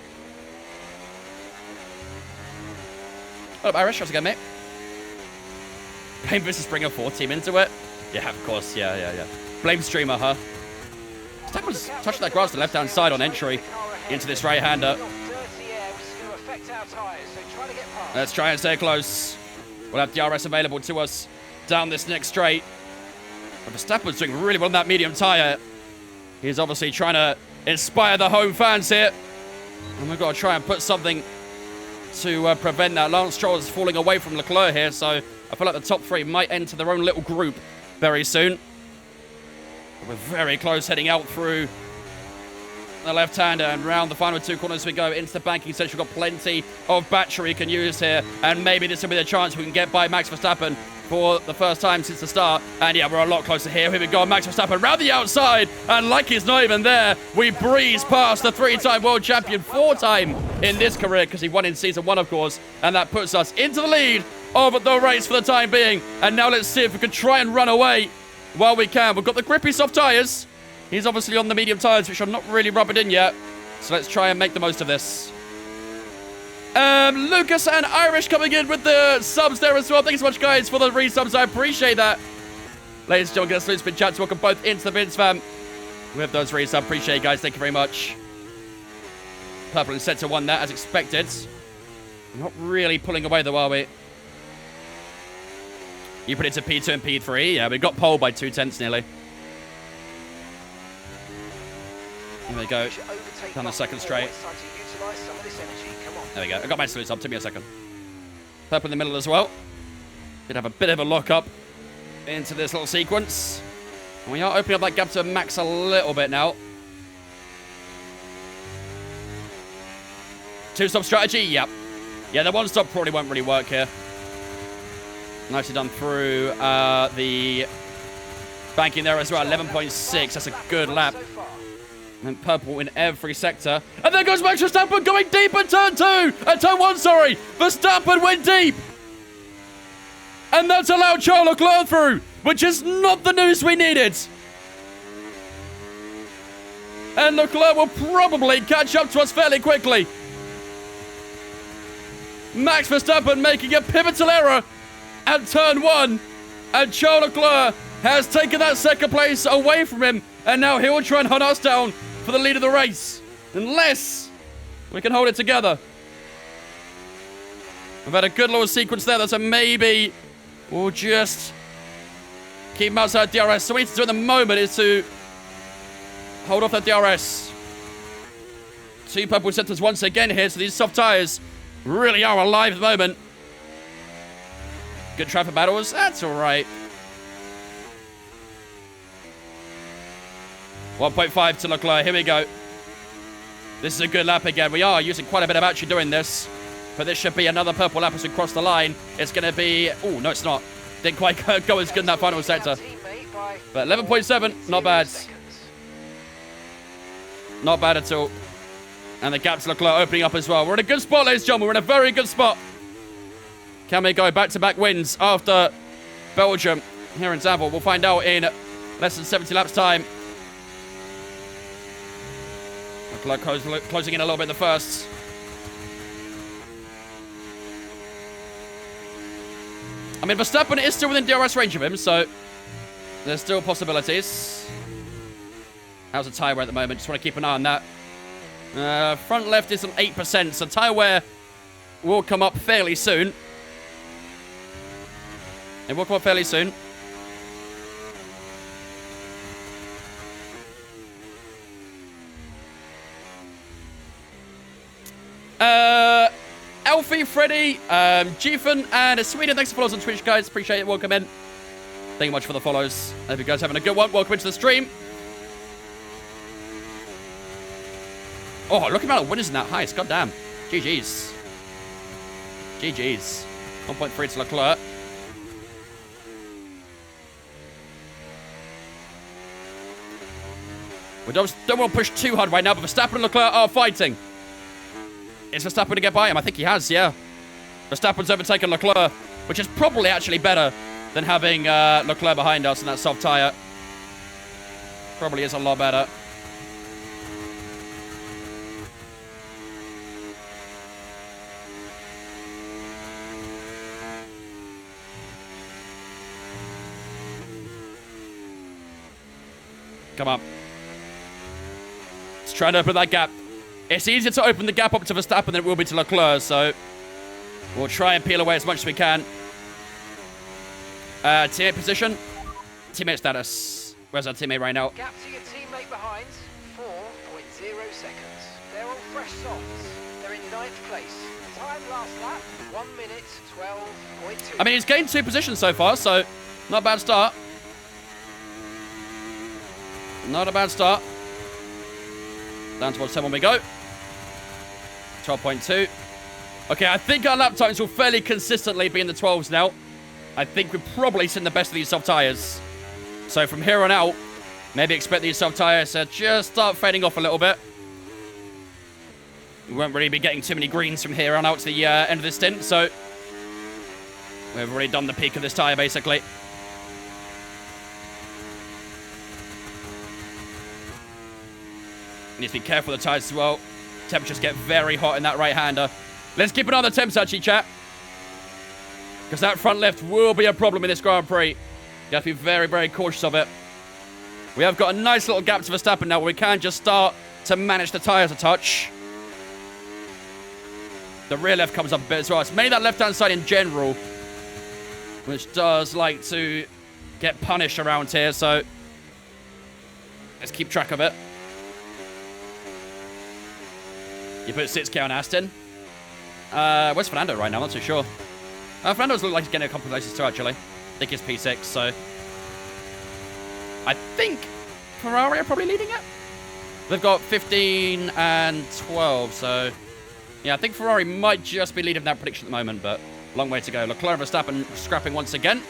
Hello, Irish. How's it going, mate? Blame Mrs. Springer 4 team into it. Yeah, of course. Yeah. Blame streamer, huh? Staples touched that grass to the left-hand side on entry into this right-hander. Let's try and stay close. We'll have DRS available to us down this next straight. But Verstappen's doing really well on that medium tyre. He's obviously trying to inspire the home fans here. And we've got to try and put something to prevent that. Lance Stroll is falling away from Leclerc here, so I feel like the top 3 might enter their own little group very soon. We're very close, heading out through the left-hander and round the final 2 corners we go into the banking section. We've got plenty of battery we can use here, and maybe this will be the chance we can get by Max Verstappen for the first time since the start. And yeah, we're a lot closer here. Here we go, Max Verstappen round the outside, and like he's not even there, we breeze past the 3-time world champion, 4-time in this career, because he won in season 1, of course, and that puts us into the lead of the race for the time being. And now let's see if we can try and run away while we can. We've got the grippy soft tyres. He's obviously on the medium tyres, which are not really rubbing in yet. So let's try and make the most of this. Lucas and Irish coming in with the subs there as well. Thanks so much, guys, for the resubs. I appreciate that. Ladies and gentlemen, get a spin chat. Welcome both into the Vince fam with those resubs. Appreciate it, guys. Thank you very much. Purple and set to 1 there, as expected. Not really pulling away, though, are we? You put it to P2 and P3. Yeah, we got pole by 2/10 nearly. Here we go. Down the second straight. There we go. I got my salutes up. Took me a second. Purple in the middle as well. Did have a bit of a lock-up into this little sequence. And we are opening up that gap to Max a little bit now. 2-stop strategy? Yep. Yeah, the 1-stop probably won't really work here. Nicely done through the banking there as well. 11.6. That's a good lap. And purple in every sector. And there goes Max Verstappen going deep in turn 2. Turn 1, sorry. Verstappen went deep. And that's allowed Charles Leclerc through, which is not the news we needed. And Leclerc will probably catch up to us fairly quickly. Max Verstappen making a pivotal error at turn 1. And Charles Leclerc has taken that second place away from him. And now he'll try and hunt us down for the lead of the race. Unless we can hold it together. We've had a good little sequence there. That's a maybe. We'll just keep him outside DRS. So what we need to do at the moment is to hold off that DRS. 2 purple sectors once again here. So these soft tyres really are alive at the moment. Good traffic battles. That's all right. 1.5 to Leclerc. Here we go. This is a good lap again. We are using quite a bit of battery doing this. But this should be another purple lap as we cross the line. It's going to be... Oh, no, it's not. Didn't quite go as good in that final sector. But 11.7, not bad. Not bad at all. And the gap to Leclerc opening up as well. We're in a good spot, ladies and gentlemen. We're in a very good spot. Can we go back-to-back wins after Belgium here in Zandvoort? We'll find out in less than 70 laps' time. Leclerc closing in a little bit in the first. I mean, Verstappen is still within DRS range of him, so there's still possibilities. How's the tyre wear at the moment? Just want to keep an eye on that. Front left is on 8%, so tyre wear will come up fairly soon. It will come up fairly soon. Elfie, Freddy, Giffen, and Sweden. Thanks for following us on Twitch, guys. Appreciate it. Welcome in. Thank you much for the follows. I hope you guys are having a good one. Welcome into the stream. Oh, look at the winners in that heist. God damn. GG's. GG's. 1.3 to Leclerc. We don't want to push too hard right now, but Verstappen and Leclerc are fighting. Is Verstappen going to get by him? I think he has, yeah. Verstappen's overtaken Leclerc, which is probably actually better than having Leclerc behind us in that soft tyre. Probably is a lot better. Come on. Let's try and open that gap. It's easier to open the gap up to Verstappen than it will be to Leclerc, so we'll try and peel away as much as we can. Teammate position. Teammate status. Where's our teammate right now? Gap to your teammate behind, 4.0 seconds. They're all fresh softs. They're in 9th place. Time last lap, 1 minute, 12.2. I mean, he's gained 2 positions so far, so not a bad start. Not a bad start. Down towards 10 when we go. 12.2. Okay, I think our lap times will fairly consistently be in the 12s now. I think we've probably seen the best of these soft tyres. So from here on out, maybe expect these soft tyres to just start fading off a little bit. We won't really be getting too many greens from here on out to the end of this stint, so we've already done the peak of this tyre, basically. Need to be careful of the tyres as well. Temperatures get very hot in that right-hander. Let's keep an eye on the temps, actually, chat. Because that front left will be a problem in this Grand Prix. You have to be very, very cautious of it. We have got a nice little gap to Verstappen now where we can just start to manage the tyres a touch. The rear left comes up a bit as well. It's mainly that left-hand side in general, which does like to get punished around here, so let's keep track of it. You put 6K on Aston. Where's Fernando right now? I'm not too sure. Fernando's looked like he's getting a couple of places too, actually. I think he's P6, so I think Ferrari are probably leading it. They've got 15 and 12, so yeah, I think Ferrari might just be leading that prediction at the moment, but long way to go. Leclerc and Verstappen scrapping once again.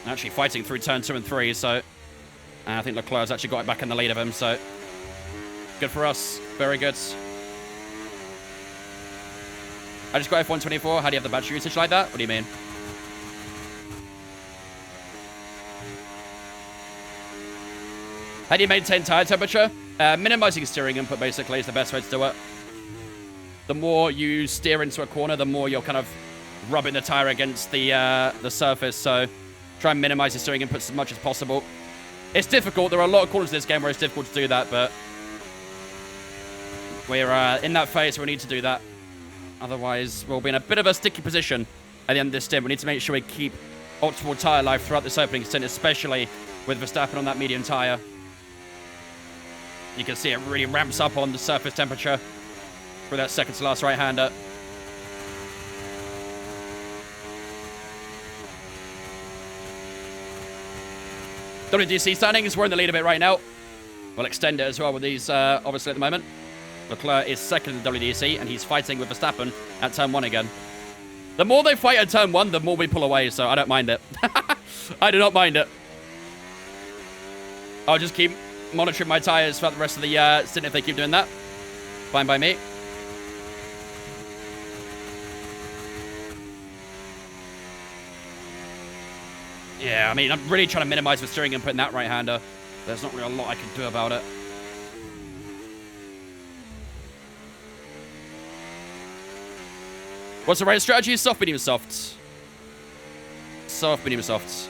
Actually fighting through turn 2 and 3, so I think Leclerc's actually got it back in the lead of him, so good for us. Very good. I just got F124. How do you have the battery usage like that? What do you mean? How do you maintain tire temperature? Minimizing steering input, basically, is the best way to do it. The more you steer into a corner, the more you're kind of rubbing the tire against the surface. So try and minimize your steering inputs as much as possible. It's difficult. There are a lot of corners in this game where it's difficult to do that, but we're in that phase where we need to do that. Otherwise, we'll be in a bit of a sticky position at the end of this stint. We need to make sure we keep optimal tyre life throughout this opening stint, especially with Verstappen on that medium tyre. You can see it really ramps up on the surface temperature for that second to last right-hander. WDC standings, we're in the lead a bit right now. We'll extend it as well with these, obviously, at the moment. Leclerc is second in the WDC, and he's fighting with Verstappen at turn 1 again. The more they fight at turn 1, the more we pull away, so I don't mind it. I do not mind it. I'll just keep monitoring my tyres throughout the rest of the stint if they keep doing that. Fine by me. Yeah, I mean, I'm really trying to minimize the steering input in that right-hander. There's not really a lot I can do about it. What's the right strategy? Soft, medium, soft. Soft, medium, soft.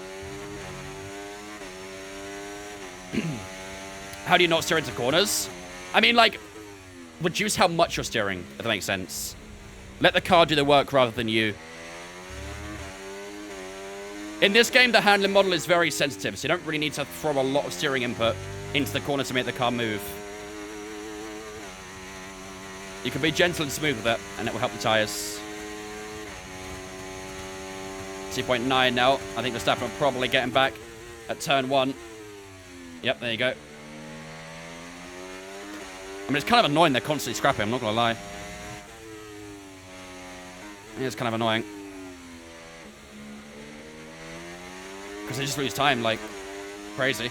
How do you not steer into corners? I mean, like, reduce how much you're steering, if that makes sense. Let the car do the work rather than you. In this game, the handling model is very sensitive, so you don't really need to throw a lot of steering input into the corner to make the car move. You can be gentle and smooth with it, and it will help the tyres. 2.9 now. I think Verstappen will probably get him back at turn 1. Yep, there you go. I mean, it's kind of annoying they're constantly scrapping, I'm not going to lie. It is kind of annoying. Because they just lose time, like, Crazy.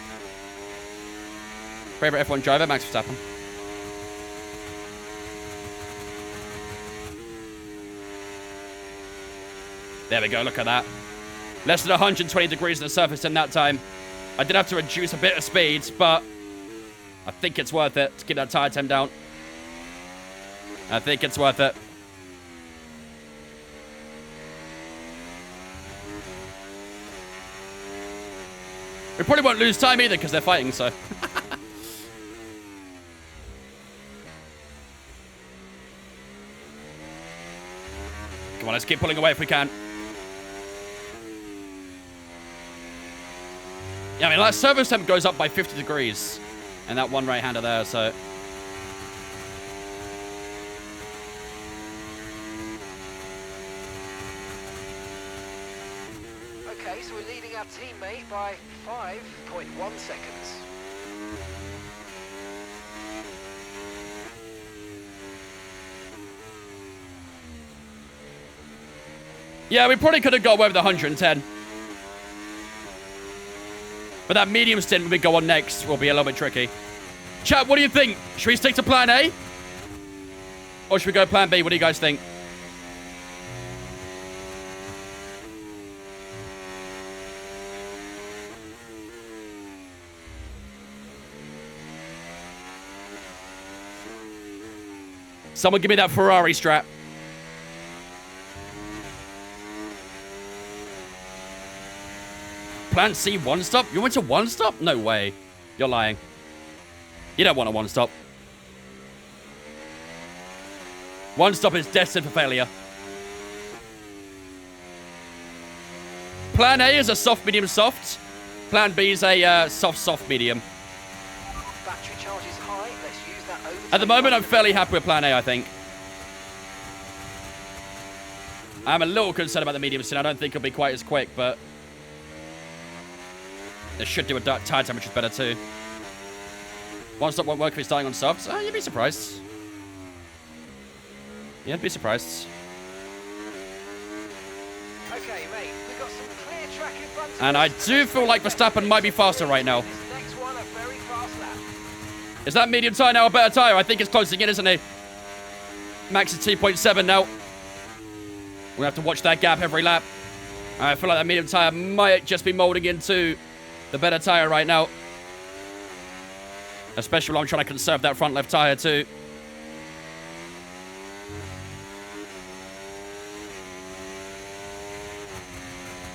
Favorite F1 driver, Max Verstappen. There we go, look at that. Less than 120 degrees on the surface in that time. I did have to reduce a bit of speed, but I think it's worth it to keep that tire temp down. I think it's worth it. We probably won't lose time either because they're fighting, so. Come on, let's keep pulling away if we can. Yeah, I mean, that service temp goes up by 50 degrees. And that one right-hander there, so. Okay, so we're leading our teammate by 5.1 seconds. Yeah, we probably could have got away with 110. But that medium stint when we go on next will be a little bit tricky. Chat, what do you think? Should we stick to plan A? Or should we go plan B? What do you guys think? Someone give me that Ferrari strap. Plan C, one stop? You went to one stop? No way. You're lying. You don't want a one stop. One stop is destined for failure. Plan A is a soft, medium, soft. Plan B is a soft, medium. Battery charge is high. Let's use that over. At the moment, I'm fairly happy with plan A, I think. I'm a little concerned about the medium stint. I don't think it'll be quite as quick, but it should do a tire temperature better too. One stop won't work if you're starting on softs. You'd be surprised. You'd be surprised. Okay, mate, we've got some clear track in front of And us. I do feel like Verstappen might be faster right now. This next one, a very fast lap. Is that medium tire now a better tire? I think it's closing in, isn't it? Max is 2.7 now. We have to watch that gap every lap. I feel like that medium tire might just be molding into the better tire right now. Especially when I'm trying to conserve that front left tire too.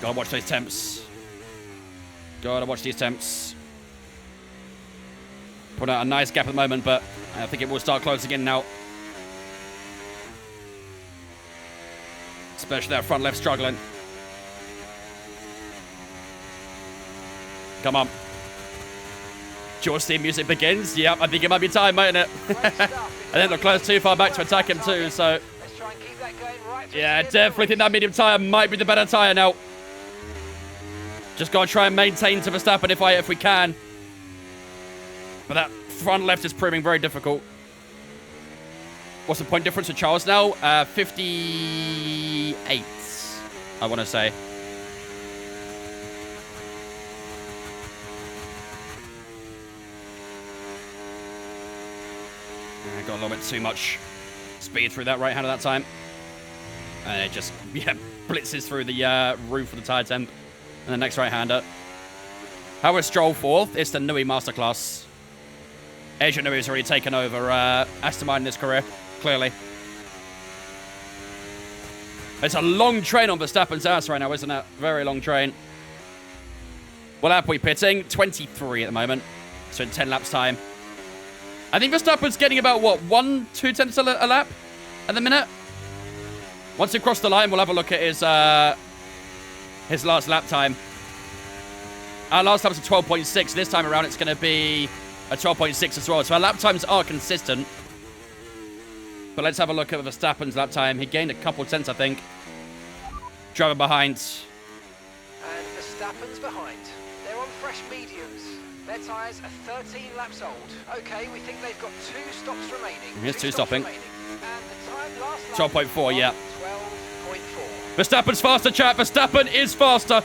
Gotta watch those temps. Gotta watch these temps. Put out a nice gap at the moment, but I think it will start closing in now. Especially that front left struggling. Come on. George theme music begins. Yep, I think it might be time, mightn't it? I think they're close too far back to attack him too, so. Let's try and keep that going right through Yeah, I to the definitely think that medium tyre might be the better tyre now. Just gotta try and maintain to Verstappen if we can. But that front left is proving very difficult. What's the point difference with Charles now? 58, I want to say. I got a little bit too much speed through that right hand at that time. And it just, yeah, blitzes through the roof of the tire temp. And the next right-hander. How is Stroll fourth? It's the Nui Masterclass. Adrian Nui has already taken over Aston Martin in his career, clearly. It's a long train on Verstappen's ass right now, isn't it? Very long train. What lap are we pitting? 23 at the moment. So in 10 laps time. I think Verstappen's getting about, what, 1-2 tenths a lap at the minute? Once we cross the line, we'll have a look at his last lap time. Our last time was a 12.6. This time around, it's going to be a 12.6 as well. So our lap times are consistent. But let's have a look at Verstappen's lap time. He gained a couple tenths, I think. Driver behind. And Verstappen's behind. They're on fresh mediums. Their tyres are 13 laps old. Okay, we think they've got 2 stops remaining. Here's 2 stopping. remaining. And the time last lap 12.4, yeah. 12.4. Verstappen's faster, chat. Verstappen is faster.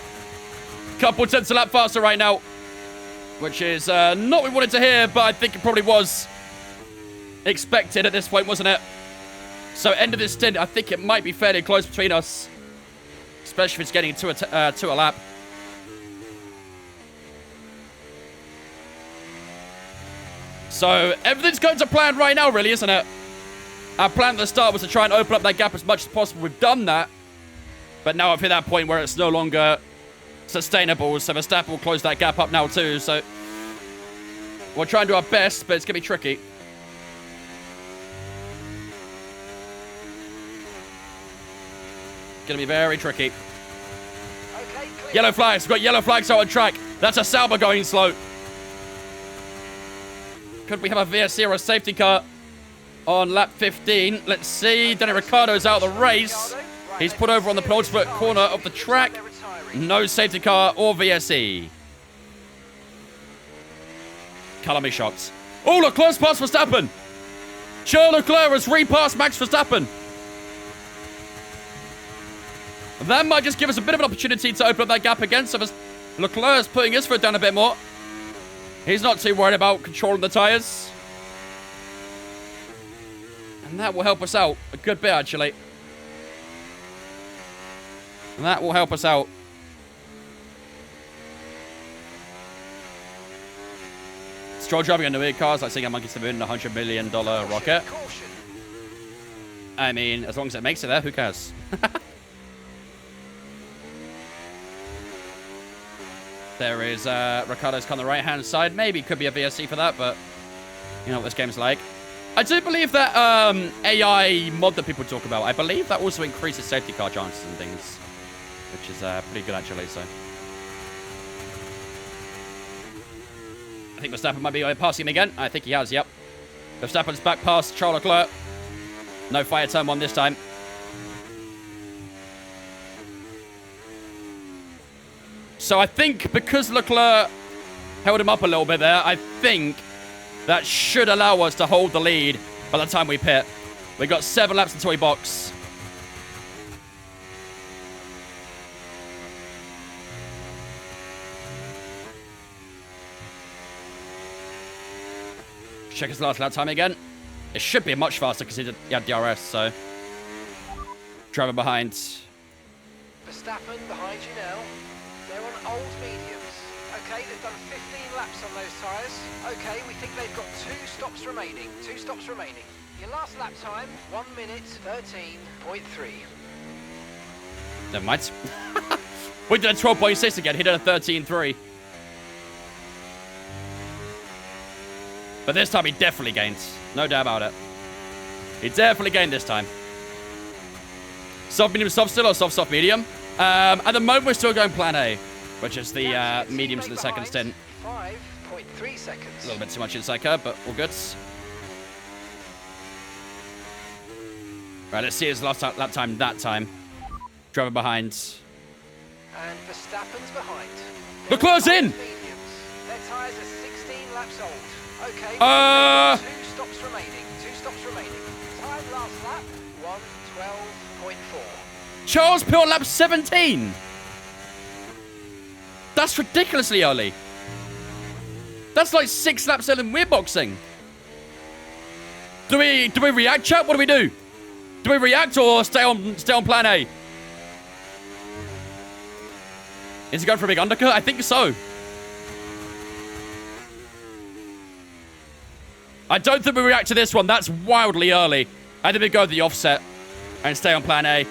Couple tenths a lap faster right now. which is not what we wanted to hear, but I think it probably was expected at this point, wasn't it? So end of this stint, I think it might be fairly close between us, especially if it's getting to a lap. So everything's going to plan right now, really, isn't it? Our plan at the start was to try and open up that gap as much as possible. We've done that. But now I've hit that point where it's no longer sustainable. So Verstappen will close that gap up now too. So we'll try and do our best, but it's going to be tricky. Going to be very tricky. Okay, clear. Yellow flags. We've got yellow flags out on track. That's a Sauber going slow. Could we have a VSC or a safety car on lap 15? Let's see. Danny Ricciardo's out of the race. He's put over on the penultimate corner of the track. No safety car or VSC. Colour me shocked. Oh, Leclerc's past Verstappen. Charles Leclerc has repassed Max Verstappen. That might just give us a bit of an opportunity to open up that gap again. So Leclerc's putting his foot down a bit more. He's not too worried about controlling the tyres. And that will help us out a good bit, actually. And that will help us out. Stroll driving under weird cars, like seeing a monkey to the moon in a $100 million rocket. Caution. I mean, as long as it makes it there, who cares? There is Ricciardo's car on the right-hand side. Maybe could be a VSC for that, but you know what this game's like. I do believe that AI mod that people talk about, I believe that also increases safety car chances and things, which is pretty good, actually, so. I think Verstappen might be passing him again. I think he has, yep. Verstappen's back past Charles Leclerc. No fire turn one this time. So I think because Leclerc held him up a little bit there, I think that should allow us to hold the lead by the time we pit. We got 7 laps until we box. Check his last lap time again. It should be much faster because he had DRS, so. Driver behind. Verstappen behind you now. They're on old mediums. Okay, they've done 15 laps on those tyres. Okay, we think they've got 2 stops remaining. 2 stops remaining. Your last lap time, 1 minute 13.3. Never mind. We did a 12.6 again. He did a 13.3. But this time he definitely gained. No doubt about it. He definitely gained this time. Soft, medium, soft still, or soft, soft, medium? At the moment, we're still going plan A, which is the mediums in the second stint. 5.3 seconds. A little bit too much inside curve, but all good. Right, let's see his last lap time that time. Driver behind. And Verstappen's behind. Leclerc's in! Mediums. Their tyres are 16 laps old. Okay, 2 stops remaining. 2 stops remaining. Time last lap, 1:12.4. Charles pit on lap 17. That's ridiculously early. That's like 6 laps earlier than we're boxing. Do we react, chat? What do we do? Do we react or stay on plan A? Is he going for a big undercut? I think so. I don't think we react to this one. That's wildly early. I think we go with the offset and stay on plan A.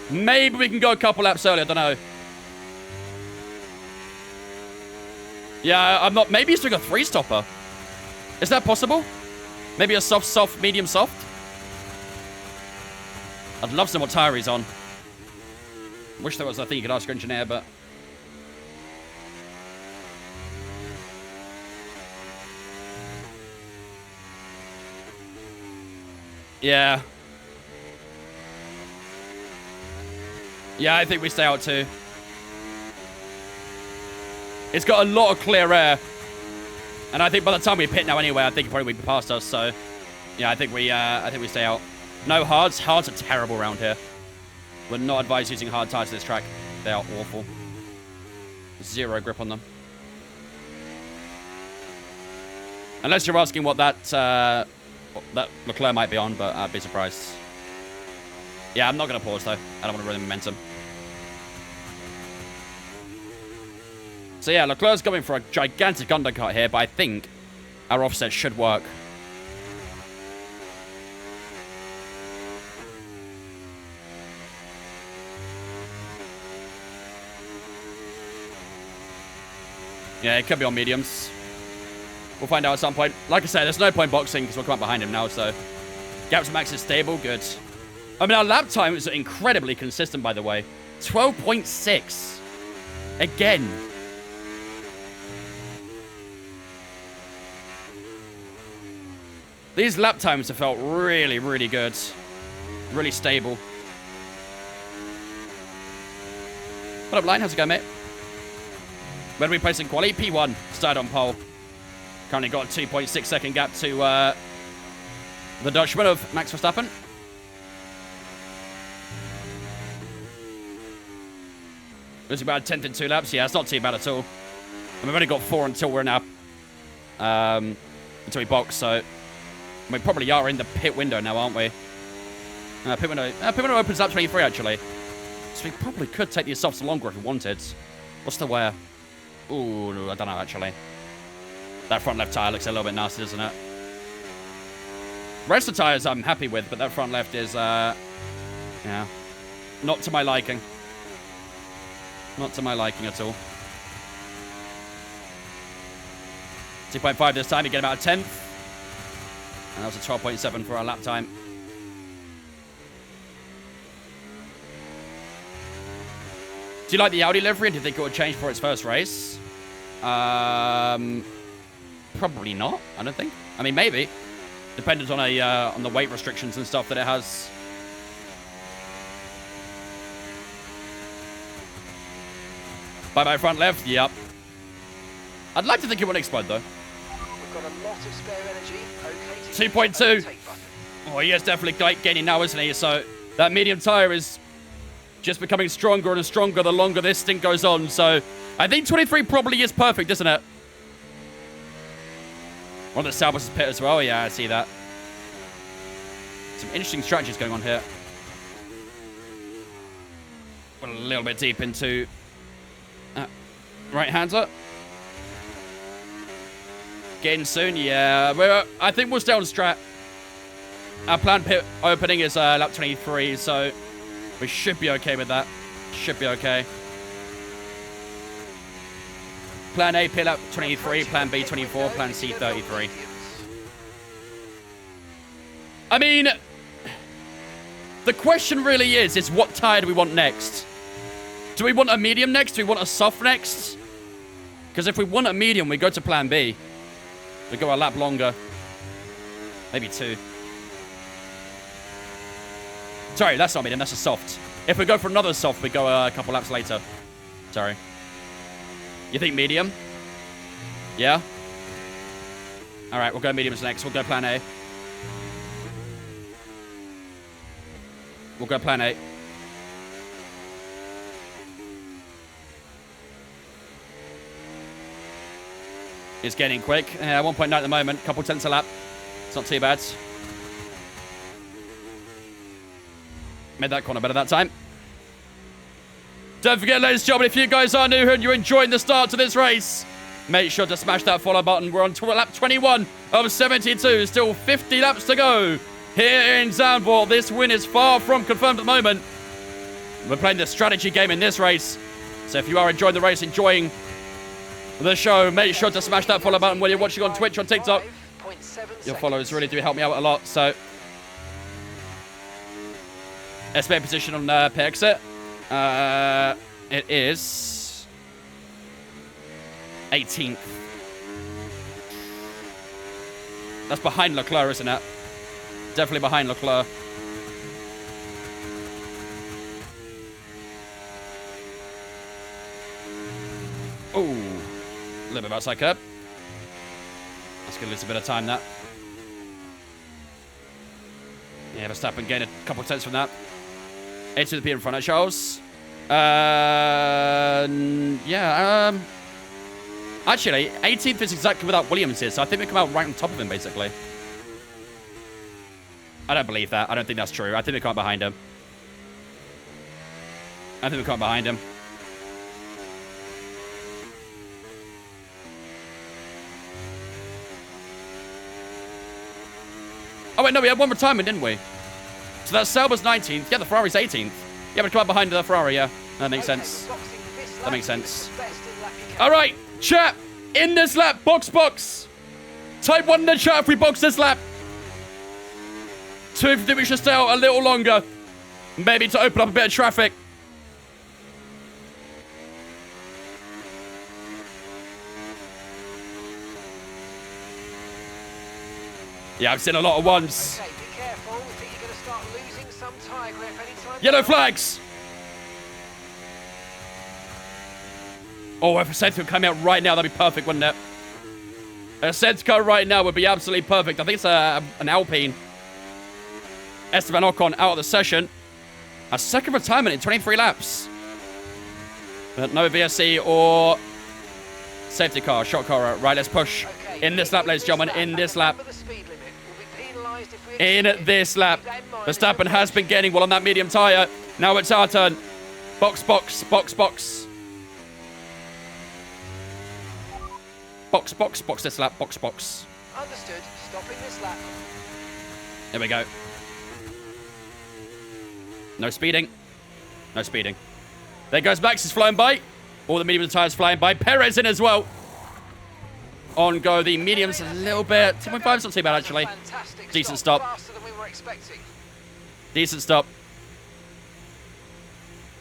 Maybe we can go a couple laps early. I don't know. Yeah, I'm not. Maybe he's doing a 3-stopper. Is that possible? Maybe a soft, soft, medium, soft? I'd love to know what tire he's on. Wish there was a thing you could ask your engineer, but... Yeah. Yeah, I think we stay out too. It's got a lot of clear air. And I think by the time we pit now anyway, I think it probably would be past us, so... Yeah, I think we stay out. No hards. Hards are terrible around here. Would not advise using hard tires to this track. They are awful. 0 grip on them. Unless you're asking what that Leclerc might be on, but I'd be surprised. Yeah, I'm not going to pause, though. I don't want to ruin the momentum. So, yeah, Leclerc's going for a gigantic undercut here, but I think our offset should work. Yeah, it could be on mediums. We'll find out at some point. Like I said, there's no point boxing because we'll come up behind him now, so... Gap to max is stable. Good. I mean, our lap time is incredibly consistent, by the way. 12.6. Again. These lap times have felt really, really good. Really stable. What up, Line? How's it going, mate? Where do we place in quali? P1. Started on pole. Currently got a 2.6 second gap to the Dutchman of Max Verstappen. Losing about 10th in 2 laps. Yeah, it's not too bad at all. And we've only got 4 until we're in our... until we box, so... We probably are in the pit window now, aren't we? Pit window opens up 23, actually. So we probably could take the softs longer if we wanted. What's the wear? Ooh, I don't know, actually. That front left tyre looks a little bit nasty, doesn't it? The rest of the tyres I'm happy with, but that front left is, yeah, not to my liking. Not to my liking at all. 2.5 this time, you get about a 10th. And that was a 12.7 for our lap time. Do you like the Audi livery? And do you think it would change for its first race? Probably not, I don't think. I mean, maybe. Dependent on the weight restrictions and stuff that it has. Bye-bye front left, yep. I'd like to think it would explode, though. We've got a lot of spare energy. Okay, 2.2. Oh, he is definitely gaining now, isn't he? So that medium tyre is just becoming stronger and stronger the longer this stint goes on. So I think 23 probably is perfect, isn't it? One of the Salbus pit as well. Yeah, I see that. Some interesting strategies going on here. Got a little bit deep into right-hander. Getting soon, yeah. I think we'll stay on strat. Our planned pit opening is lap 23, so we should be okay with that. Should be okay. Plan A, pit lap 23. Plan B, 24. Plan C, 33. I mean, the question really is what tyre do we want next? Do we want a medium next? Do we want a soft next? Because if we want a medium, we go to plan B. We go a lap longer. Maybe 2. Sorry, that's not medium. That's a soft. If we go for another soft, we go a couple laps later. Sorry. You think medium? Yeah? Alright, we'll go mediums next. We'll go plan A. We'll go plan A. It's getting quick. 1.9 at the moment. Couple tenths a lap. It's not too bad. Made that corner better that time. Don't forget, ladies and gentlemen, if you guys are new and you're enjoying the start to this race, make sure to smash that follow button. We're on lap 21 of 72. Still 50 laps to go here in Zandvoort. This win is far from confirmed at the moment. We're playing the strategy game in this race. So if you are enjoying the race, enjoying the show, make sure to smash that follow button when you're watching on Twitch, on TikTok. Your follows really do help me out a lot. So, SBA position on pit exit. It is 18th. That's behind Leclerc, isn't it? Definitely behind Leclerc. Oh, a little bit outside curb. That's going to lose a bit of time, that. Yeah, Verstappen getting a couple of tenths from that. 8 to the P in front of Charles. Yeah, Actually, 18th is exactly without Williams here, so I think we come out right on top of him, basically. I don't believe that. I don't think that's true. I think we come out behind him. I think we come out behind him. Oh, wait, no, we had one retirement, didn't we? So that Sauber's 19th. Yeah, the Ferrari's 18th. Yeah, but come out behind the Ferrari, yeah. That makes sense. That makes sense. All right, chat. In this lap, box. Type 1 in the chat if we box this lap. 2 if you think we should stay out a little longer. Maybe to open up a bit of traffic. Yeah, I've seen a lot of ones. Okay, be careful. We think you're going to start losing some tyre grip anytime. Yellow flags. Oh, if a safety would come out right now, that'd be perfect, wouldn't it? A safety car right now would be absolutely perfect. I think it's an Alpine. Esteban Ocon out of the session. A second retirement in 23 laps. But no VSC or safety car, shot car. Right, let's push. Okay, In this lap, ladies and gentlemen, in this lap. remember the speed limit. We'll be penalised if we In exceed it. this lap. Keep that in mind. Verstappen has been getting well on that medium tyre. Now it's our turn. Box. Box. This lap. Box. Understood. Stopping this lap. There we go. No speeding. There goes Max, is flying by. All the medium tyres flying by. Perez in as well. On go the mediums a little bit. 2.5 is not too bad, actually. Fantastic Decent stop. Faster than we were expecting. Decent stop.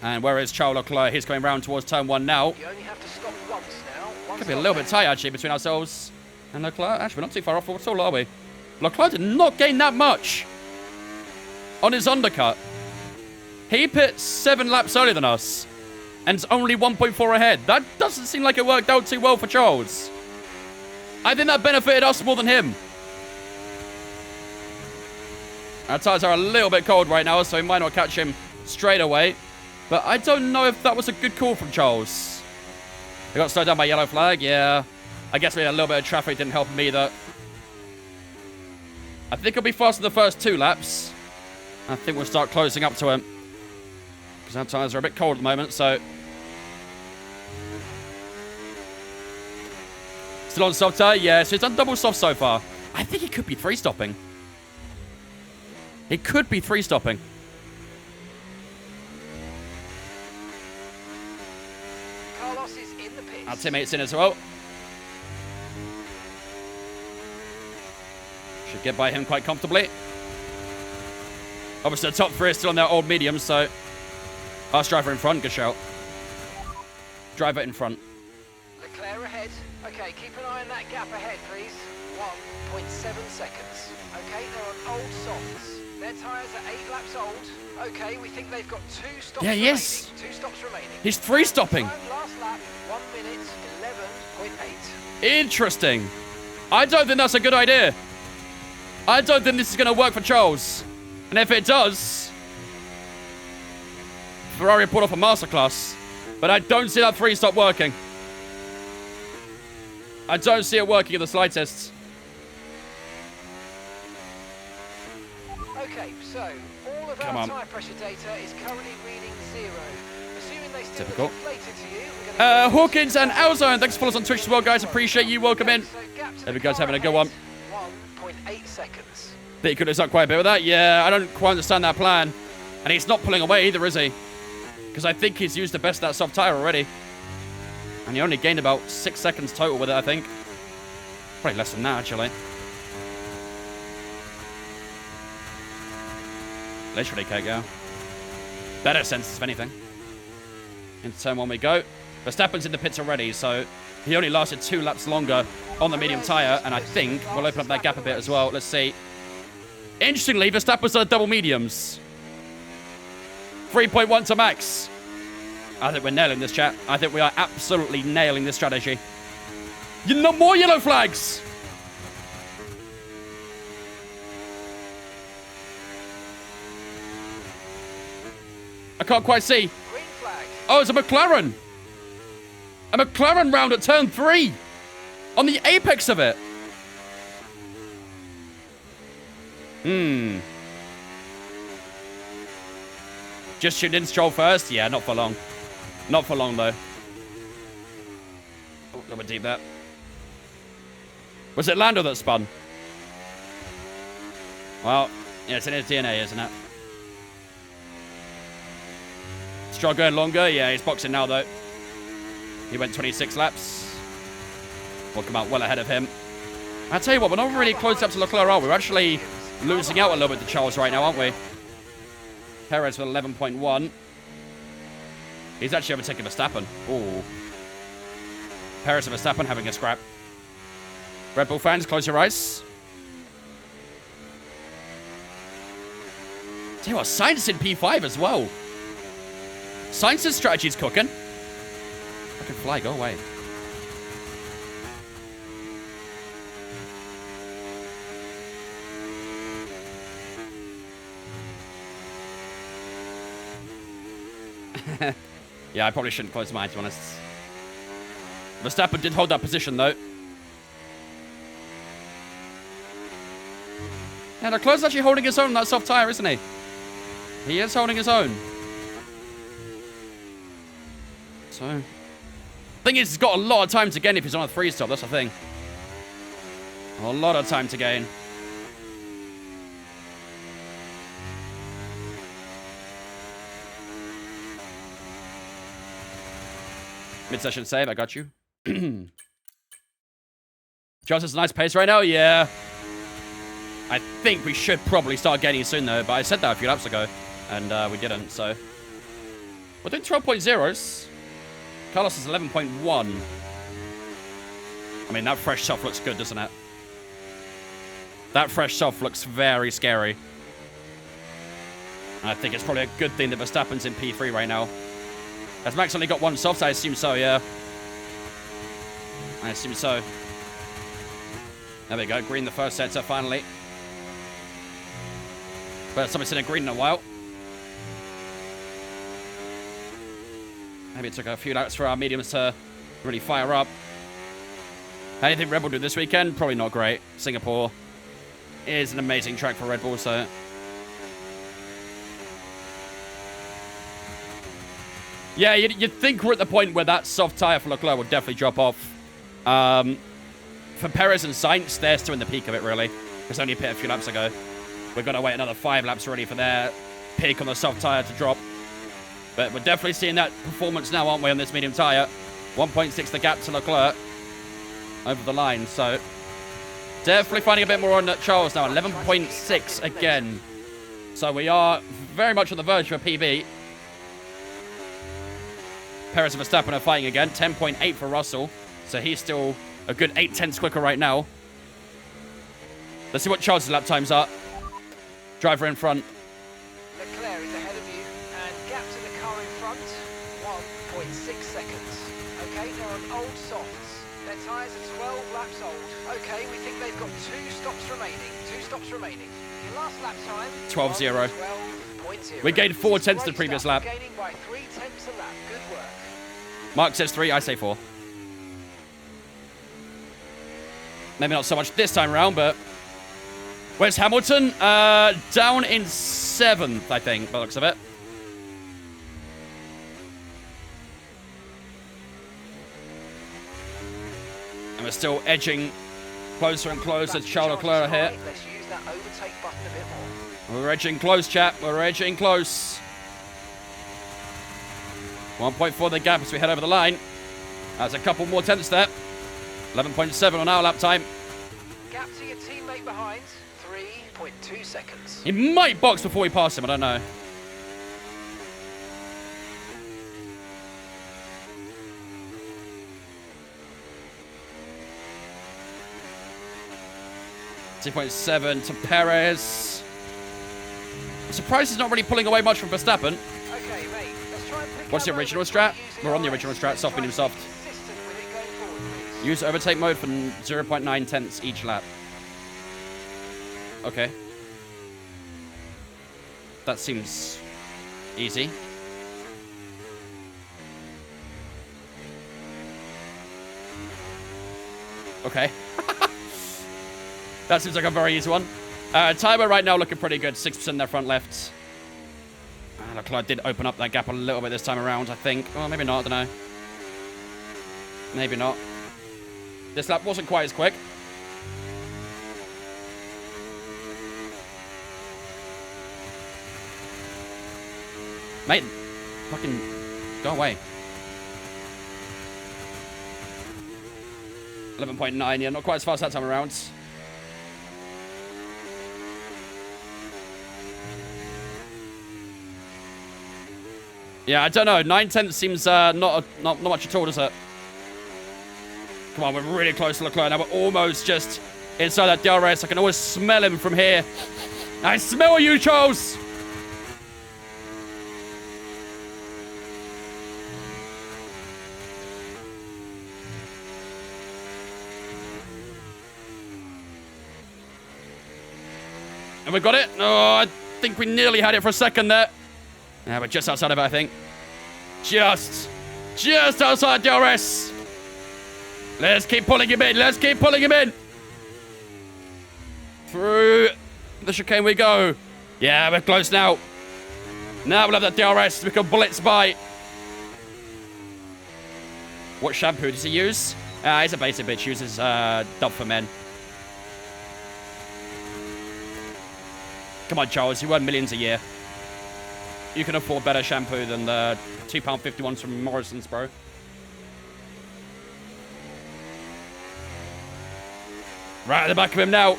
And where is Charles Leclerc? He's coming round towards turn 1 now. You only have to stop once now. One Could be a stop little bit now. tight, actually, between ourselves and Leclerc. Actually, we're not too far off at all, are we? Leclerc did not gain that much on his undercut. He pit 7 laps earlier than us and is only 1.4 ahead. That doesn't seem like it worked out too well for Charles. I think that benefited us more than him. Our tyres are a little bit cold right now, so we might not catch him straight away. But I don't know if that was a good call from Charles. They got slowed down by yellow flag, yeah. I guess we had a little bit of traffic, didn't help him either. I think he'll be faster the first 2 laps. I think we'll start closing up to him. Because our tyres are a bit cold at the moment, so... Still on soft tyre? Yeah, so he's done double soft so far. I think he could be 3-stopping. He could be 3-stopping. Carlos is in the pits. Our teammate's in as well. Should get by him quite comfortably. Obviously, the top 3 are still on their old mediums, so... Last driver in front, good shout. Driver in front. Leclerc ahead. Okay, keep an eye on that gap ahead, please. 1.7 seconds. Okay, they're on old softs. Their tyres are 8 laps old. Okay, we think they've got 2 stops Yeah, remaining. yes. 2 stops remaining. He's 3-stopping. Time last lap, 1 minute, 11.8. Interesting. I don't think that's a good idea. I don't think this is going to work for Charles. And if it does, Ferrari pulled off a masterclass. But I don't see that 3-stop working. I don't see it working in the slightest. Okay, so all of Come our on. tyre pressure data is currently reading 0. Assuming they still Typical. look inflated to you, we're gonna Hawkins and Alzone, thanks for following us on Twitch as well, guys. Appreciate you. Welcome in. So gap to There we the go, car having a good ahead, one. 1.8 seconds. Think he could have done quite a bit with that. Yeah, I don't quite understand that plan. And he's not pulling away either, is he? Because I think he's used the best of that soft tyre already. And he only gained about 6 seconds total with it, I think. Probably less than that, actually. Literally, can't go. Better sense, if anything. Into turn 1 we go. Verstappen's in the pits already, so he only lasted 2 laps longer on the medium tyre, and I think we'll open up that gap a bit as well. Let's see. Interestingly, Verstappen's done double mediums. 3.1 to Max. I think we're nailing this, chat. I think we are absolutely nailing this strategy. No more yellow flags! I can't quite see. Green flag. Oh, it's a McLaren. A McLaren round at turn 3. On the apex of it. Just shoot in Stroll first? Yeah, not for long. Not for long, though. Oh, a little bit deep there. Was it Lando that spun? Well, yeah, it's in his DNA, isn't it? Stroll going longer? Yeah, he's boxing now, though. He went 26 laps. We'll come out well ahead of him. I tell you what, we're not really close up to Leclerc, are we? We're actually losing out a little bit to Charles right now, aren't we? Perez with 11.1. He's actually overtaking Verstappen. Ooh. Perez and Verstappen having a scrap. Red Bull fans, close your eyes. Tell you what, Sainz in P5 as well. Sainz's strategy's cooking. Fucking fly, go away. Yeah, I probably shouldn't close my eyes, to be honest. Verstappen did hold that position, though. Yeah, Leclerc's actually holding his own on that soft tyre, isn't he? He is holding his own. So... thing is, he's got a lot of time to gain if he's on a 3-stop. That's the thing. A lot of time to gain. Mid-session save, I got you. Charles has a nice pace right now, yeah. I think we should probably start gaining soon, though. But I said that a few laps ago, and we didn't, so... we're doing 12.0s. Carlos is 11.1. I mean, that fresh soft looks good, doesn't it? That fresh soft looks very scary. I think it's probably a good thing that Verstappen's in P3 right now. Has Max only got one soft? I assume so, yeah. I assume so. There we go. Green the first sector, finally. First time I've seen a green in a while. Maybe it took a few laps for our mediums to really fire up. Anything Red Bull do this weekend? Probably not great. Singapore is an amazing track for Red Bull, so... yeah, you'd think we're at the point where that soft tyre for Leclerc would definitely drop off. For Perez and Sainz, they're still in the peak of it, really. It's only hit a few laps ago. We've got to wait another 5 laps really for their peak on the soft tyre to drop. But we're definitely seeing that performance now, aren't we, on this medium tyre? 1.6 the gap to Leclerc over the line, so... definitely finding a bit more on Charles now. 11.6 again. So we are very much on the verge of a PB. Perez and Verstappen are fighting again. 10.8 for Russell. So he's still a good 8/10 quicker right now. Let's see what Charles' lap times are. Driver in front. Leclerc is ahead of you, and gap to the car in front, 1.6 seconds. Okay, they're on old softs. Their tyres are 12 laps old. Okay, we think they've got 2 stops remaining. 2 stops remaining. Your last lap time... 12.0. 12.0. We gained 4/10 the previous lap. Gaining by 3/10 a lap. Good work. Mark says 3, I say 4. Maybe not so much this time around, but... where's Hamilton? Down in 7th, I think, by the looks of it. And we're still edging closer and closer to Charles Leclerc here. Let's use that overtake button a bit more. We're edging close, chap. We're edging close. 1.4 the gap as we head over the line. That's a couple more tenths there. 11.7 on our lap time. Gap to your teammate behind, 3.2 seconds. He might box before we pass him, I don't know. .7 to Perez. I'm surprised he's not really pulling away much from Verstappen. Okay, mate, let's try and pick What's the up original over strat? using We're on the our original legs. strat, Let's soft, try medium, and soft. be consistent with it going forward, please. Use overtake mode for 0.9 tenths each lap. Okay. That seems easy. Okay. That seems like a very easy one. Timer right now looking pretty good. 6% in their front left. Leclerc did open up that gap a little bit this time around, I think. Well, maybe not. I don't know. Maybe not. This lap wasn't quite as quick. Mate, fucking go away. 11.9, yeah, not quite as fast that time around. Yeah, I don't know. 9/10 seems not much at all, does it? Come on, we're really close to Leclerc now. We're almost just inside that DRS. I can always smell him from here. I smell you, Charles! And we got it. Oh, I think we nearly had it for a second there. Yeah, we're just outside of it, I think. Just outside DRS. Let's keep pulling him in. Let's keep pulling him in. Through the chicane we go. Yeah, we're close now. Now we'll have that DRS. We can blitz by. What shampoo does he use? It's a basic bitch. Uses Dove for Men. Come on, Charles. You earn millions a year. You can afford better shampoo than the £2.51 from Morrison's, bro. Right at the back of him now.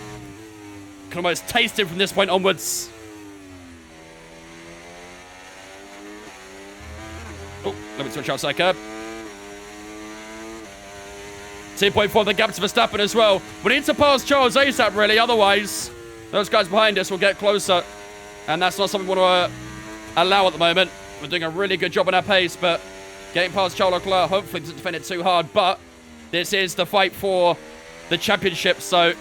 Can almost taste him from this point onwards. Oh, let me switch outside curb. 2.4, the gap to Verstappen as well. We need to pass Charles ASAP, really. Otherwise, those guys behind us will get closer. And that's not something we want to allow at the moment. We're doing a really good job on our pace, but getting past Charles Leclerc hopefully doesn't defend it too hard. But this is the fight for the championship, so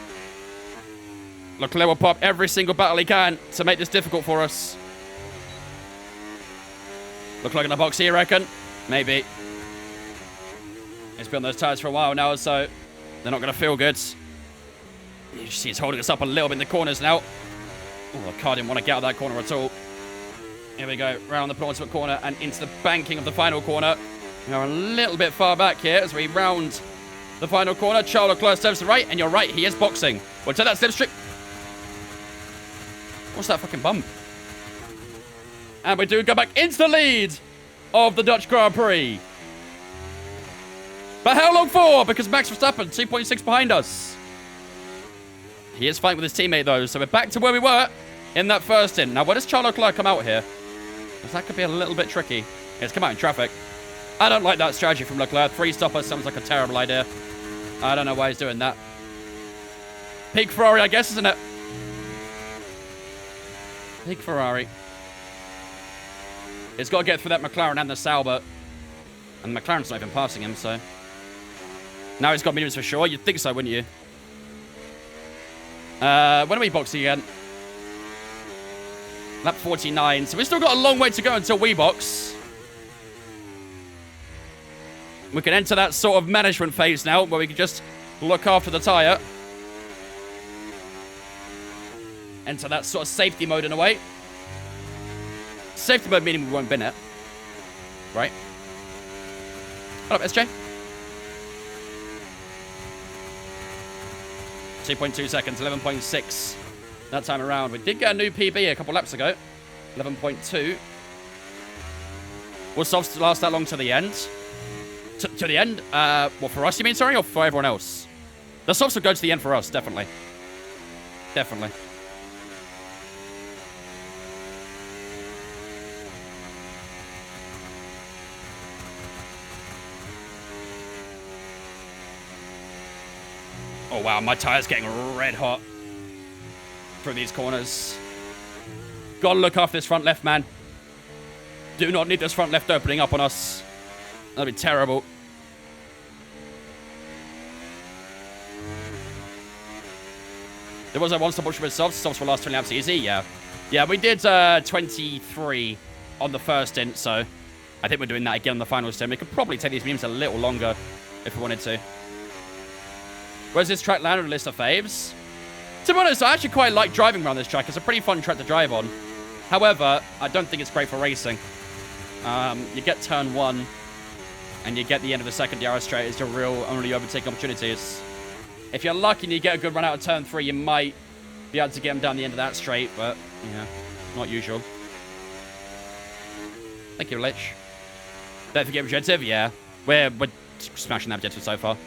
Leclerc will pop every single battle he can to make this difficult for us. Leclerc in the box here, I reckon. Maybe. It's been on those tyres for a while now, so they're not going to feel good. You see it's holding us up a little bit in the corners now. Oh, the car didn't want to get out of that corner at all. Here we go, round the penultimate corner and into the banking of the final corner. We're a little bit far back here as we round the final corner. Charles Leclerc steps to the right, and you're right, he is boxing. We'll take that slipstream. What's that fucking bump? And we do go back into the lead of the Dutch Grand Prix. But how long for? Because Max Verstappen, 2.6 behind us. He is fighting with his teammate, though, so we're back to where we were in that first stint. Now, where does Charles Leclerc come out here? Because that could be a little bit tricky. It's come out in traffic. I don't like that strategy from Leclerc. 3-stopper sounds like a terrible idea. I don't know why he's doing that. Peak Ferrari, I guess, isn't it? Peak Ferrari. It's got to get through that McLaren and the Sauber. And the McLaren's not even passing him, so... Now he's got mediums for sure. You'd think so, wouldn't you? When are we boxing again? Lap 49. So we've still got a long way to go until we box. We can enter that sort of management phase now, where we can just look after the tyre. Enter that sort of safety mode in a way. Safety mode meaning we won't bin it. Right? What up, SJ? 2.2 seconds, 11.6 that time around. We did get a new PB a couple laps ago. 11.2. Will softs last that long to the end? To the end? Well, for us, you mean, sorry, or for everyone else? The softs will go to the end for us, definitely. Definitely. Oh, wow, my tire's getting red hot through these corners. Gotta look after this front left, man. Do not need this front left opening up on us. That'd be terrible. There was a one-stop push with softs. Softs for last 20 laps easy, yeah. Yeah, we did 23 on the first stint, so I think we're doing that again on the final stint. We could probably take these mediums a little longer if we wanted to. Where's this track land on the list of faves? To be honest, I actually quite like driving around this track. It's a pretty fun track to drive on. However, I don't think it's great for racing. You get turn 1, and you get the end of the second DRS straight is your real only overtaking opportunities. If you're lucky and you get a good run out of turn 3, you might be able to get them down the end of that straight, but, yeah, not usual. Thank you, Lich. Don't forget objective, yeah. We're smashing that objective so far.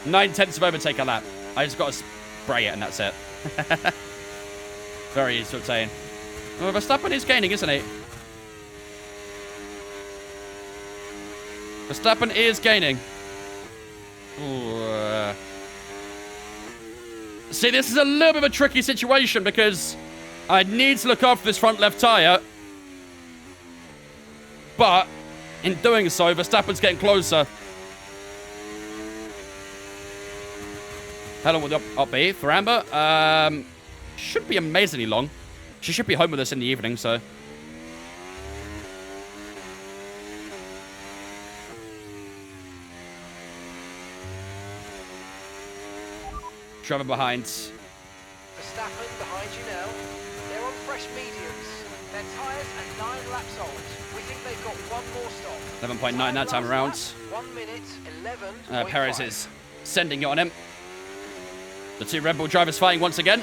9/10 of overtake a lap. I just got to spray it and that's it. Very easy to obtain. Oh, Verstappen is gaining, isn't he? Verstappen is gaining. Ooh, See, this is a little bit of a tricky situation because I need to look after this front left tyre. But in doing so, Verstappen's getting closer. How long will the up be for Amber? Should be amazingly long. She should be home with us in the evening, so. Trevor behind. Verstappen behind you now. They're on fresh mediums. Their tyres are 9 laps old. We think they've got one more stop. 11.9 that time around. 1 minute, 11. Perez is sending it on him. The two Red Bull drivers fighting once again.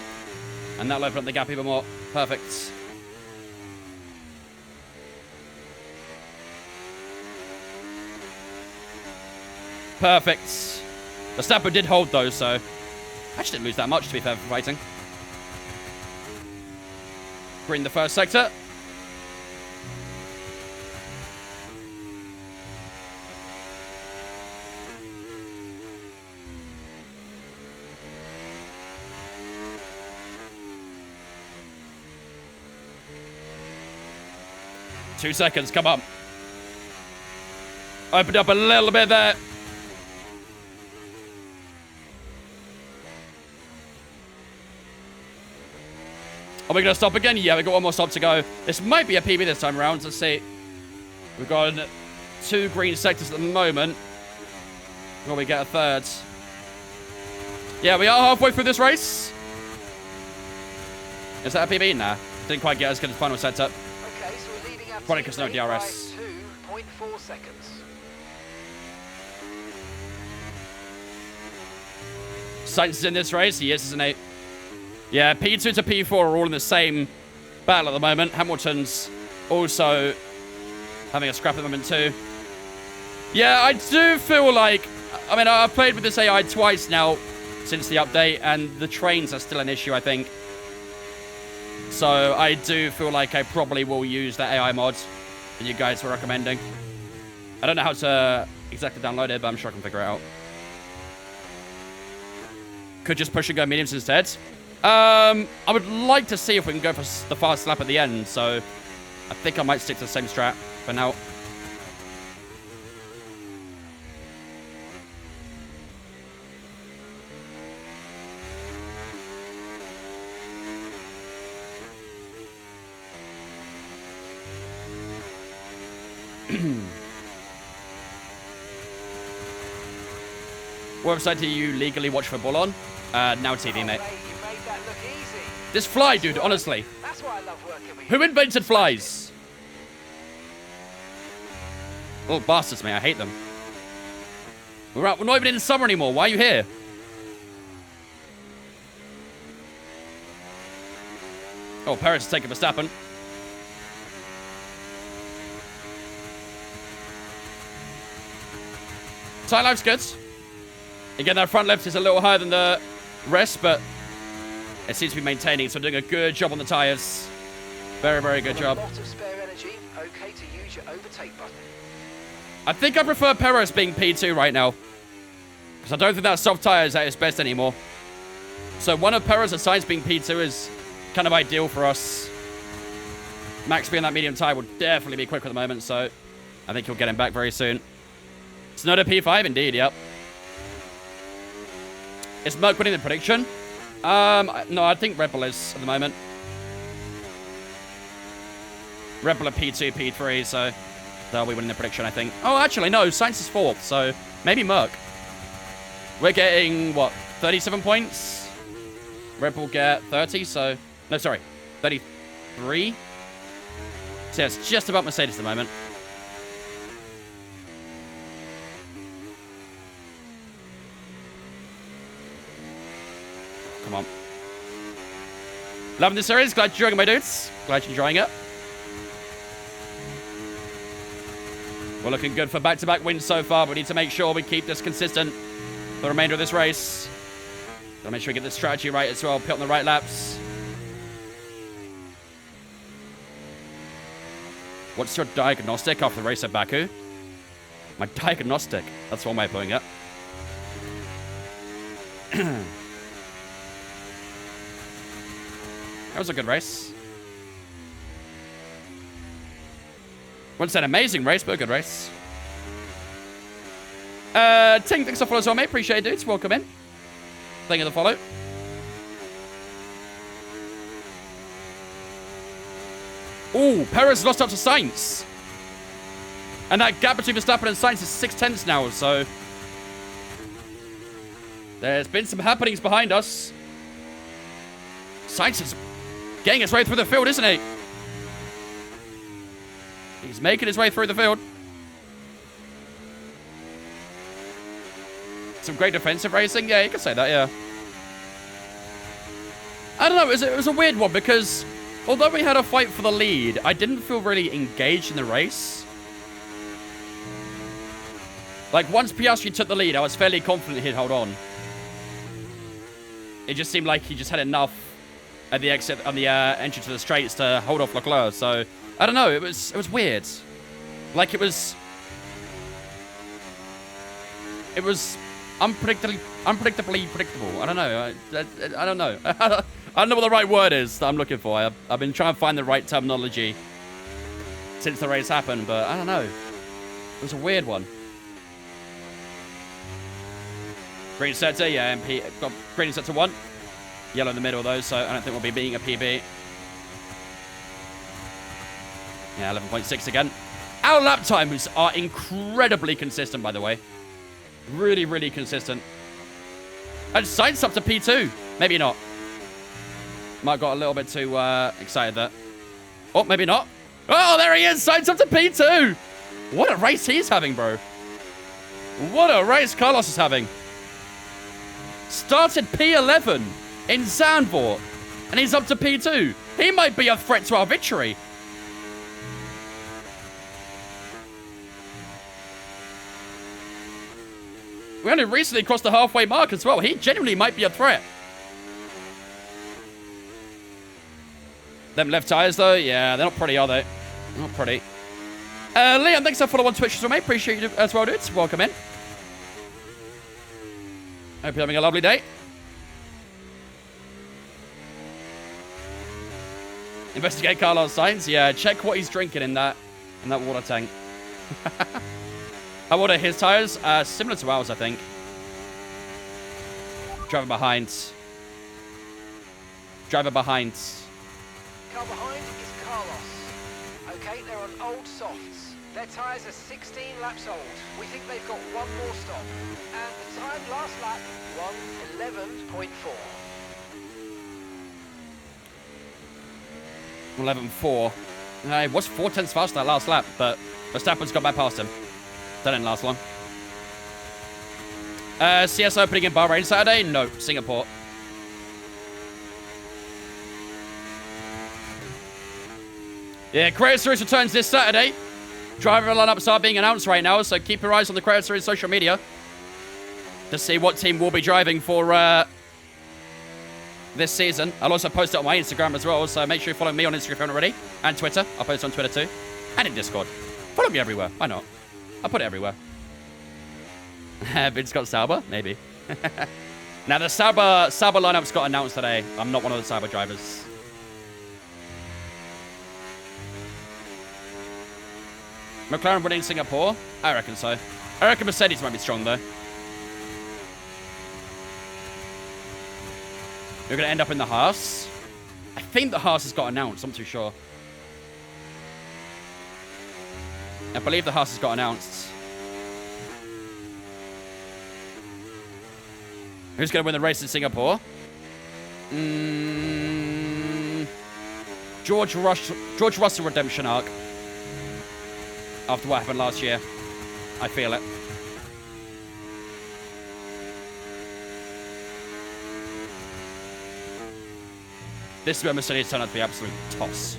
And that'll open up the gap even more. Perfect. Perfect. Verstappen did hold though, so actually didn't lose that much to be fair for fighting. Green the first sector. Two seconds, come on. Opened up a little bit there. Are we going to stop again? Yeah, we've got one more stop to go. This might be a PB this time around. Let's see. We've got 2 green sectors at the moment. Will we get a third? Yeah, we are halfway through this race. Is that a PB? Nah. Didn't quite get as good as final setup. Okay, so we're leading our Probably because no team DRS. by 2.4 seconds. Sainz is in this race. He is, isn't he? Yeah, P2 to P4 are all in the same battle at the moment. Hamilton's also having a scrap at the moment too. Yeah, I do feel like... I mean, I've played with this AI twice now since the update, and the trains are still an issue, I think. So I do feel like I probably will use that AI mod that you guys were recommending. I don't know how to exactly download it, but I'm sure I can figure it out. Could just push and go mediums instead. I would like to see if we can go for the fast lap at the end, so I think I might stick to the same strat for now. What website do you legally watch football on? Now TV, mate. Mate, you made that look easy. This fly, dude, honestly. That's why I love working with Who you. invented flies? Oh, bastards, mate. I hate them. We're not even in summer anymore. Why are you here? Oh, Perez is taking Verstappen. Tire life's good. Again, that front left is a little higher than the rest, but it seems to be maintaining, so doing a good job on the tyres. Very, very good job. A lot of spare energy. Okay to use your overtake button. I think I prefer Perez being P2 right now, because I don't think that soft tyre is at its best anymore. So one of Perez and Sainz being P2 is kind of ideal for us. Max being that medium tyre will definitely be quick at the moment, so I think he'll get him back very soon. Tsunoda P5, indeed, yep. Is Merc winning the prediction? No, I think Red Bull is at the moment. Red Bull are P2, P3, so they'll be winning the prediction, I think. Oh, actually, no, Sainz is 4th, so maybe Merc. We're getting, what, 37 points? Red Bull get 30, so... No, sorry, 33? So yeah, it's just about Mercedes at the moment. Come on. Loving this series. Glad you're enjoying it, my dudes. Glad you're enjoying it. We're looking good for back-to-back wins so far, but we need to make sure we keep this consistent for the remainder of this race. Gotta make sure we get the strategy right as well. Put on the right laps. What's your diagnostic after the race at Baku? My diagnostic. That's one way of putting it. That was a good race. Wouldn't say an amazing race, but a good race. Ting, thanks for follow as well, mate. Appreciate it, dudes. Welcome in. Thank you for the follow. Ooh, Perez lost out to Sainz. And that gap between Verstappen and Sainz is 6/10 now, so... There's been some happenings behind us. Sainz is getting his way through the field, isn't he? He's making his way through the field. Some great defensive racing. Yeah, you can say that, yeah. I don't know, it was a weird one because although we had a fight for the lead, I didn't feel really engaged in the race. Like, once Piastri took the lead, I was fairly confident he'd hold on. It just seemed like he just had enough at the exit on the entry to the straights to hold off Leclerc. So I don't know. It was weird. Like it was unpredictably predictable. I don't know. I don't know. I don't know what the right word is that I'm looking for. I've been trying to find the right terminology since the race happened, but I don't know. It was a weird one. Green sector, yeah, MP got green sector 1. Yellow in the middle, though, so I don't think we'll be beating a PB. Yeah, 11.6 again. Our lap times are incredibly consistent, by the way. Really, really consistent. And Sainz up to P2. Maybe not. Might have got a little bit too excited there. Oh, maybe not. Oh, there he is. Sainz up to P2. What a race he's having, bro. What a race Carlos is having. Started P11 in Zandvoort, and he's up to P2. He might be a threat to our victory. We only recently crossed the halfway mark as well. He genuinely might be a threat. Them left tires, though, yeah, they're not pretty, are they? Not pretty. Liam, thanks for following on Twitch as well, mate. Appreciate you as well, dudes. Welcome in. Hope you're having a lovely day. Investigate Carlos Sainz. Yeah, check what he's drinking in that water tank. How old are his tires? Similar to ours, I think. Driver behind. Driver behind. Car behind is Carlos. Okay, they're on old softs. Their tyres are 16 laps old. We think they've got one more stop. And the time last lap, 1:11.4. 11.4. It was 4/10 faster that last lap, but Verstappen's got back past him. That didn't last long. CS opening in Bahrain Saturday? No, Singapore. Yeah, Creator Series returns this Saturday. Driver lineups are being announced right now, so keep your eyes on the Creator Series social media to see what team will be driving for this season. I'll also post it on my Instagram as well, so make sure you follow me on Instagram if you haven't already, and Twitter. I'll post it on Twitter too, and in Discord. Follow me everywhere. Why not? I'll put it everywhere. Vince got Sauber? Maybe. Now, the Sauber lineup's got announced today. I'm not one of the Sauber drivers. McLaren winning Singapore? I reckon so. I reckon Mercedes might be strong, though. We're going to end up in the Haas. I think the Haas has got announced. I'm not too sure. I believe the Haas has got announced. Who's going to win the race in Singapore? George Russell redemption arc. After what happened last year. I feel it. This is where Mercedes turned out to be absolute toss.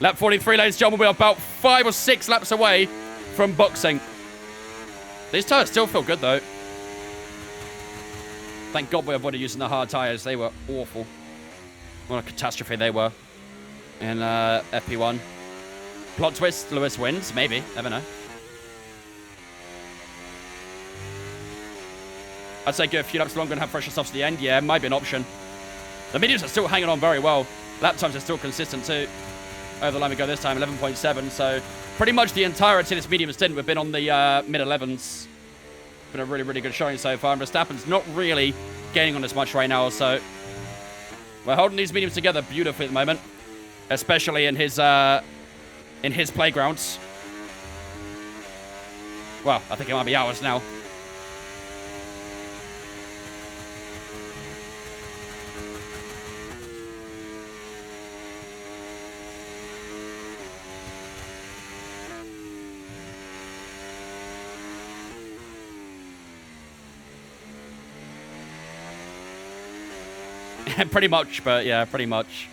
Lap 43, ladies and gentlemen, we're about 5 or 6 laps away from boxing. These tyres still feel good, though. Thank God we avoided using the hard tyres. They were awful. What a catastrophe they were in FP1. Plot twist, Lewis wins. Maybe. Never know. I'd say go a few laps longer and have fresher softs at the end. Yeah, might be an option. The mediums are still hanging on very well. Lap times are still consistent, too. Over the line we go this time, 11.7. So pretty much the entirety of this medium stint, we've been on the mid-11s. Been a really, really good showing so far. And Verstappen's not really gaining on as much right now, so we're holding these mediums together beautifully at the moment, especially in his playgrounds. Well, I think it might be ours now. Pretty much, but yeah, pretty much.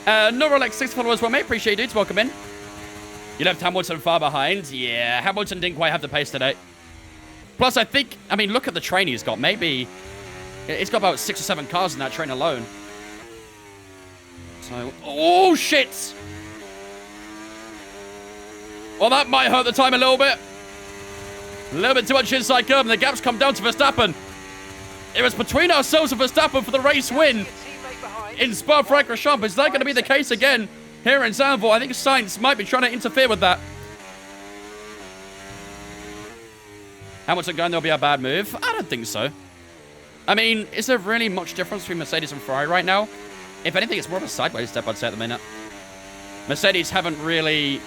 Noralex 6 followers, well, mate, appreciate you, dudes. Welcome in. You left Hamilton far behind. Yeah, Hamilton didn't quite have the pace today. Plus, I mean, look at the train he's got. Maybe it's got about 6 or 7 cars in that train alone. So, oh, shit. Well, that might hurt the time a little bit. A little bit too much inside curve, and the gaps come down to Verstappen. It was between ourselves and Verstappen for the race win in Spa-Francorchamps. Is that going to be the case again here in Zandvoort? I think Sainz might be trying to interfere with that. Hamilton going, there'll be a bad move? I don't think so. I mean, is there really much difference between Mercedes and Ferrari right now? If anything, it's more of a sideways step, I'd say, at the minute. Mercedes haven't really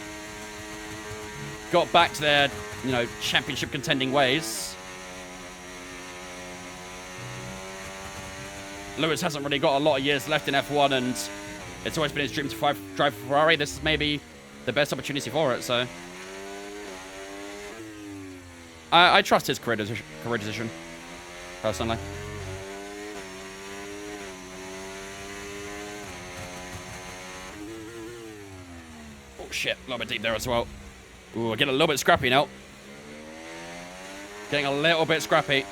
got back to their, you know, championship contending ways. Lewis hasn't really got a lot of years left in F1, and it's always been his dream to drive for Ferrari. This is maybe the best opportunity for it, so I trust his career decision, personally. Oh shit, a little bit deep there as well. Ooh, we're getting a little bit scrappy now. Getting a little bit scrappy.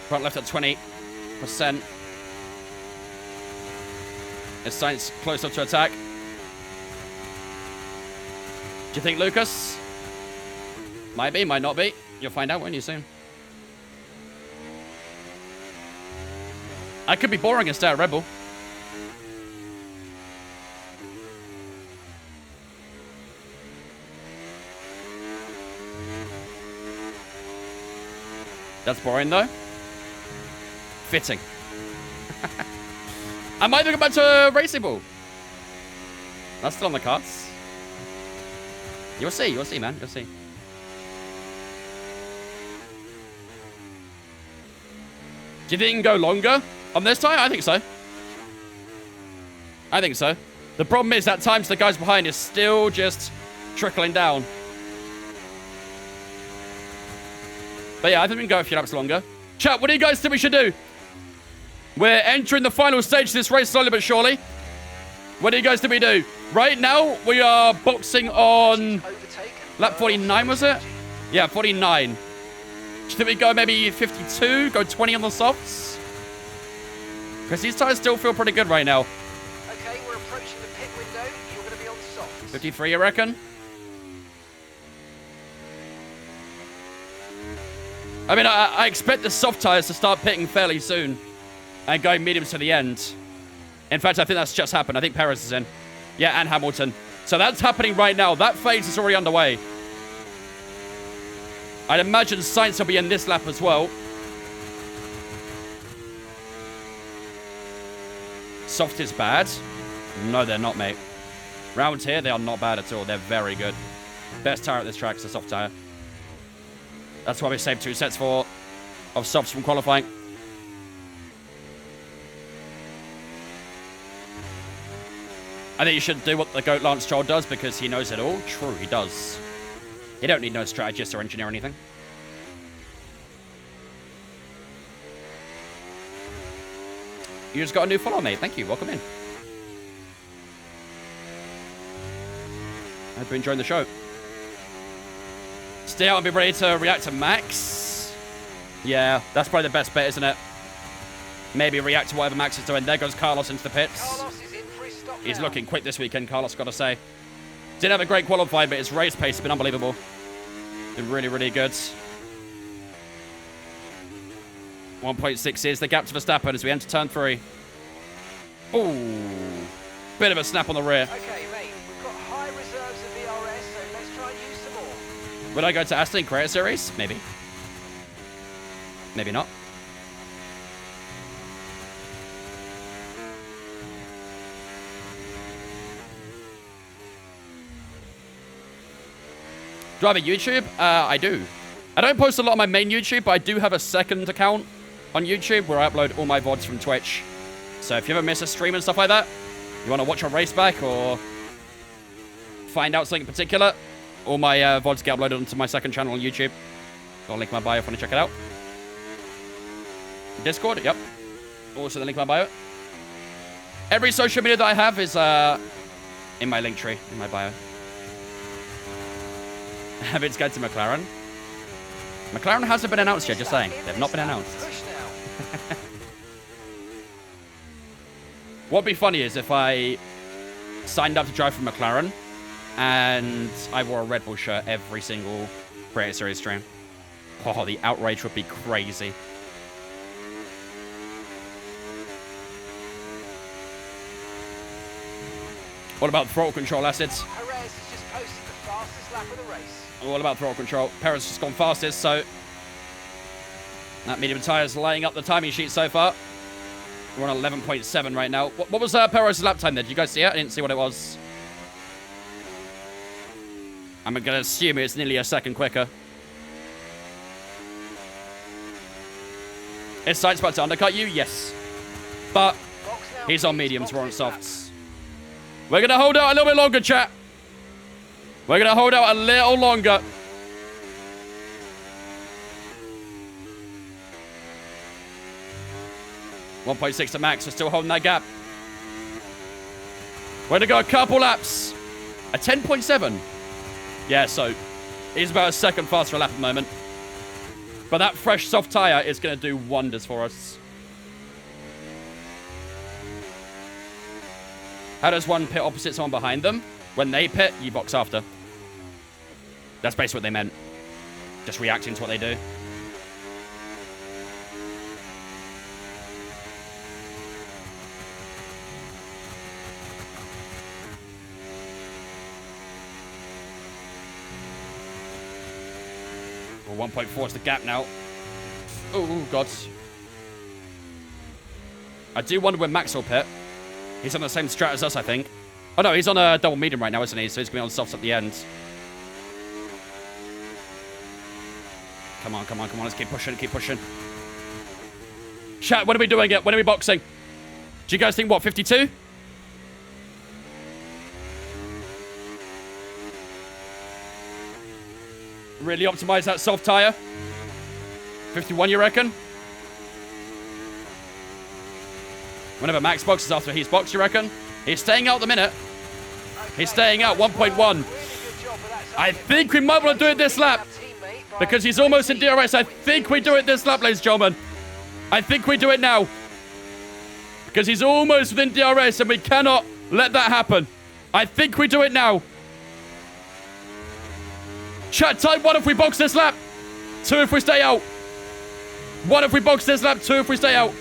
Front left at 20%. It's Sainz close up to attack. Do you think, Lucas? Might be, might not be. You'll find out, won't you, soon? I could be boring and stay at Red Bull. That's boring, though. Fitting. I might go back to Racing Bull. That's still on the cards. You'll see, man. You'll see. Do you think you can go longer on this tire? I think so. I think so. The problem is that time to the guys behind is still just trickling down. But yeah, I think we can go a few laps longer. Chat, what do you guys think we should do? We're entering the final stage of this race slowly but surely. What do you guys think we do? Right now, we are boxing on lap 49, was it? Yeah, 49. Do you think we go maybe 52, go 20 on the softs? Because these tires still feel pretty good right now. Okay, we're approaching the pit window. You're going to be on soft. 53, you reckon? I mean, I expect the soft tires to start pitting fairly soon and going mediums to the end. In fact, I think that's just happened. I think Perez is in. Yeah, and Hamilton. So that's happening right now. That phase is already underway. I'd imagine Sainz will be in this lap as well. soft is bad. No, they're not, mate. Round here, they are not bad at all. They're very good. Best tire at this track is a soft tire. That's why we saved 2 sets of softs from qualifying. I think you should do what the GOAT Lance Stroll does because he knows it all. True, he does. You don't need no strategist or engineer or anything. You just got a new follow, mate. Thank you. Welcome in. I hope you're enjoying the show. Stay out and be ready to react to Max. Yeah, that's probably the best bet, isn't it? Maybe react to whatever Max is doing. There goes Carlos into the pits. Carlos is in for his stop He's now. looking quick this weekend, Carlos, got to say. Didn't have a great qualifying, but his race pace has been unbelievable. Been really, really good. 1.6 is the gap to Verstappen as we enter turn 3. Ooh. Bit of a snap on the rear. Okay, mate, we've got high reserves of VRS, so let's try and use some more. Would I go to Aston Creator Series? Maybe. Maybe not. Do I have a YouTube? I do. I don't post a lot on my main YouTube, but I do have a second account on YouTube where I upload all my VODs from Twitch. So if you ever miss a stream and stuff like that, you want to watch a race back or find out something in particular, all my VODs get uploaded onto my second channel on YouTube. Got a link in my bio if you want to check it out. Discord, yep. Also the link in my bio. Every social media that I have is in my link tree, in my bio. It's going to McLaren. McLaren hasn't been announced yet, just saying. They've not been announced. Push now. What'd be funny is if I signed up to drive for McLaren and I wore a Red Bull shirt every single Creator Series stream. Oh, the outrage would be crazy. What about throttle control, assets? Perez has just posted the fastest lap of the race. All about throttle control. Perez has just gone fastest, so that medium tyre is laying up the timing sheet so far. We're on 11.7 right now. What was Perez's lap time there? Did you guys see it? I didn't see what it was. I'm going to assume it's nearly a second quicker. Is Sainz about to undercut you? Yes. But he's on mediums, we're on softs. We're going to hold out a little bit longer, chat. We're going to hold out a little longer. .6 to Max. We're still holding that gap. We're going to go a couple laps. A 10.7. Yeah, so he's about a second faster a lap at the moment. But that fresh soft tyre is going to do wonders for us. How does one pit opposite someone behind them? When they pit, you box after. That's basically what they meant. Just reacting to what they do. Well, 1.4 is the gap now. Oh, God. I do wonder when Max will pit. He's on the same strat as us, I think. Oh, no, he's on a double medium right now, isn't he? So he's going to be on softs at the end. Come on, come on, come on. Let's keep pushing, keep pushing. Chat, when are we doing it? When are we boxing? Do you guys think, what, 52? Really optimize that soft tire. 51, you reckon? Whenever Max boxes after he's boxed, you reckon? He's staying out the minute. He's staying out 1.1. I think we might want to do it this lap. Because he's almost in DRS. I think we do it this lap, ladies and gentlemen. I think we do it now. Because he's almost within DRS and we cannot let that happen. I think we do it now. Chat time, 1 if we box this lap. 2 if we stay out. 1 if we box this lap, 2 if we stay out.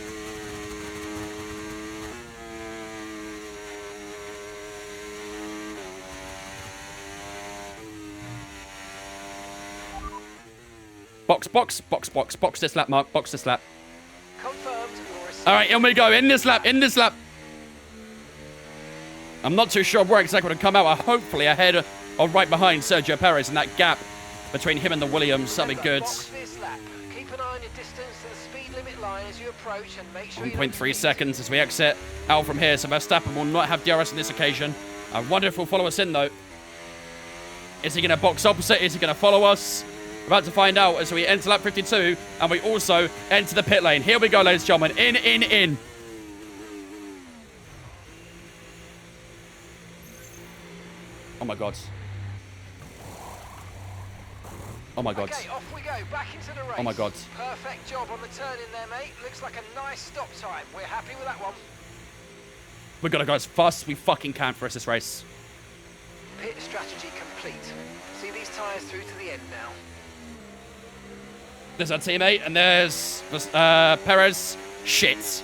Box, box, box, box, box this lap, Mark. Box this lap. Confirmed. All right, in we go. In this lap, in this lap. I'm not too sure where exactly to come out. Hopefully ahead or right behind Sergio Perez, and that gap between him and the Williams, that'd be good. Box this lap. Keep an eye on your distance to the speed limit line as you approach and make sure 1.3 seconds as we exit out from here, so Verstappen will not have DRS on this occasion. I wonder if he'll follow us in, though. Is he going to box opposite? Is he going to follow us? We're about to find out as we enter lap 52, and we also enter the pit lane. Here we go, ladies and gentlemen. In. Oh, my God. Oh, my God. Okay, off we go. Back into the race. Oh, my God. Perfect job on the turn in there, mate. Looks like a nice stop time. We're happy with that one. We've got to go as fast as we fucking can for this race. Pit strategy complete. See these tyres through to the end now. There's our teammate, and there's Perez. Shit.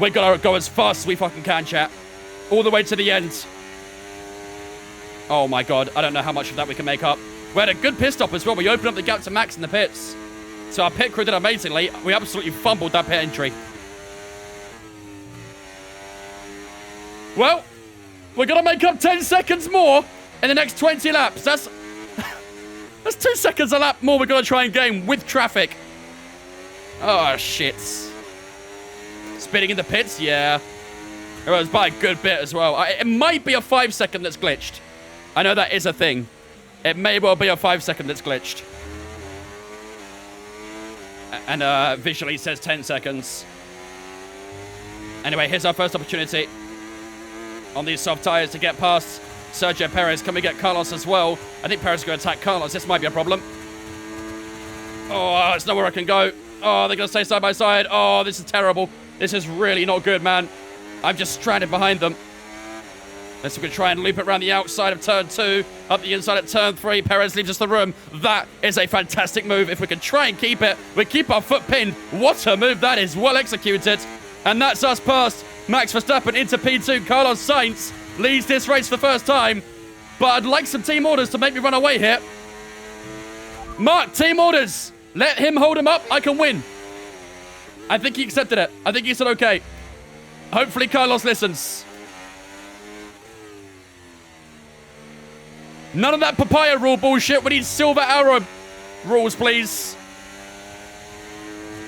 We gotta go as fast as we fucking can, chat. All the way to the end. Oh my God, I don't know how much of that we can make up. We had a good pit stop as well. We opened up the gap to Max in the pits. So our pit crew did amazingly. We absolutely fumbled that pit entry. Well, we're gonna make up 10 seconds more in the next 20 laps. That's 2 seconds a lap more we're gonna try and gain with traffic. Oh, shit. Spinning in the pits? Yeah. It was by a good bit as well. It might be a 5 second that's glitched. I know that is a thing. It may well be a 5 second that's glitched. And visually it says 10 seconds. Anyway, here's our first opportunity on these soft tires to get past Sergio Perez. Can we get Carlos as well? I think Perez is going to attack Carlos. This might be a problem. Oh, there's nowhere I can go. Oh, they're going to stay side by side. Oh, this is terrible. This is really not good, man. I'm just stranded behind them. Let's go try and loop it around the outside of turn 2, up the inside at turn 3. Perez leaves us the room. That is a fantastic move. If we can try and keep it, we keep our foot pinned. What a move that is. Well executed. And that's us past Max Verstappen into P2. Carlos Sainz leads this race for the first time. But I'd like some team orders to make me run away here. Mark, team orders. Let him hold him up. I can win. I think he accepted it. I think he said okay. Hopefully Carlos listens. None of that papaya rule bullshit. We need silver arrow rules, please.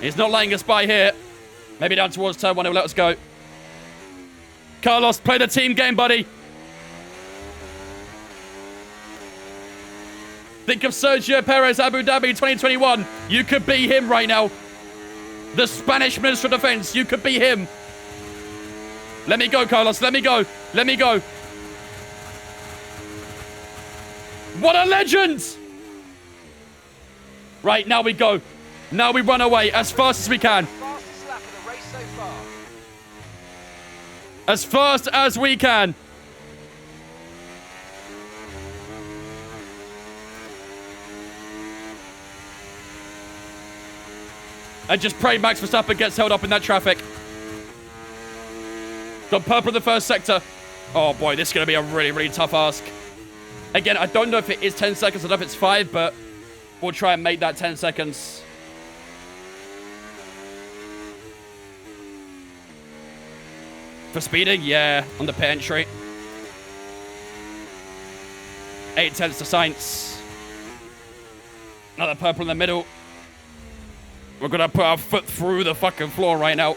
He's not letting us by here. Maybe down towards turn 1, he'll let us go. Carlos, play the team game, buddy. Think of Sergio Perez, Abu Dhabi 2021. You could be him right now. The Spanish Minister of Defense. You could be him. Let me go, Carlos. Let me go. Let me go. What a legend! Right, now we go. Now we run away as fast as we can. Fastest lap of the race so far. As fast as we can. And just pray Max Verstappen gets held up in that traffic. Got purple in the first sector. Oh boy, this is going to be a really, really tough ask. Again, I don't know if it is 10 seconds. I don't know if it's 5, but we'll try and make that 10 seconds. For speeding? Yeah, on the pit entry. 8 tenths to Sainz. Another purple in the middle. We're going to put our foot through the fucking floor right now.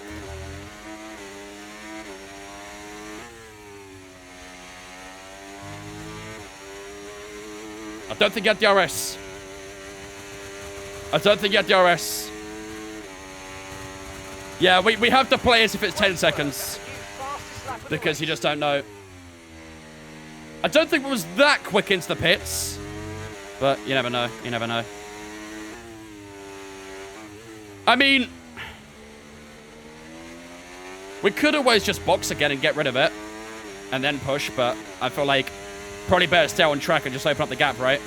I don't think you have DRS. I don't think you have DRS. Yeah, we have to play as if it's 10 seconds. Because you just don't know. I don't think it was that quick into the pits. But you never know. You never know. I mean, we could always just box again and get rid of it. And then push, but I feel like probably better stay on track and just open up the gap, right?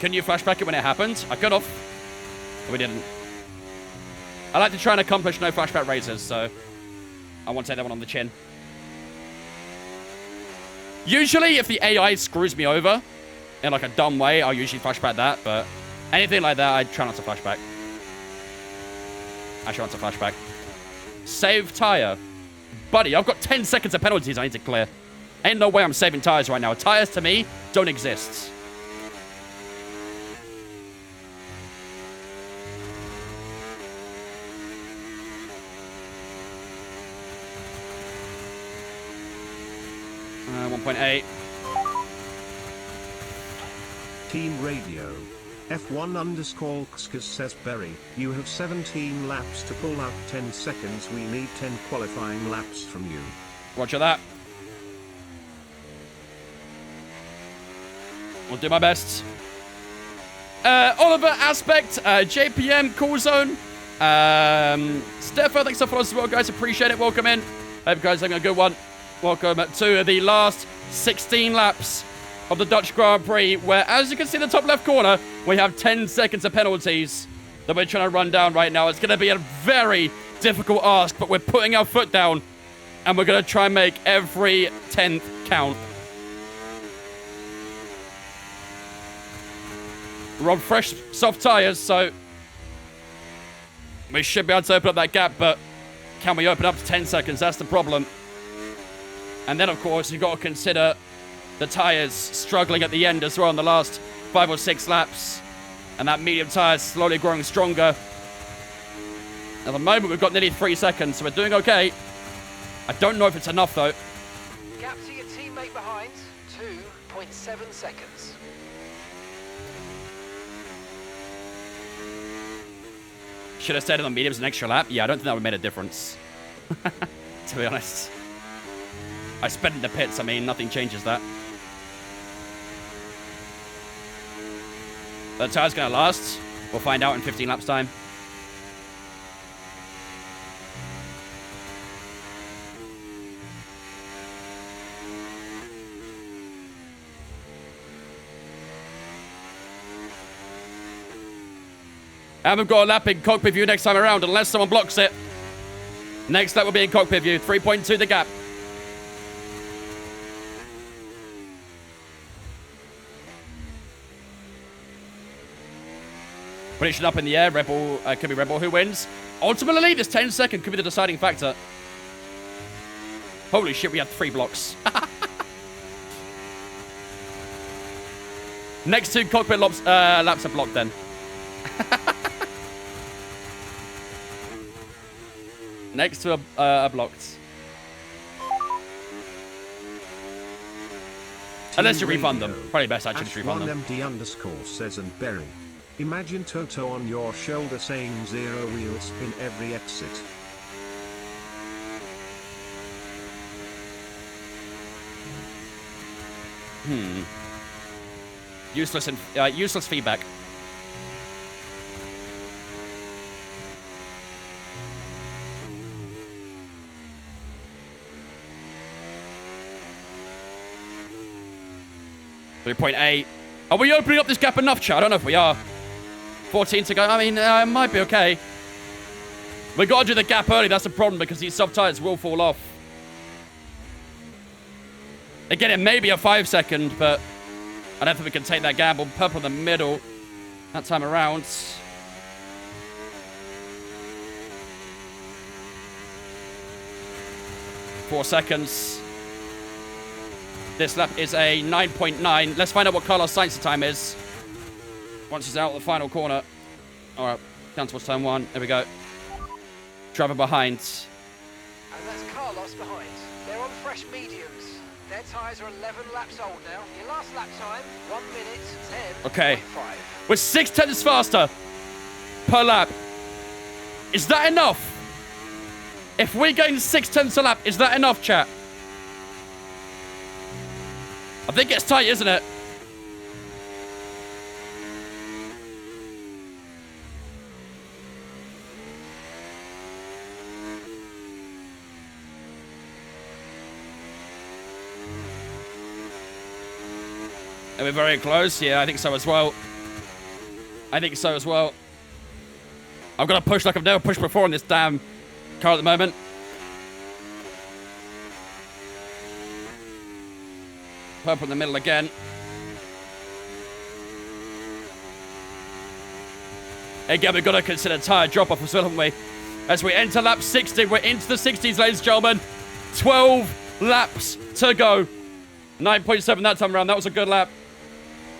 Can you flashback it when it happened? I could have. But we didn't. I like to try and accomplish no flashback races, so I want to take that one on the chin. Usually, if the AI screws me over, in like a dumb way, I'll usually flashback that, but anything like that, I try not to flashback. I try not to flashback. Save tire. Buddy, I've got 10 seconds of penalties I need to clear. Ain't no way I'm saving tires right now. Tires, to me, don't exist. Uh, 1.8. Team Radio. F1_Xkis says Berry, you have 17 laps to pull out 10 seconds. We need 10 qualifying laps from you. Roger that. We'll do my best. Oliver Aspect, JPM, Cool Zone. Stefan, thanks for following us as well, guys. Appreciate it. Welcome in. Hope you guys are having a good one. Welcome to the last 16 laps of the Dutch Grand Prix, where, as you can see in the top left corner, we have 10 seconds of penalties that we're trying to run down right now. It's going to be a very difficult ask, but we're putting our foot down, and we're going to try and make every 10th count. We're on fresh, soft tyres, so we should be able to open up that gap, but can we open up to 10 seconds? That's the problem. And then, of course, you've got to consider the tyres struggling at the end as well in the last 5 or 6 laps. And that medium tyre is slowly growing stronger. At the moment, we've got nearly 3 seconds, so we're doing okay. I don't know if it's enough, though. Gap to your teammate behind, 2.7 seconds. Should have stayed on the mediums an extra lap. Yeah, I don't think that would have made a difference. To be honest. I sped in the pits, I mean, nothing changes that. The tire's going to last. We'll find out in 15 laps time. And we've got a lap in cockpit view next time around, unless someone blocks it. Next lap will be in cockpit view. 3.2 the gap. Prediction up in the air. Rebel, could be Rebel. Who wins? Ultimately, this 10-second could be the deciding factor. Holy shit, we had 3 blocks. Next 2 cockpit laps are blocked then. Next 2 are blocked. Unless you refund them. Probably best actually to refund them. F1MD_ says and Berry. Imagine Toto on your shoulder saying 0 wheel spin every exit. Useless feedback. .8. Are we opening up this gap enough, chat? I don't know if we are. 14 to go. I mean, it might be okay. We got to do the gap early. That's the problem because these soft tires will fall off. Again, it may be a 5-second, but I don't think we can take that gamble. Purple in the middle. That time around. Four seconds. This lap is a 9.9. Let's find out what Carlos Sainz's time is. Once he's out of the final corner. All right, down towards turn 1. There we go. Driver behind. And that's Carlos behind. They're on fresh mediums. Their tyres are 11 laps old now. Your last lap time, 1 minute 10.5. Okay. We're 6 tenths faster per lap. Is that enough? If we gain 6 tenths a lap, is that enough, chat? I think it's tight, isn't it? Are we very close? Yeah, I think so as well. I think so as well. I'm going to push like I've never pushed before in this damn car at the moment. Purple in the middle again. Again, we've got to consider tire drop-off as well, haven't we? As we enter lap 60, we're into the 60s, ladies and gentlemen. 12 laps to go. 9.7 that time around. That was a good lap.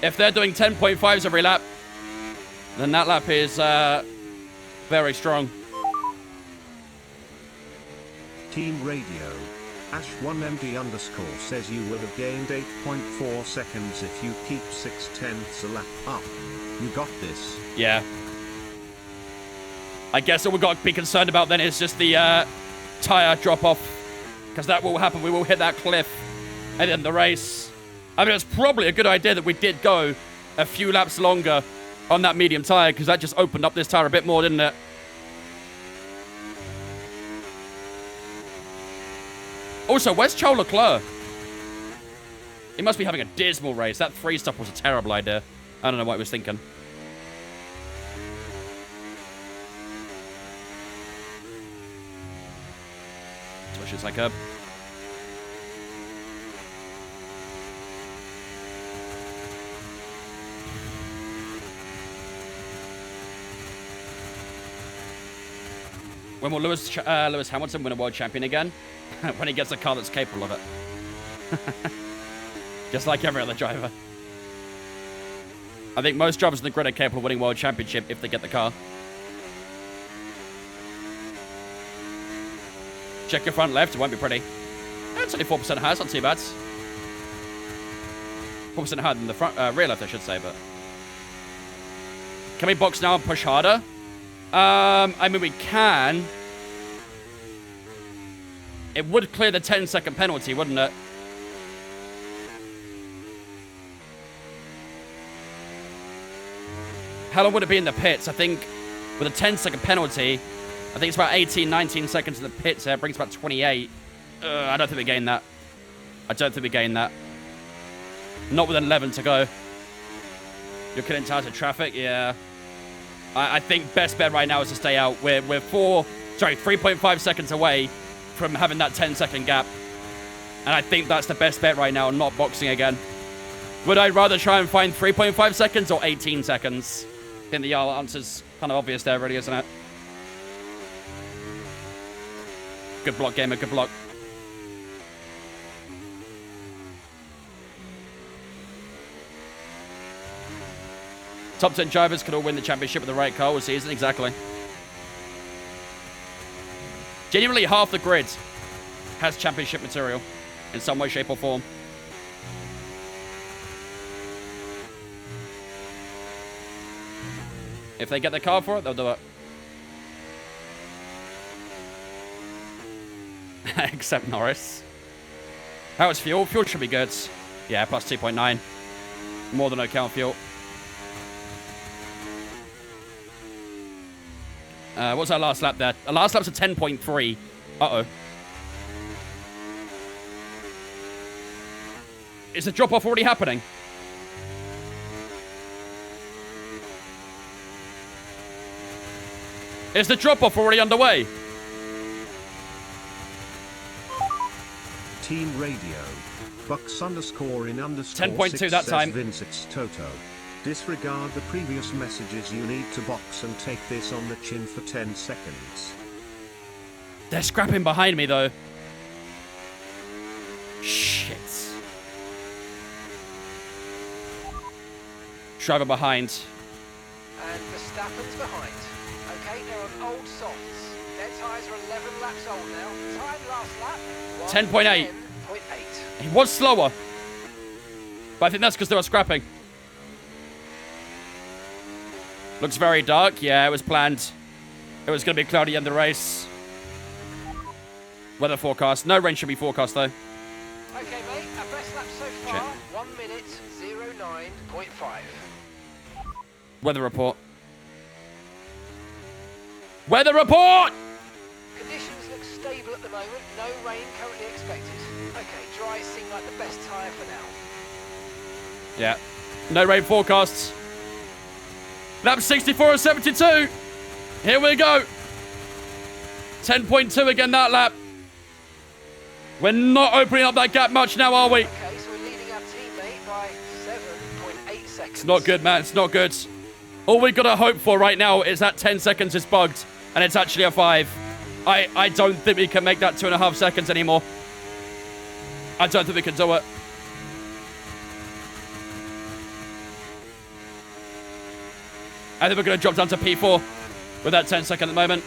If they're doing 10.5s every lap, then that lap is very strong. Team Radio. Ash1MD_ says you will have gained 8.4 seconds if you keep 0.6 a lap up. You got this. Yeah. I guess all we've got to be concerned about then is just the tire drop-off. Because that will happen. We will hit that cliff at the end of the race. I mean, it's probably a good idea that we did go a few laps longer on that medium tire, because that just opened up this tire a bit more, didn't it? Also, where's Charles Leclerc? He must be having a dismal race. That 3-stop was a terrible idea. I don't know what he was thinking. Switches like a... When will Lewis Hamilton win a world champion again? When he gets a car that's capable of it. Just like every other driver. I think most drivers in the grid are capable of winning world championship if they get the car. Check your front left, it won't be pretty. It's only 4% higher, it's not too bad. 4% higher than the front, rear left, I should say, but... Can we box now and push harder? I mean, we can. It would clear the 10-second penalty, wouldn't it? How long would it be in the pits? I think with a 10-second penalty, I think it's about 18, 19 seconds in the pits. It brings about 28. I don't think we gain that. I don't think we gain that. Not with 11 to go. You're killing tires of traffic? Yeah. I think best bet right now is to stay out. We're 3.5 seconds away from having that 10-second gap. And I think that's the best bet right now, not boxing again. Would I rather try and find 3.5 seconds or 18 seconds? I think the answer's kind of obvious there, really, isn't it? Good block, gamer, good block. Top 10 drivers could all win the championship with the right car all season. Exactly. Genuinely, half the grid has championship material in some way, shape, or form. If they get the car for it, they'll do it. Except Norris. How is fuel? Fuel should be good. Yeah, plus 2.9. More than okay on fuel. What's our last lap there? Our last lap's a 10.3. Uh-oh. Is the drop-off already happening? Is the drop-off already underway? Team Radio. Bucks _ in _ 10.2 that time. Vince, it's Toto. Disregard the previous messages. You need to box and take this on the chin for 10 seconds. They're scrapping behind me, though. Shit. Driver behind. And Verstappen's behind. Okay, they're on old softs. Their tyres are 11 laps old now. Time last lap, 10.8. 10.8. He was slower. But I think that's because they were scrapping. Looks very dark. Yeah, it was planned. It was going to be cloudy in the race. Weather forecast. No rain should be forecast, though. Okay, mate. Our best lap so far, 1 minute, 09.5. Weather report. Weather report! Conditions look stable at the moment. No rain currently expected. Okay, dry seem like the best tyre for now. Yeah. No rain forecasts. Lap 64 of 72. Here we go. 10.2 again that lap. We're not opening up that gap much now, are we? Okay, so we're leading our teammate by 7.8 seconds. It's not good, man. It's not good. All we got to hope for right now is that 10 seconds is bugged, and it's actually a 5. I don't think we can make that 2.5 seconds anymore. I don't think we can do it. I think we're going to drop down to P4 with that 10 second at the moment.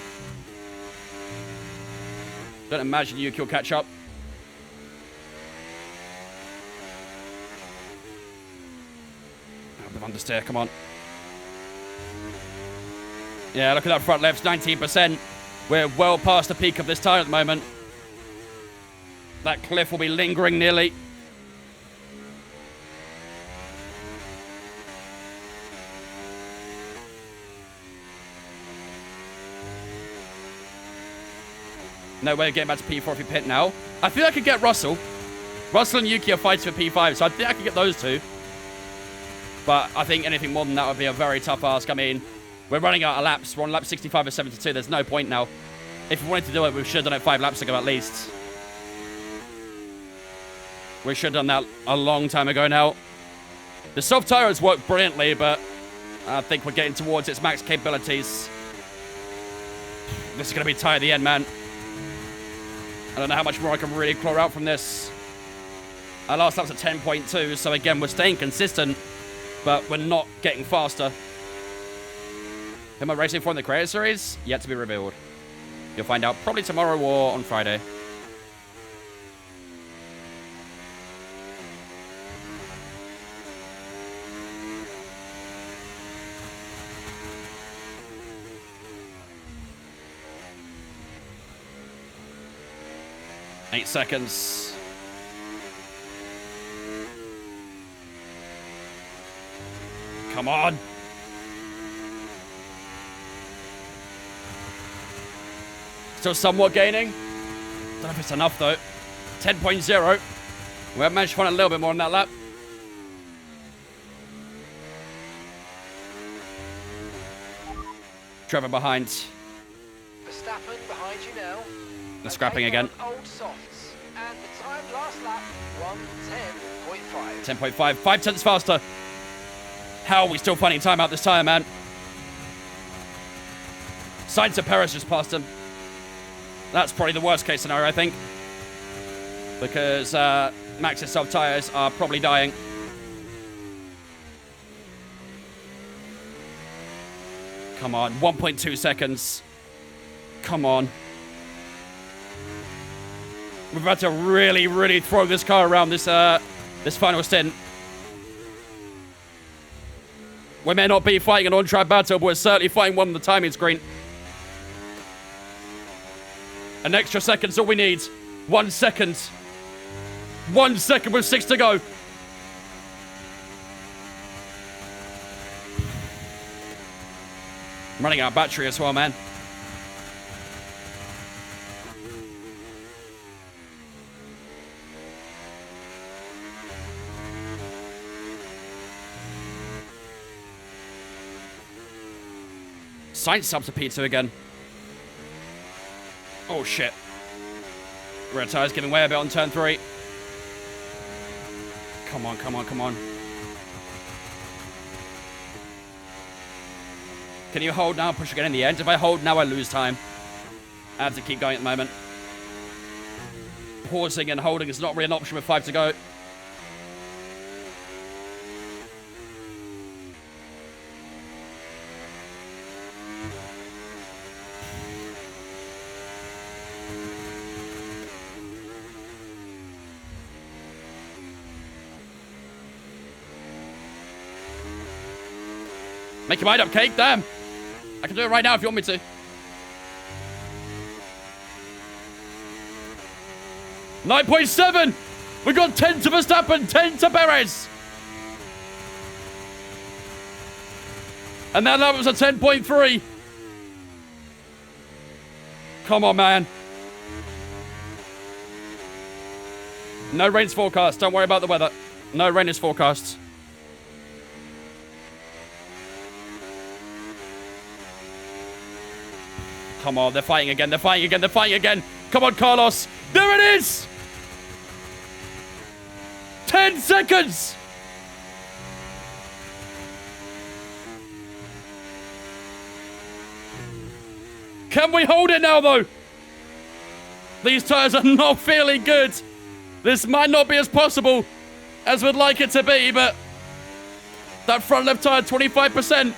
Don't imagine Yuki will catch up. Oh, the understeer, come on. Yeah, look at that front left, 19%. We're well past the peak of this tire at the moment. That cliff will be lingering nearly. No way of getting back to P4 if we pit now. I think I could get Russell. Russell and Yuki are fighting for P5, so I think I could get those two. But I think anything more than that would be a very tough ask. I mean, we're running out of laps. We're on lap 65 or 72. There's no point now. If we wanted to do it, we should have done it 5 laps ago at least. We should have done that a long time ago now. The soft tire has worked brilliantly, but I think we're getting towards its max capabilities. This is going to be tight at the end, man. I don't know how much more I can really claw out from this. Our last lap's at 10.2, so again, we're staying consistent, but we're not getting faster. Am I racing for in the Creator Series? Yet to be revealed. You'll find out probably tomorrow or on Friday. Eight seconds. Come on. Still somewhat gaining. Don't know if it's enough though. 10.0. We have managed to find a little bit more on that lap. Trevor behind. Verstappen behind you now. The scrapping again. Old softs. And the time last lap, 1:10.5. 10.5. 5 tenths faster. How are we still finding time out this tire, man? Sainz and Perez just passed him. That's probably the worst case scenario, I think. Because Max's soft tires are probably dying. Come on. 1.2 seconds. Come on. We're about to really, really throw this car around this final stint. We may not be fighting an on-track battle, but we're certainly fighting one on the timing screen. An extra second's all we need. 1 second. 1 second with 6 to go. I'm running out of battery as well, man. Sainz subs to P2 again. Oh, shit. Rear tire's giving way a bit on turn 3. Come on, come on, come on. Can you hold now? Push again in the end. If I hold now, I lose time. I have to keep going at the moment. Pausing and holding is not really an option with 5 to go. Make your mind up, Cake. Damn. I can do it right now if you want me to. $9.7. We got 10 to Verstappen, 10 to Perez. And that lap was a 10.3. Come on, man. No rain's forecast. Don't worry about the weather. No rain is forecast. Come on, they're fighting again, they're fighting again, they're fighting again. Come on, Carlos. There it is! 10 seconds! Can we hold it now, though? These tires are not feeling good. This might not be as possible as we'd like it to be, but that front left tire, 25%.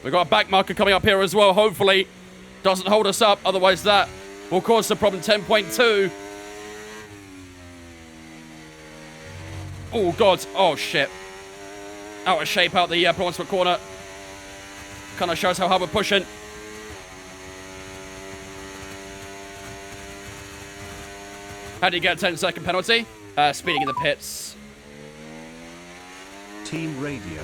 We've got a back marker coming up here as well. Hopefully, doesn't hold us up. Otherwise, that will cause the problem. 10.2. Oh, God. Oh, shit. Out of shape out the penultimate corner. Kind of shows how hard we're pushing. How do you get a 10-second penalty? Speeding in the pits. Team Radio.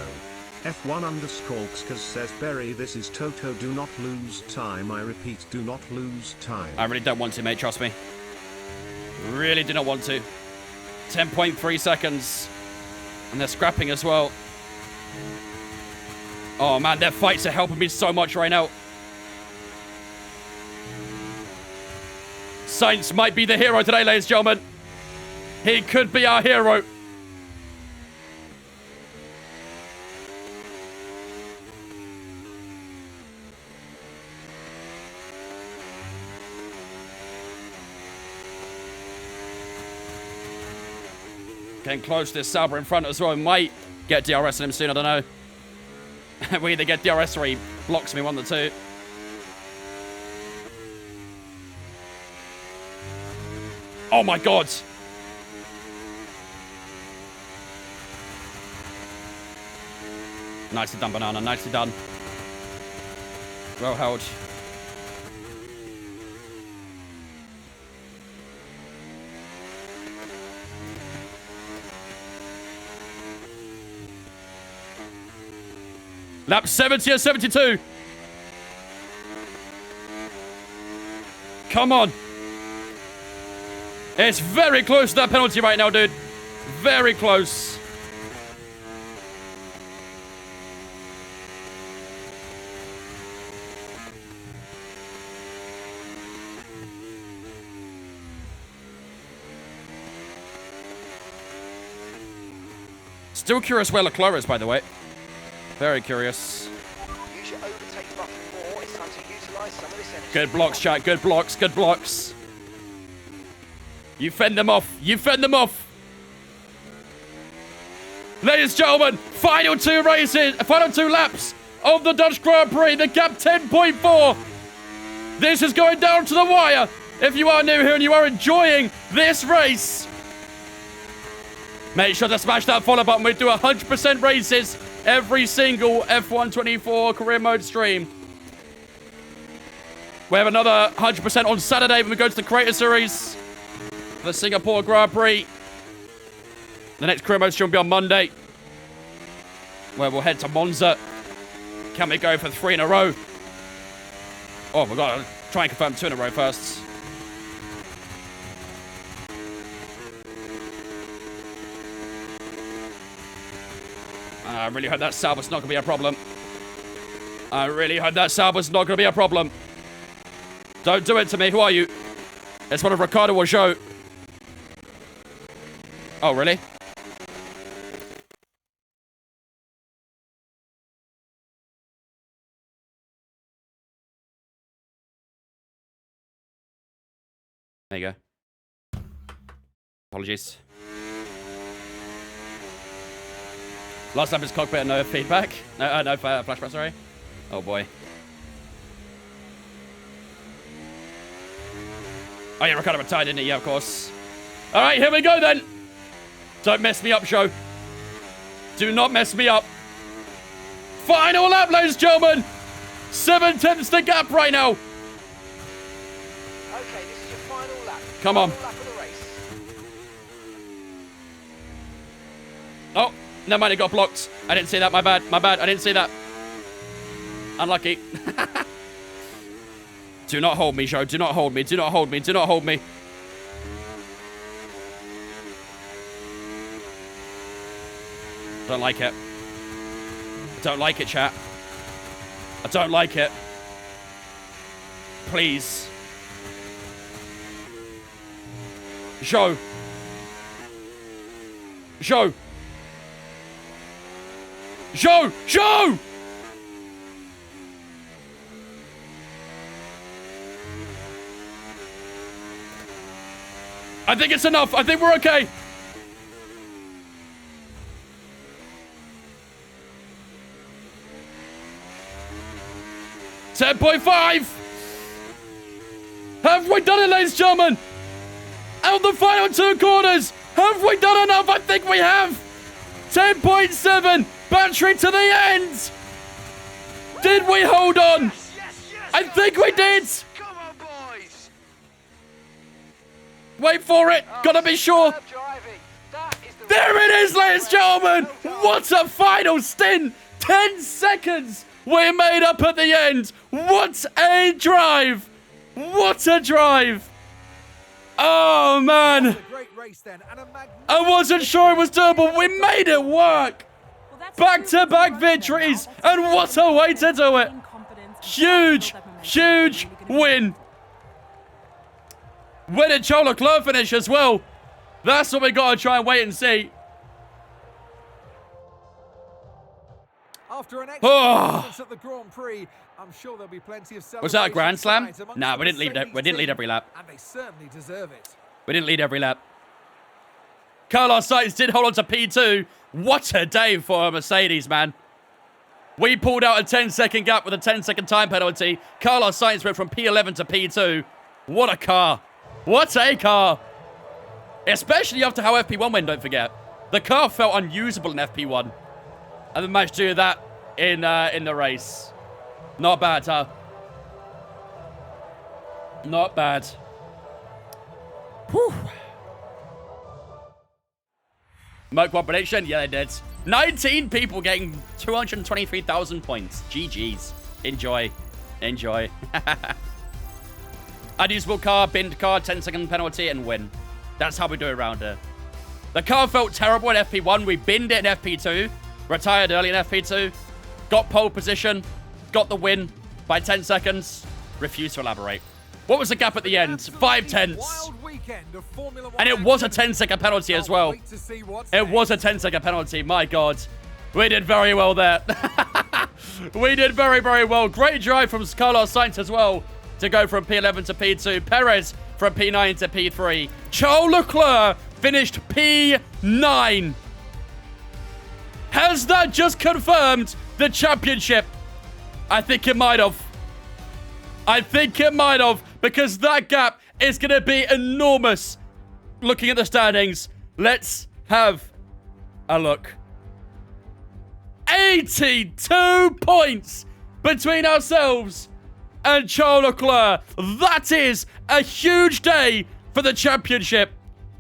F1_Xkaz says, Berry, this is Toto. Do not lose time. I repeat, do not lose time. I really don't want to, mate. Trust me. Really do not want to. 10.3 seconds. And they're scrapping as well. Oh, man. Their fights are helping me so much right now. Sainz might be the hero today, ladies and gentlemen. He could be our hero. Getting close to this Sauber in front as well. We might get DRS in him soon, I don't know. We either get DRS or he blocks me, one of the two. Oh my God. Nicely done, Banana. Nicely done. Well held. Lap 70 or 72. Come on. It's very close to that penalty right now, dude. Very close. Still curious where Leclerc is, by the way. Very curious. Use your overtake button more. It's time to utilize some of this energy. Good blocks, chat. Good blocks. Good blocks. You fend them off. You fend them off. Ladies and gentlemen, final two laps of the Dutch Grand Prix. The gap 10.4. This is going down to the wire. If you are new here and you are enjoying this race, make sure to smash that follow button. We do 100% races every single F124 career mode stream. We have another 100% on Saturday when we go to the Creator Series for the Singapore Grand Prix. The next career mode stream will be on Monday, where we'll head to Monza. Can we go for 3 in a row? Oh, we've got to try and confirm 2 in a row first. I really hope that Sauber's not going to be a problem. I really hope that Sauber's not going to be a problem. Don't do it to me. Who are you? It's one of Ricardo or Joe. Oh, really? There you go. Apologies. Last time his cockpit, no feedback. No flashback, sorry. Oh boy. Oh yeah, Ricardo retired, didn't he? Yeah, of course. Alright, here we go then. Don't mess me up, show. Do not mess me up. Final lap, ladies and gentlemen. 7/10 the gap right now. Okay, this is your final lap. Come on. Final lap of the race. Oh, never mind, it got blocked. I didn't see that, my bad, I didn't see that. Unlucky. Do not hold me, Joe, do not hold me, do not hold me, do not hold me. Don't like it. I don't like it, chat. I don't like it. Please. Joe. Joe. Joe! Joe! I think it's enough. I think we're okay. $10.5. Have we done it, ladies and gentlemen? Out the final 2 corners. Have we done enough? I think we have. 10.7. Battery to the end. Did we hold on? Yes, I think we did. Come on, boys. Wait for it. Gotta be sure. Superb driving. That is the There it is, ladies and gentlemen. What a final stint. 10 seconds we made up at the end. What a drive. What a drive. Oh, man. A great race then, and a I wasn't sure it was doable. We made it work. Well, that's Back-to-back victories. And what a way to do it. Huge, huge win. Winning Charles Leclerc finish as well. That's what we got to try and wait and see. After an Oh. excellent at the Grand Prix, I'm sure there'll be plenty of celebrations. Was that a Grand Slam? tonight amongst Nah, the we didn't lead. Mercedes We didn't lead team, every lap. and they certainly deserve it. We didn't lead every lap. Carlos Sainz did hold on to P2. What a day for a Mercedes, man. We pulled out a 10-second gap with a 10-second time penalty. Carlos Sainz went from P11 to P2. What a car. What a car. Especially after how FP1 went, don't forget. The car felt unusable in FP1. And then managed to do that in the race. Not bad, huh? Not bad. Whew. Merc one prediction? Yeah, they did. 19 people getting 223,000 points. GG's. Enjoy. Enjoy. Unusable car, binned car, 10-second penalty, and win. That's how we do it around here. The car felt terrible in FP1. We binned it in FP2. Retired early in FP2. Got pole position. Got the win by 10 seconds. Refused to elaborate. What was the gap at the end? 5 tenths. Wild weekend of Formula 1 And it was a activity. 10-second penalty as Can't well. wait to see what's It next. was a 10-second penalty. My God. We did very well there. We did very, very well. Great drive from Carlos Sainz as well to go from P11 to P2. Perez from P9 to P3. Charles Leclerc finished P9. Has that just confirmed the championship? I think it might have. I think it might have, because that gap is going to be enormous. Looking at the standings, let's have a look. 82 points between ourselves and Charles Leclerc. That is a huge day for the championship.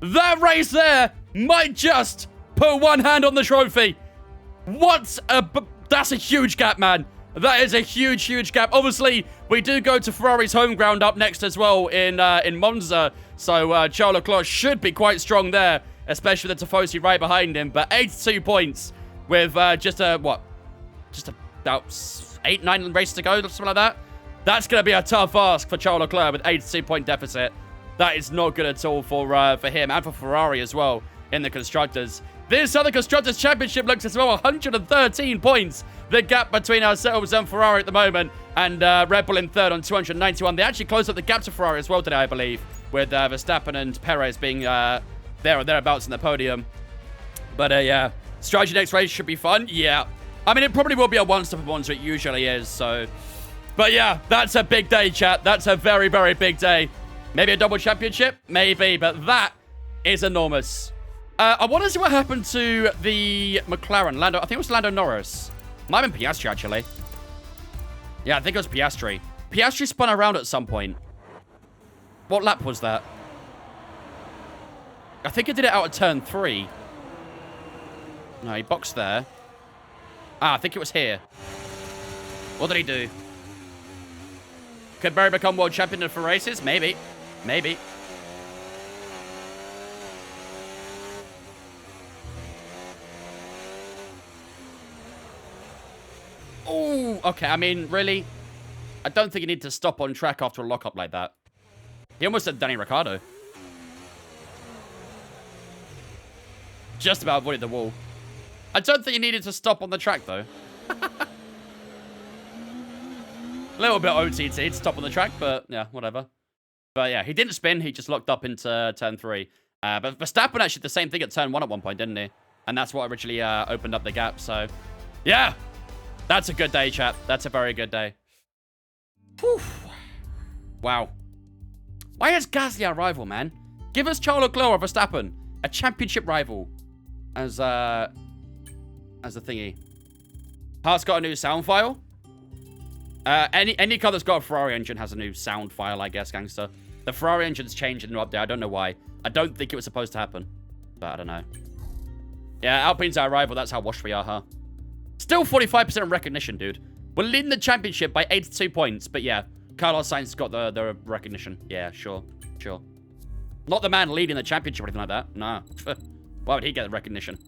That race there might just put one hand on the trophy. That's a huge gap, man. That is a huge, huge gap. Obviously, we do go to Ferrari's home ground up next as well in Monza. So Charles Leclerc should be quite strong there, especially with the Tifosi right behind him. But 82 points with just about 8-9 races to go, something like that. That's going to be a tough ask for Charles Leclerc with 82-point deficit. That is not good at all for him and for Ferrari as well in the Constructors. This other Constructors Championship looks as well 113 points. The gap between ourselves and Ferrari at the moment. And Red Bull in third on 291. They actually closed up the gap to Ferrari as well today, I believe. With Verstappen and Perez being there or thereabouts in the podium. But yeah, strategy next race should be fun. Yeah. I mean, it probably will be a one-stop one, so it usually is. So, but yeah, that's a big day, chat. That's a very, very big day. Maybe a double championship? Maybe, but that is enormous. I want to see what happened to the McLaren. I think it was Lando Norris. Might have been Piastri, actually. Yeah, I think it was Piastri. Piastri spun around at some point. What lap was that? I think he did it out of turn 3. No, he boxed there. I think it was here. What did he do? Could Barry become world champion for races? Maybe. Maybe. Oh, okay. I mean, really? I don't think you need to stop on track after a lockup like that. He almost said Danny Ricciardo. Just about avoided the wall. I don't think you needed to stop on the track, though. A little bit OTT to stop on the track, but yeah, whatever. But yeah, he didn't spin. He just locked up into turn 3. But Verstappen actually did the same thing at turn 1 at one point, didn't he? And that's what originally opened up the gap. So, yeah. That's a good day, chat. That's a very good day. Whew. Wow. Why is Gasly our rival, man? Give us Charles Leclerc or Verstappen. A championship rival. As a thingy. Haas got a new sound file. Any car that's got a Ferrari engine has a new sound file, I guess, gangster. The Ferrari engine's changed in an update. I don't know why. I don't think it was supposed to happen. But I don't know. Yeah, Alpine's our rival. That's how washed we are, huh? Still 45% recognition, dude. We're leading the championship by 82 points. But yeah, Carlos Sainz got the recognition. Yeah, sure. Sure. Not the man leading the championship or anything like that. Nah. Why would he get the recognition?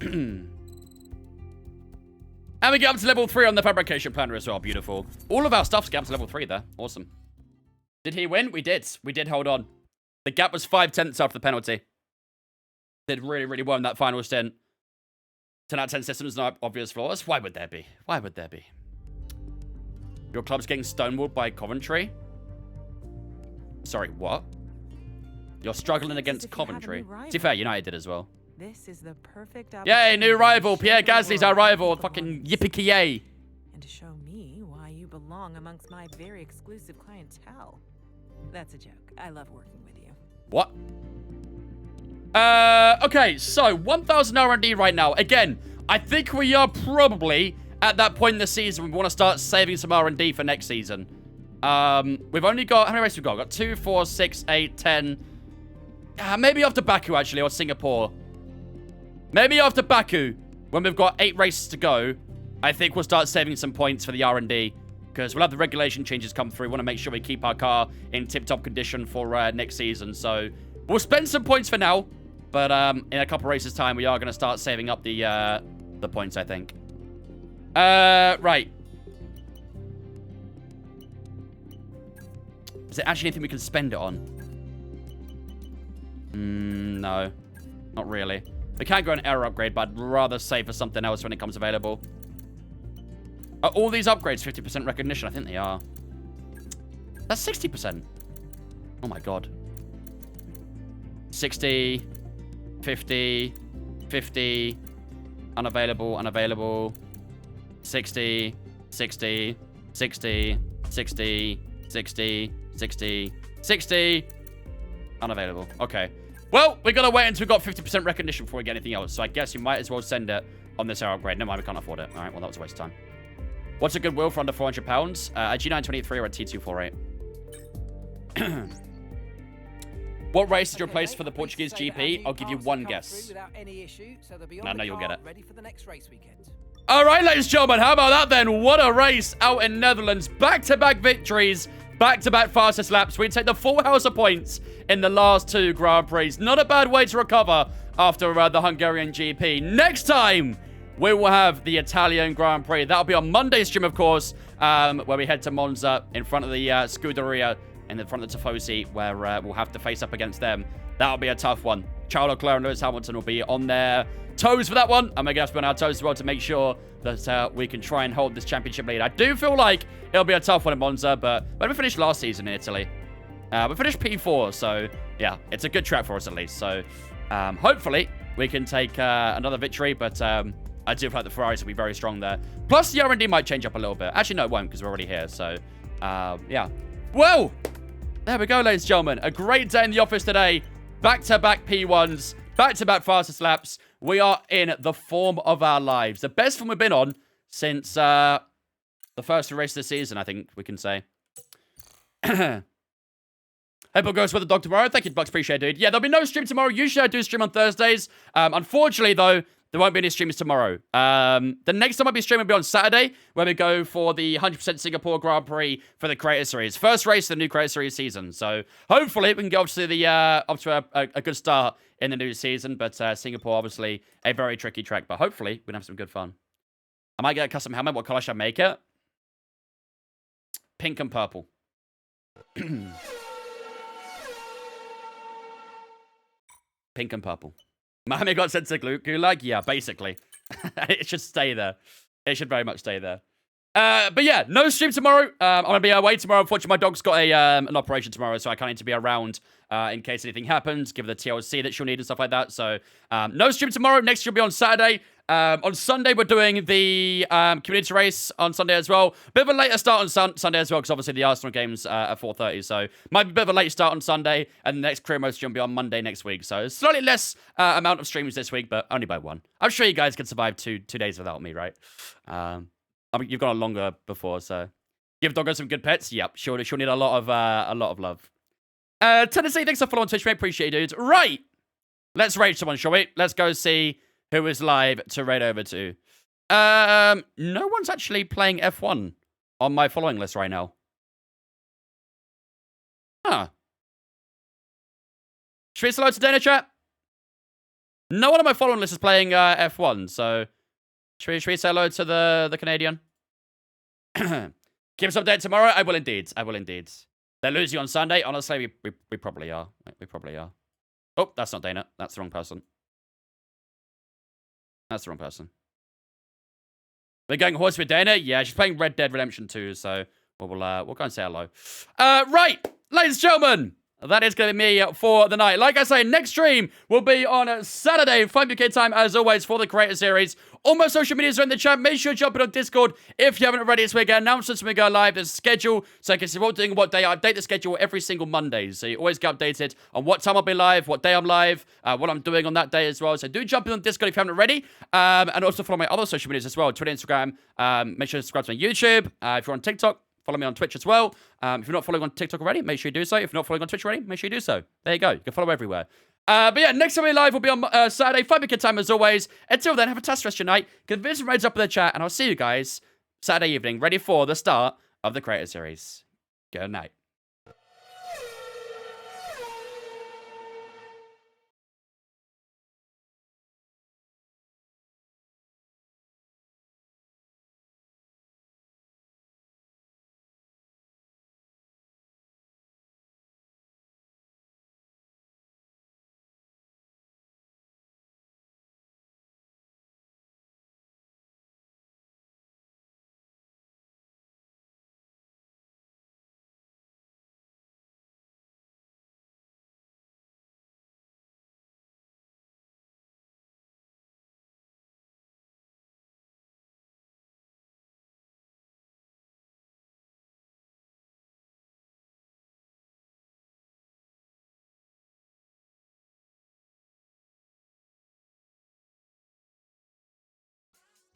And we get up to level 3 on the fabrication planner as well. Beautiful. All of our stuff's get up to level 3 there. Awesome. Did he win? We did. We did hold on. The gap was 5/10 after the penalty. Did really, really well in that final stint. 10 out of 10 systems, no obvious flaws. Why would there be? Why would there be? Your club's getting stonewalled by Coventry? Sorry, what? You're struggling against Coventry. To be fair, United did as well. This is the perfect Yay, new rival. Pierre Gasly's our rival. Fucking yippee-ki-yay. And to show me why you belong amongst my very exclusive clientele. That's a joke. I love working with you. What? Okay, so 1,000 R&D right now. Again, I think we are probably at that point in the season we want to start saving some R&D for next season. We've only got, how many races we got? We've got 2, 4, 6, 8, 10. Maybe after Baku, actually, or Singapore. Maybe after Baku, when we've got 8 races to go, I think we'll start saving some points for the R&D. Because we'll have the regulation changes come through. We want to make sure we keep our car in tip-top condition for next season. So, we'll spend some points for now. But in a couple races' time, we are going to start saving up the points, I think. Right. Is there actually anything we can spend it on? No. Not really. We can't go an error upgrade, but I'd rather save for something else when it comes available. Are all these upgrades 50% recognition? I think they are. That's 60%. Oh my god. 60, 50, 50, unavailable, unavailable, 60, 60, 60, 60, 60, 60, 60, unavailable. Okay. Well, we gotta wait until we've got 50% recognition before we get anything else. So I guess you might as well send it on this error upgrade. Never mind, we can't afford it. All right, well, that was a waste of time. What's a good wheel for under £400? A G923 or a T248? What race did you replace for the Portuguese GP? I'll give you one guess. I know you'll get it. All right, ladies and gentlemen, how about that then? What a race out in Netherlands. Back-to-back victories, back-to-back fastest laps. We take the full house of points in the last 2 Grand Prix. Not a bad way to recover after the Hungarian GP. Next time, we will have the Italian Grand Prix. That'll be on Monday's stream, of course, where we head to Monza in front of the Scuderia in the front of the Tifosi, where we'll have to face up against them. That'll be a tough one. Charles Leclerc and Lewis Hamilton will be on their toes for that one. And we're going to have to be on our toes as well to make sure that we can try and hold this championship lead. I do feel like it'll be a tough one at Monza, but when we finished last season in Italy, we finished P4, so yeah, it's a good track for us at least. So hopefully we can take another victory, but I do feel like the Ferraris will be very strong there. Plus the R&D might change up a little bit. Actually, no, it won't because we're already here, so yeah. Well, there we go, ladies and gentlemen. A great day in the office today. Back-to-back P1s, back-to-back fastest laps. We are in the form of our lives. The best form we've been on since the first race of the season, I think we can say. Hope it goes with the dog tomorrow. Thank you, Bucks. Appreciate it, dude. Yeah, there'll be no stream tomorrow. Usually I do stream on Thursdays. Unfortunately, though, there won't be any streams tomorrow. The next time I'll be streaming will be on Saturday, where we go for the 100% Singapore Grand Prix for the Creator Series. First race of the new Creator Series season. So hopefully we can get up to a good start in the new season. But Singapore, obviously, a very tricky track. But hopefully we can have some good fun. I might get a custom helmet. What color should I make it? Pink and purple. Pink and purple. Miami got sent to Gulag? Yeah, basically. It should stay there. It should very much stay there. But yeah, no stream tomorrow. I'm gonna be away tomorrow. Unfortunately, my dog's got an operation tomorrow, so I can't need to be around in case anything happens. Give her the TLC that she'll need and stuff like that. So no stream tomorrow. Next stream will be on Saturday. On Sunday, we're doing the community race on Sunday as well. Bit of a later start on Sunday as well, because obviously the Arsenal game's at 4:30. So might be a bit of a late start on Sunday, and the next career mode stream will be on Monday next week. So slightly less amount of streams this week, but only by one. I'm sure you guys can survive two days without me, right? I mean, you've gone longer before, so give Doggo some good pets. Yep, she'll need a lot of love. Tennessee, thanks for following on Twitch, mate. Appreciate it, dudes. Right, let's raid someone, shall we? Let's go see who is live to raid over to. No one's actually playing F1 on my following list right now. Huh. Should we say hello to Dana, chat? No one on my following list is playing F1, so should we say hello to the Canadian? Give us an update tomorrow. I will indeed. They're losing on Sunday. Honestly, we probably are. We probably are. Oh, that's not Dana. That's the wrong person. We're going horse with Dana. Yeah, she's playing Red Dead Redemption 2, so we'll go and say hello. Right, ladies and gentlemen, that is going to be me for the night. Like I say, next stream will be on Saturday, 5 UK time, as always, for the Creator Series. All my social medias are in the chat. Make sure you jump in on Discord if you haven't already. It's where we get announcements when we go live. There's a schedule, so you can see what we're doing, what day. I update the schedule every single Monday, so you always get updated on what time I'll be live, what day I'm live, what I'm doing on that day as well. So do jump in on Discord if you haven't already, and also follow my other social medias as well, Twitter, Instagram. Make sure to subscribe to my YouTube. If you're on TikTok, follow me on Twitch as well. If you're not following on TikTok already, make sure you do so. If you're not following on Twitch already, make sure you do so. There you go. You can follow everywhere. But yeah, next time we're live will be on Saturday, 5 UK time as always. Until then, have a fantastic rest of your night. Give the raids up in the chat, and I'll see you guys Saturday evening, ready for the start of the Creator Series. Good night.